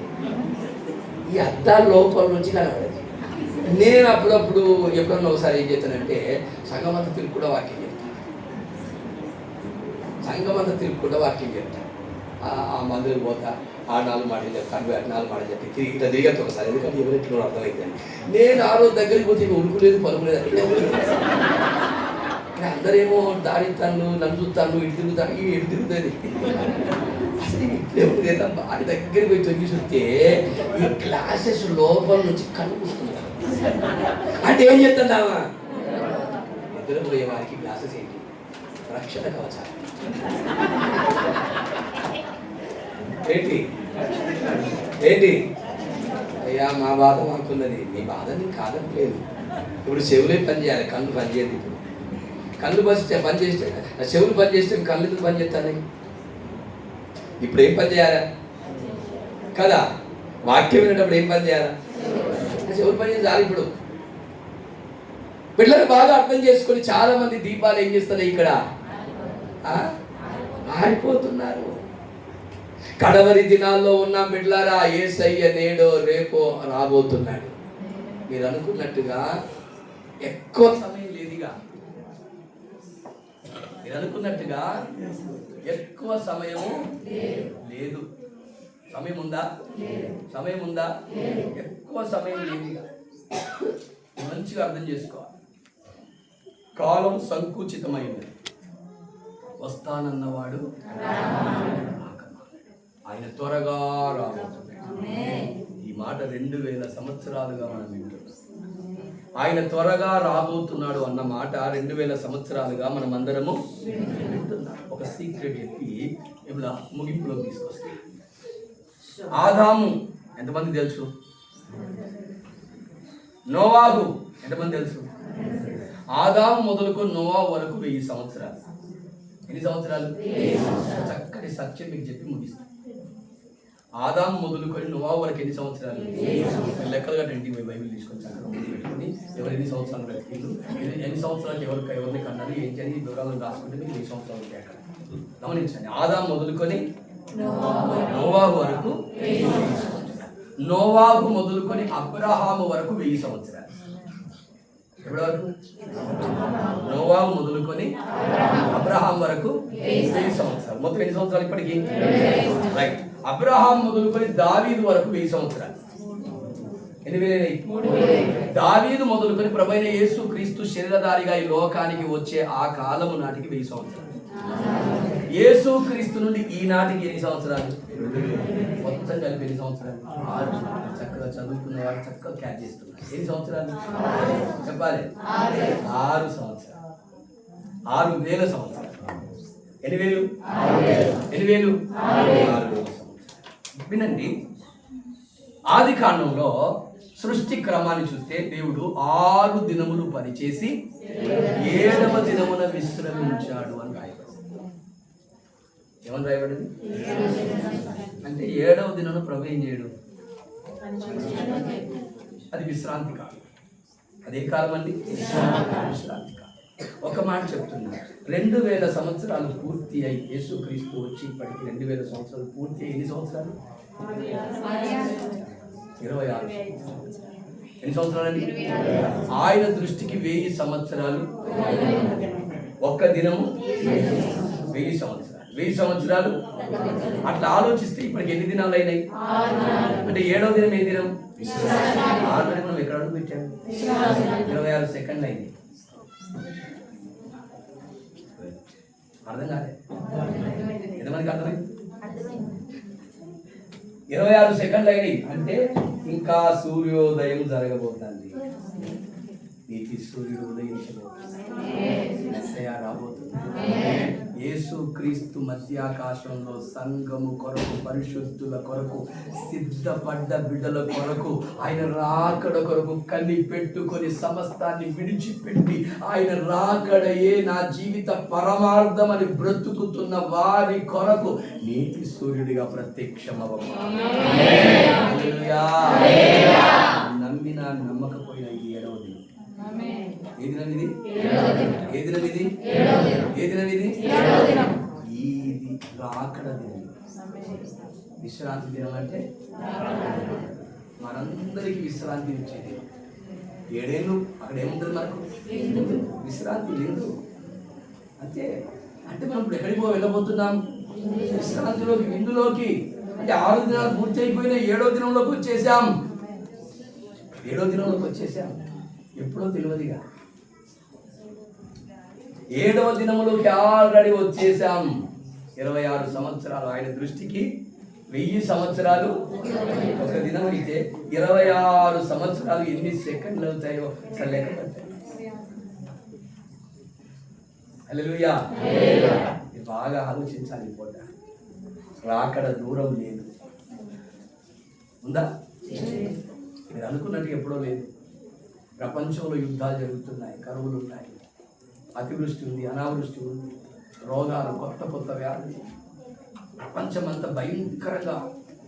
[SPEAKER 2] ఈ అద్దాల లోపల నుంచి కనబడేది. నేను అప్పుడప్పుడు ఎప్పుడన్నా ఒకసారి ఏం చేస్తానంటే సంఘమంతా తిరుగు కూడా వాక్యం చెప్తాను. ఆ మందులకు పోతా, ఆ 4 మాటలు చెప్తాను, 4 మాటలు చెప్పి తిరిగి ఒకసారి. ఎందుకంటే ఎవరెట్లో అర్థమైందని నేను ఆ రోజు దగ్గరికి పోతే ఉడుకులేదు పలుకులేదు. అందరేమో దారి తన్ను నన్ను చూస్తాను, ఇటు తిరుగుతాను, ఇటు తిరుగుతుంది. అసలు ఇట్లే ఉండేదమ్మా. అది దగ్గరికి పోయి తొంగి చూస్తే ఈ క్లాసెస్ లోపల నుంచి కనిపిస్తున్నారు. అంటే ఏం చెప్తున్నావా? నిద్రపోయే వారికి గ్లాసెస్ ఏంటి? రక్షణ కవచాలు. ఏంటి అయ్యా, మా బాధ మాకున్నది, మీ బాధ నీకు కాదట్లేదు. ఇప్పుడు చెవులే పని చేయాలి, కళ్ళు పని చేయదు. ఇప్పుడు కళ్ళు పని చేస్తే చెవులు పని చేస్తే కళ్ళు ఎందుకు పని చేస్తాను? ఇప్పుడు ఏం పని చేయాలా కదా? వాక్యం వినేటప్పుడు ఏం పని చేయాలా? చెవులు పని చేయాలి. ఇప్పుడు పిల్లలు బాగా అర్థం చేసుకొని చాలా మంది దీపాలు ఏం చేస్తున్నాయి ఇక్కడ ఆరిపోతున్నారు. కడవరి దినాల్లో ఉన్న బిడ్డలారా, యేసయ్య నేడో రేపో రాబోతున్నాడు. మీరు అనుకున్నట్టుగా ఎక్కువ సమయం లేదుగా. మీరు అనుకున్నట్టుగా ఎక్కువ సమయము లేదు. సమయం ఉందా? ఎక్కువ సమయం లేదుగా. మంచిగా అర్థం చేసుకోవాలి. కాలం సంకుచితమైనది. వస్తానన్నవాడు ఆయన త్వరగా రాబోతున్నాడు. ఈ మాట 2000 సంవత్సరాలుగా మనం వింటున్నాం. ఆయన త్వరగా రాబోతున్నాడు అన్న మాట 2000 సంవత్సరాలుగా మనం అందరము వింటున్నాం. ఒక సీక్రెట్ చెప్పి ఇప్పుడు ముగింపులోకి తీసుకొస్తాం. ఆదాము ఎంతమంది తెలుసు? నోవాహు ఎంతమంది తెలుసు? ఆదాము మొదలుకొని నోవాహు వరకు 1000 సంవత్సరాలు. ఎన్ని సంవత్సరాలు? చక్కటి సత్యం మీకు చెప్పి ముగిస్తాం. ఆదాము మొదలుకొని నోవాహు వరకు ఎన్ని సంవత్సరాలు? లెక్కలుగా ఇంటికి బైబిల్ తీసుకొని పెట్టుకుని ఎవరు ఎన్ని సంవత్సరాలు బ్రతికిండు, ఎన్ని సంవత్సరాలకి ఎవరిని కన్నారు, ఏంటి అని వివరాలను రాసుకుంటే మీకు 1000 సంవత్సరాలు కేటాలి. గమనించండి. ఆదాము మొదలుకొని నోవాహు వరకు 1000 సంవత్సరాలు. నోవాహు మొదలుకొని అబ్రహాము వరకు 1000 సంవత్సరాలు. ఎప్పటి వరకు? నోవాహు మొదలుకొని అబ్రహాం వరకు 1000 సంవత్సరాలు. మొత్తం ఎన్ని సంవత్సరాలు ఇప్పటికి? రైట్. అబ్రహాం మొదలుకొని దావీదు వరకు 1000 సంవత్సరాలు. ఎన్ని వేలైనాయి? దావీదు మొదలుకొని ప్రభువైన యేసు క్రీస్తు శరీరధారిగా ఈ లోకానికి వచ్చే ఆ కాలము నాటికి 1000 సంవత్సరాలు. యేసు క్రీస్తు నుండి ఈనాటికి ఎన్ని సంవత్సరాలు? మొత్తం కలిపి ఎన్ని సంవత్సరాలు? 6. చక్కగా చదువుకున్న వాడు చక్కగా క్యాచ్ చేస్తున్నారు. ఎన్ని సంవత్సరాలు చెప్పాలి? 6 సంవత్సరాలు.
[SPEAKER 4] 6,000 సంవత్సరాలు. ఎన్ని వేలు? 6,000 సంవత్సరాలు. వినండి, ఆది కాండంలో సృష్టి క్రమాన్ని చూస్తే దేవుడు 6 దినములు పనిచేసి 7వ దినమున విశ్రమించాడు అని రాయబడింది. ఏమని రాయబడింది? అంటే 7వ దినమున ప్రభు ఏం చేయడు? అది విశ్రాంతి కాలం. అదే కాలం అండి, విశ్రాంతి కాలం. ఒక మాట చెప్తున్నా, 2000 సంవత్సరాలు పూర్తి అయి యేసుక్రీస్తు వచ్చి ఇప్పటికి 2000 సంవత్సరాలు పూర్తి అయి ఎన్ని సంవత్సరాలు? 26. ఎన్ని సంవత్సరాలండి? ఆయన దృష్టికి 1000 సంవత్సరాలు ఒక్క దినము 1000 సంవత్సరాలు. 1000 సంవత్సరాలు అట్లా ఆలోచిస్తే ఇప్పటికి ఎన్ని దినాలు అయినాయి? అంటే 7వ దినం ఏ దినం? ఆల్రెడీ మనం ఎక్కడ అడుగు పెట్టాము? 26 సెకండ్లు అయింది. అర్థం కాలే? ఎంతమందికి అర్థమైంది? 26 సెకండ్లు అయినాయి అంటే ఇంకా సూర్యోదయం జరగబోతుంది. నీతి సూర్యుడు ఉదయించబోతుంది, రాబోతుంది. యేసుక్రీస్తు మధ్యాకాశంలో సంఘము కొరకు, పరిశుద్ధుల కొరకు, సిద్ధపడ్డ బిడ్డల కొరకు, ఆయన రాకడ కొరకు కనిపెట్టుకొని సమస్తాన్ని విడిచిపెట్టి ఆయన రాకడయే నా జీవిత పరమార్థం అని బ్రతుకుతున్న వారి కొరకు నీతి సూర్యుడిగా ప్రత్యక్షమవ్వము. నమ్మిన నమ్మకపోయినా ఇది 7వ దినం. ఏ దినం ఇది? ఏ దినం ఇది? ఏ దినం ఇది? ఇది రాకడ దినం. విశ్రాంతి దినం అంటే మనందరికీ విశ్రాంతి ఇచ్చేది. 7 ఏళ్ళు అక్కడ ఏముంటుంది? మనకు విశ్రాంతి లేదు అంతే. అంటే మనం ఇప్పుడు ఎక్కడికి వెళ్ళబోతున్నాం? విశ్రాంతిలోకి, విందులోకి. అంటే 6 దినాలు పూర్తి అయిపోయిన 7వ దినంలోకి వచ్చేసాం. 7వ దినంలోకి వచ్చేసాం. ఎప్పుడో తెలియదుగా. 7వ దినములోకి ఆల్రెడీ వచ్చేసాం. 26 సంవత్సరాలు ఆయన దృష్టికి 1000 సంవత్సరాలు ఒక దినం అయితే 26 సంవత్సరాలు ఎన్ని సెకండ్లు అవుతాయో అసలు లెక్క పెట్టండి. హల్లెలూయా. బాగా ఆలోచించాలి. పూట రాకడ దూరం లేదు. ఉందా? మీరు అనుకున్నట్టు ఎప్పుడో లేదు. ప్రపంచంలో యుద్ధాలు జరుగుతున్నాయి, కరువులు ఉన్నాయి, అతివృష్టి ఉంది, అనావృష్టి ఉంది, రోగాలు, కొత్త కొత్త వ్యాధులు. ప్రపంచమంతా భయంకరంగా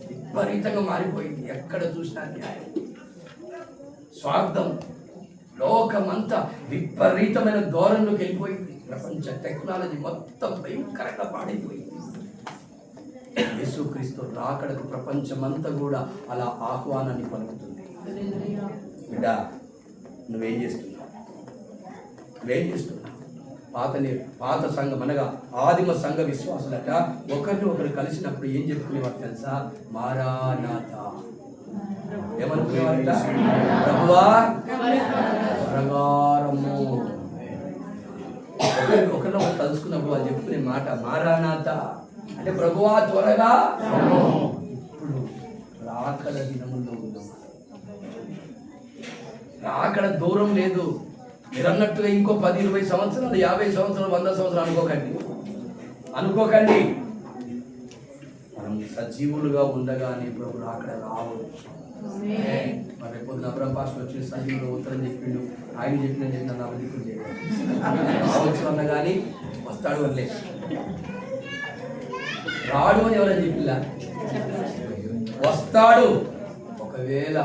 [SPEAKER 4] విపరీతంగా మారిపోయింది. ఎక్కడ చూసినా న్యాయం, స్వార్థం, లోకమంతా విపరీతమైన ధోరణిలోకి వెళ్ళిపోయింది. ప్రపంచ టెక్నాలజీ మొత్తం భయంకరంగా పాడైపోయింది. యేసుక్రీస్తు రాకడకు ప్రపంచమంతా కూడా అలా ఆహ్వానాన్ని పలుకుతుంది. బిడ్డ, నువ్వేం చేస్తున్నావు? నువ్వేం చేస్తున్నావు? పాత సంఘం అనగా ఆదిమ సంఘ విశ్వాసులట ఒకరిని ఒకరు కలిసినప్పుడు ఏం చెప్పుకునేవారు తెలుసా? మారానాథా. ఏమనుకునేవారట? ప్రభువా ప్రగారము. ఒకరిని ఒకరు కలుసుకున్నప్పుడు వాళ్ళు చెప్పుకునే మాట మారానాథా అంటే ప్రభువా త్వరగా. ఇప్పుడు రాకడ దినములో ఉన్నాం. రాకడ దూరం లేదు. మీరు అన్నట్టుగా ఇంకో 10-20 సంవత్సరాలు, 50 సంవత్సరాలు, 100 సంవత్సరాలు అనుకోకండి. మనం సజీవులుగా ఉండగానే ప్రభు రాకడ రావచ్చు. మరి పొద్దున అబ్రహం పాస్టర్ వచ్చి సజీవులు ఉత్తరం చెప్పిండు. ఆయన చెప్పిన నన్ను అవధికులు చేయలేదు. రావచ్చు అన్న కానీ వస్తాడు వల్లే. రాడు అని ఎవరైనా చెప్పిలా? వస్తాడు. ఒకవేళ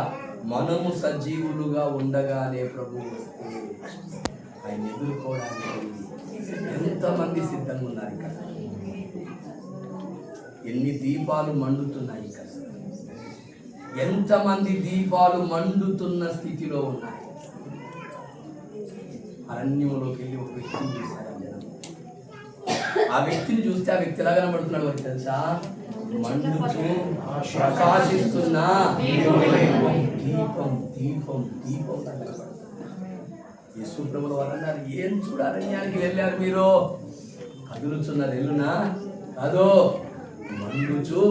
[SPEAKER 4] మనము సజీవులుగా ఉండగానే ప్రభు వస్తే ఆయన ఎదుర్కోవడానికి ఎంతమంది సిద్ధంగా ఉన్నారు ఇక్కడ? ఎన్ని దీపాలు మండుతున్నాయి ఇక్కడ? ఎంతమంది దీపాలు మండుతున్న స్థితిలో ఉన్నాయి? అరణ్యంలోకి వెళ్ళి ఒక వ్యక్తిని చూశారు జనం. ఆ వ్యక్తిని చూస్తే ఆ వ్యక్తి ఎలా కనబడుతున్నాడు వారికి తెలుసా? మండుతూ ప్రకాశిస్తున్న దీపం యేసు ప్రభుల వారు అన్నారు, ఏం చూడ అరణ్యానికి వెళ్ళారు మీరు? కదులుతున్న రెల్లునా? అదో మండుచు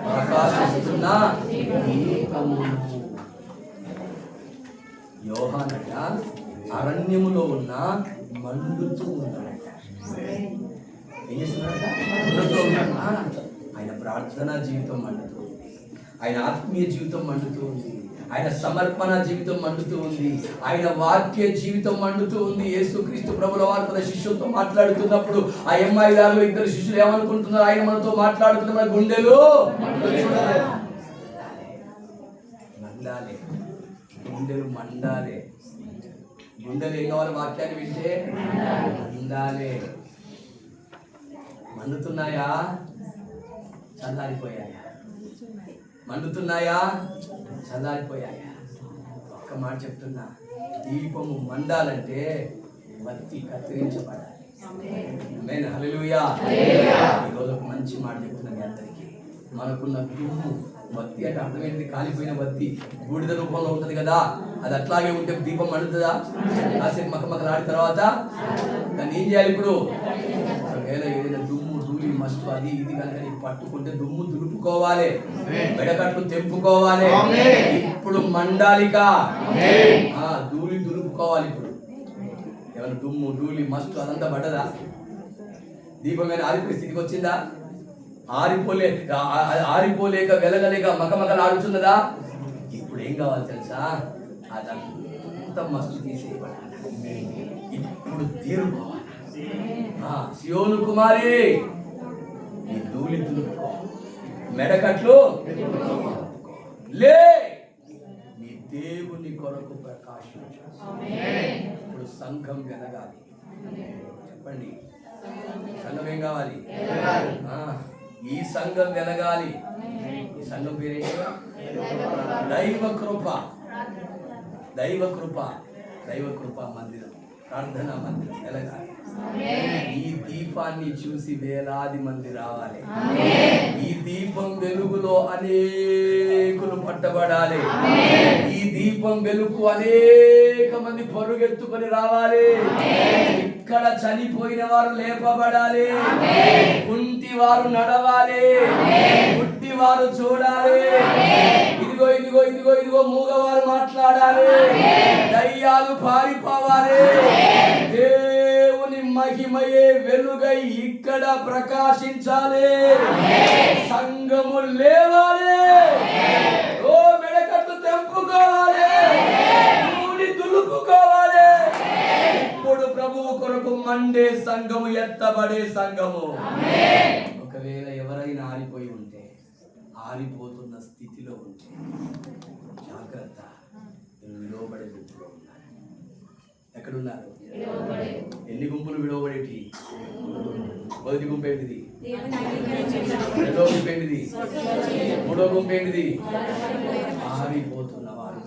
[SPEAKER 4] ప్రకాశిస్తున్న దీపము. యోహానట అరణ్యములో ఉన్న మండుతూ ఉన్నాడట. ఏం చేస్తున్నారట? మండుతూ ఉన్నాడు. ఆయన ప్రార్థనా జీవితం మండుతూ ఉంది, ఆయన ఆత్మీయ జీవితం మండుతూ ఉంది, ఆయన సమర్పణ జీవితం మండుతూ ఉంది, ఆయన వాక్య జీవితం మండుతూ ఉంది. యేసుక్రీస్తు ప్రభుల వారు తన శిష్యులతో మాట్లాడుతున్నప్పుడు ఆ అమ్మాయిదారులు ఇద్దరు శిష్యులు ఏమనుకుంటున్నారు? ఆయన మనతో మాట్లాడుతున్న మన గుండెలు మండాలి, గుండెలు మండాలి. గుండెలు ఏం కావాలి? వాక్యాన్ని వింటే మండాలి. మండుతున్నాయా? చల్లారిపోయాయా? మండుతున్నాయా? చల్లారిపోయాయా? ఒక్క మాట చెప్తున్నా, దీపము మండాలంటే బత్తి కత్తిరించబడాలి. ఆమేన్, హల్లెలూయా. ఈరోజు ఒక మంచి మాట చెప్తున్నా మీ అందరికీ. మనకున్న దుమ్ము, బత్తి అంటే అర్థమైంది కాలిపోయిన బత్తి బూడిద రూపంలో ఉంటుంది కదా, అది అట్లాగే ఉంటే దీపం మండుతుందా? కాసేపు మక్కమక్కలాడిన తర్వాత దాన్ని ఏం చేయాలి? ఇప్పుడు ఒకవేళ ఏదైనా దుమ్ము ధూళి మస్తు అది ఇది కనుక నీకు పట్టుకుంటే దుమ్ము దులుపుకోవాలి, మెడకట్లు తెంపుకోవాలి. ఇప్పుడు మండాలిక ధూళి దులుపుకోవాలి. ఇప్పుడు ఏమైనా దుమ్ము ధూళి మస్తు అదంతా పడ్డదా? దీపమైన ఆరిపోయే స్థితికి వచ్చిందా? ఆరిపోలేక వెలగలేక మకమకలు ఆడుతున్నదా? ఇప్పుడు ఏం కావాలి తెలుసా? అదంతా మస్తు తీసేయబడాలి. ఇప్పుడు తీరుకోవాలి. సియోను కుమారి, నీ ధూళి దులుపుకో, మెడకట్లు లే, నీ దేవుని కొరకు ప్రకాశించు. ఇప్పుడు సంఘం వెలగాలి. చెప్పండి, సంఘం ఏం కావాలి? ఈ సంఘం వెలగాలి. ఈ సంఘం పేరేంటి? దైవ కృప. దైవ కృప, దైవ కృప మందిరం, ప్రార్థనా మందిరం వెలగాలి. ఈ దీపాన్ని చూసి వేలాది మంది రావాలి. ఈ దీపం వెలుగులో అనేకులు పట్టబడాలి. ఈ దీపం వెలుగు అనేక మంది పరుగెత్తుకొని రావాలి. ఇక్కడ చనిపోయిన వారు లేపబడాలి, కుంటి వారు నడవాలి, పుట్టి వారు చూడాలి. ఇదిగో ఇదిగో ఇదిగో ఇదిగో మూగవారు మాట్లాడాలి, దయ్యాలు పారిపోవాలి. దేవుని మహిమయే వెలుగై ఇక్కడ ప్రకాశించాలి. సంఘము లేవాలి. ఓ మెడకట్టు తెంపుకోవాలి, దులుపుకోవాలి. ఇప్పుడు ప్రభువు కొరకు మండే సంఘము, ఎత్తబడే సంఘము. ఒకవేళ ఎవరైనా ఆరిపోయి ఉంటే, ఆరిపోతున్న స్థితిలో ఉంటే జాగ్రత్త, విడవబడే గుంపులో ఉన్నారు. ఎక్కడున్నారు? ఎన్ని గుంపులు విడవబడేటి? మొదటి గుంపు ఏంటిది? రెండో గుంపు ఏంటిది? మూడో గుంపు ఏంటిది? ఆరిపోతున్న వారు.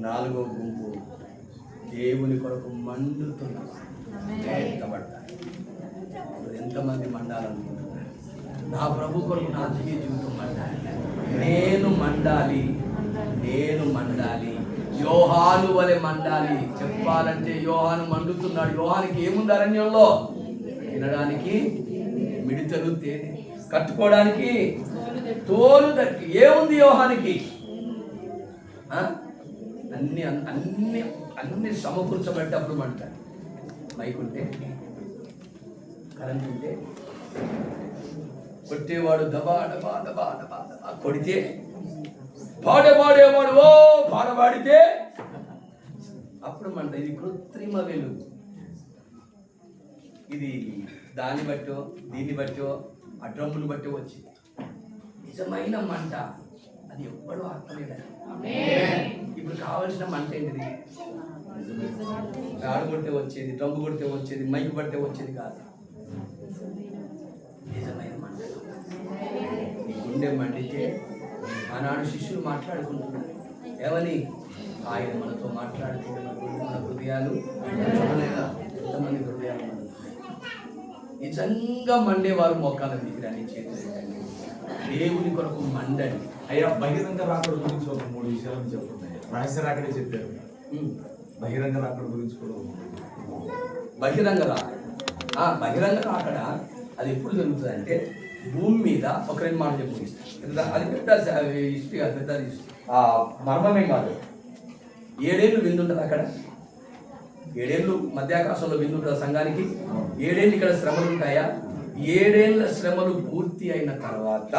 [SPEAKER 4] నాలుగో గుంపు దేవుని కొరకు మండుతున్న ఎత్తబడతారు. ఎంతమంది మండాలనుకుంటున్నారు? నా ప్రభు కొరకు నా జీవితం మండాలి. నేను మండాలి, నేను మండాలి. యోహాను వలె మండాలి. చెప్పాలంటే యోహాను మండుతున్నాడు. యోహానికి ఏముంది అరణ్యంలో? తినడానికి మిడతలు, తేనె, కట్టుకోవడానికి తోలు తట్టి. ఏముంది యోహానికి? అన్ని అన్ని అన్ని సమకూర్చబెట్టేటప్పుడు మంటాడు. మైక్ ఉంటే, కరెంట్ ఉంటే, కొట్టేవాడు దబా డబా డబా డబా డబా కొడితే, పాడేవాడు ఓ పాడబాడితే అప్పుడు మంట. ఇది కృత్రిమ వెలుగు. ఇది దాన్ని బట్టో దీన్ని బట్టో ఆ డ్రమ్మును బట్టో వచ్చింది. నిజమైన మంట అది ఎప్పుడూ ఆత్మలేదని. ఇప్పుడు కావలసిన మంట ఏంటిది? గాడు కొడితే వచ్చేది, డ్రమ్ము కొడితే వచ్చేది, మైకు పడితే వచ్చేది కాదు. నిజమైన మంట. నీ గుండె మండితే. ఆనాడు శిష్యులు మాట్లాడుకుంటున్నారు ఏమని? ఆయన మనతో మాట్లాడుతుంటే మన హృదయాలు చూడలేదా? ఎంతమంది హృదయాలు మండుతున్నాయి. నిజంగా మండేవారు మోకాల దిగిరండి, చేతులు దేవుని కొరకు మండండి.
[SPEAKER 5] అయ్యా, బహిరంగ రాకడ గురించి ఒక 3 విషయాలు చెప్తున్నాయి. రహస్య రాకడే చెప్పారు. బహిరంగ రాకడ గురించి కూడా
[SPEAKER 4] బహిరంగ రాకడ. బహిరంగ రాకడ అది ఎప్పుడు జరుగుతుంది అంటే, భూమి మీద ఒక 2 మాటలు చెప్పిస్తాను. అది పెద్ద హిస్టరీ, అది పెద్ద హిస్టరీ. మర్మమే కాదు. 7 ఏళ్ళు విందుంటుంది అక్కడ. 7 ఏళ్ళు మధ్యాకాశంలో విందు ఉంటుంది సంఘానికి, 7 ఏళ్ళు ఇక్కడ శ్రమలు ఉంటాయా? 7 ఏళ్ల శ్రమలు పూర్తి అయిన తర్వాత,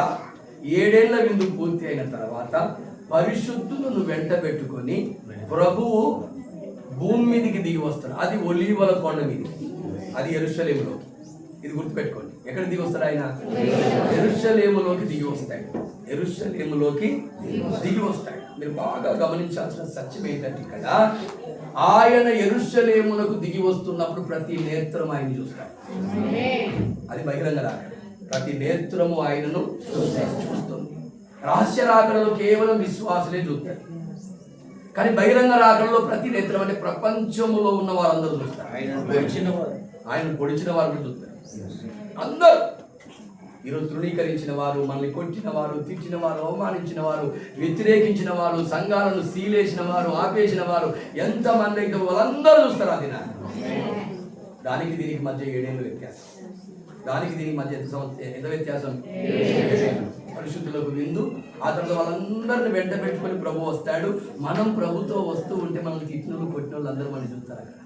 [SPEAKER 4] 7 ఏళ్ల విందు పూర్తి అయిన తర్వాత పరిశుద్ధులను వెంట పెట్టుకొని ప్రభువు భూమి మీదకి దిగి వస్తాడు. అది ఒలీవల కొండ మీదకి, అది యెరూషలేములో. ఇది గుర్తుపెట్టుకోండి. ఎక్కడ దిగి వస్తాడు ఆయన? యెరూషలేములోకి దిగి వస్తాడు. యెరూషలేములోకి దిగి వస్తాడు. మీరు బాగా గమనించాల్సిన సత్యం ఏంటంటే, ఇక్కడ ఆయన యెరూషలేమునకు దిగి వస్తున్నప్పుడు ప్రతి నేత్రం ఆయన చూస్తాడు. అది బహిరంగ రాకడ. ప్రతి నేత్రము ఆయనను చూస్తుంది. రహస్య రాకడలో కేవలం విశ్వాసులే చూస్తారు, కానీ బహిరంగ రాకడలో ప్రతి నేత్రం అంటే ప్రపంచంలో ఉన్న వారందరూ చూస్తారు. ఆయన పొడిచిన వారు చూస్తారు అందరూ. ఈరోజు తృణీకరించిన వారు, మనల్ని కొట్టిన వారు, తిట్టిన వారు, అవమానించిన వారు, వ్యతిరేకించిన వారు, సంఘాలను సీలేసిన వారు, ఆపేసిన వారు ఎంతమంది అయితే వాళ్ళందరూ చూస్తారు. అది దానికి దీనికి మధ్య 7 ఏళ్ళు వ్యత్యాసం. దానికి దీనికి మధ్య ఎంత వ్యత్యాసం? పరిశుద్ధులకు విందు. ఆ తర్వాత వాళ్ళందరిని వెంట పెట్టుకొని ప్రభు వస్తాడు. మనం ప్రభుతో వస్తూ ఉంటే మనల్ని తిట్టినోళ్ళు కొట్టిన వాళ్ళు అందరూ మనం చూస్తారు అక్కడ.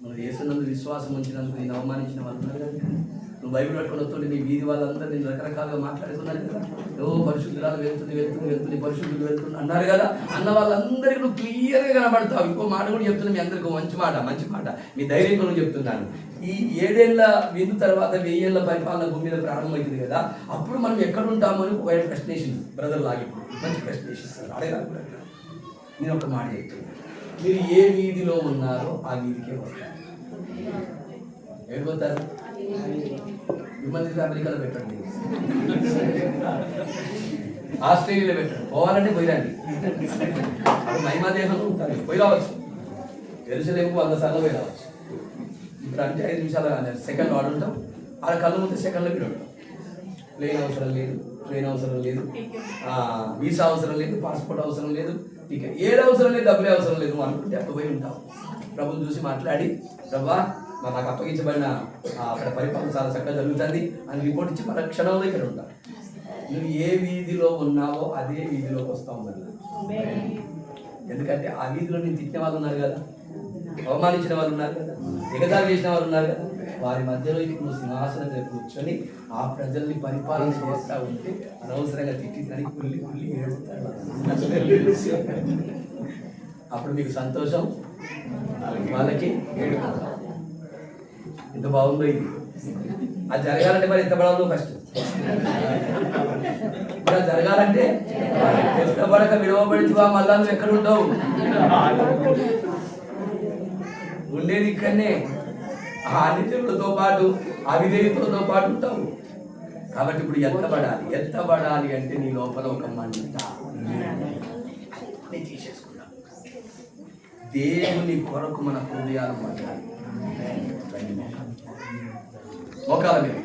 [SPEAKER 4] మనం యేసునందు విశ్వాసం ఉంచినందుకు నేను అవమానించిన వాళ్ళు ఉన్నారు కదా. నువ్వు బైబిల్ పట్టుకొని వస్తుంటే నీ వీధి వాళ్ళందరూ నేను రకరకాలుగా మాట్లాడుతున్నారు కదా. పరిశుద్ధురాలు వెళ్తుంది పరిశుద్ధులు వెళ్తుంది అన్నారు కదా. అన్న వాళ్ళందరికీ నువ్వు క్లియర్గా కనబడతావు. ఇంకో మాట కూడా చెప్తున్నా మీ అందరికీ, మంచి మాట, మీ ధైర్యంతో చెప్తున్నాను. ఈ 7 ఏళ్ల విందు తర్వాత 1000 ఏళ్ల పరిపాలన భూమి మీద ప్రారంభమవుతుంది కదా. అప్పుడు మనం ఎక్కడ ఉంటామని ఒక ప్రశ్న వేసింది బ్రదర్ లాగి. మంచి ప్రశ్న వేసిస్తారు. అడగాలి. నేను ఒక మాట చెప్తున్నాను. మీరు ఏ వీధిలో ఉన్నారో ఆ వీధికే వస్తారు. ఏడిపోతారు? అమెరికాలో పెట్టండి, ఆస్ట్రేలియాలో పెట్టండి. పోవాలంటే పోయిరండి. అప్పుడు మహిమా దేశంలో ఉంటారు, పోయి రావచ్చు. యెరూషలేముకు 100 సార్లు పోయి రావచ్చు. ఇప్పుడు అంటే 5 నిమిషాలు సెకండ్ వాడు ఉంటాం. ఆడ కళ్ళు ముందు సెకండ్లో మీరు ఉంటాం. ప్లేన్ అవసరం లేదు, వీసా అవసరం లేదు, పాస్పోర్ట్ అవసరం లేదు, టికెట్ ఏది అవసరం లేదు, డబ్బులే అవసరం లేదు. అనుకుంటే అప్పుడు పోయి ఉంటాం. ప్రభుని చూసి మాట్లాడి, ప్రభా నాకు అప్పగించబడిన అక్కడ పరిపాలన చాలా చక్కగా జరుగుతుంది అని రిపోర్ట్ ఇచ్చి మన క్షణంలో ఇక్కడ ఉంటాం. నువ్వు ఏ వీధిలో ఉన్నావో అదే వీధిలోకి వస్తావు మళ్ళీ. ఎందుకంటే ఆ వీధిలో నేను తిట్టిన వాళ్ళు ఉన్నారు కదా, అవమానించిన వాళ్ళు ఉన్నారు కదా, ఎగతాళి చేసిన వాళ్ళు ఉన్నారు కదా. వారి మధ్యలో నువ్వు సింహాసనం మీద కూర్చొని ఆ ప్రజల్ని పరిపాలన చేస్తూ ఉంటే అనవసరంగా తిట్టిందని కుళ్ళి ఏడుతాడు. అప్పుడు మీకు సంతోషం, వాళ్ళకి ఏడుపు. ఎంత బాగుందో ఇది. అది జరగాలంటే మరి ఎంత పడాలో ఫస్ట్. ఇప్పుడు అది జరగాలంటే ఇష్టపడక విడవబడివా మళ్ళా నువ్వు ఎక్కడ ఉంటావు? ఉండేది ఇక్కడనే. ఆ అనిత్యములతో పాటు అవిధేయతలతో పాటు ఉంటావు. కాబట్టి ఇప్పుడు ఎత్తబడాలి అంటే నీ లోపల ఒక మంట తీసేసుకున్నా. దేవుని కొరకు మన హృదయాలు పడాలి. మోకాల మీద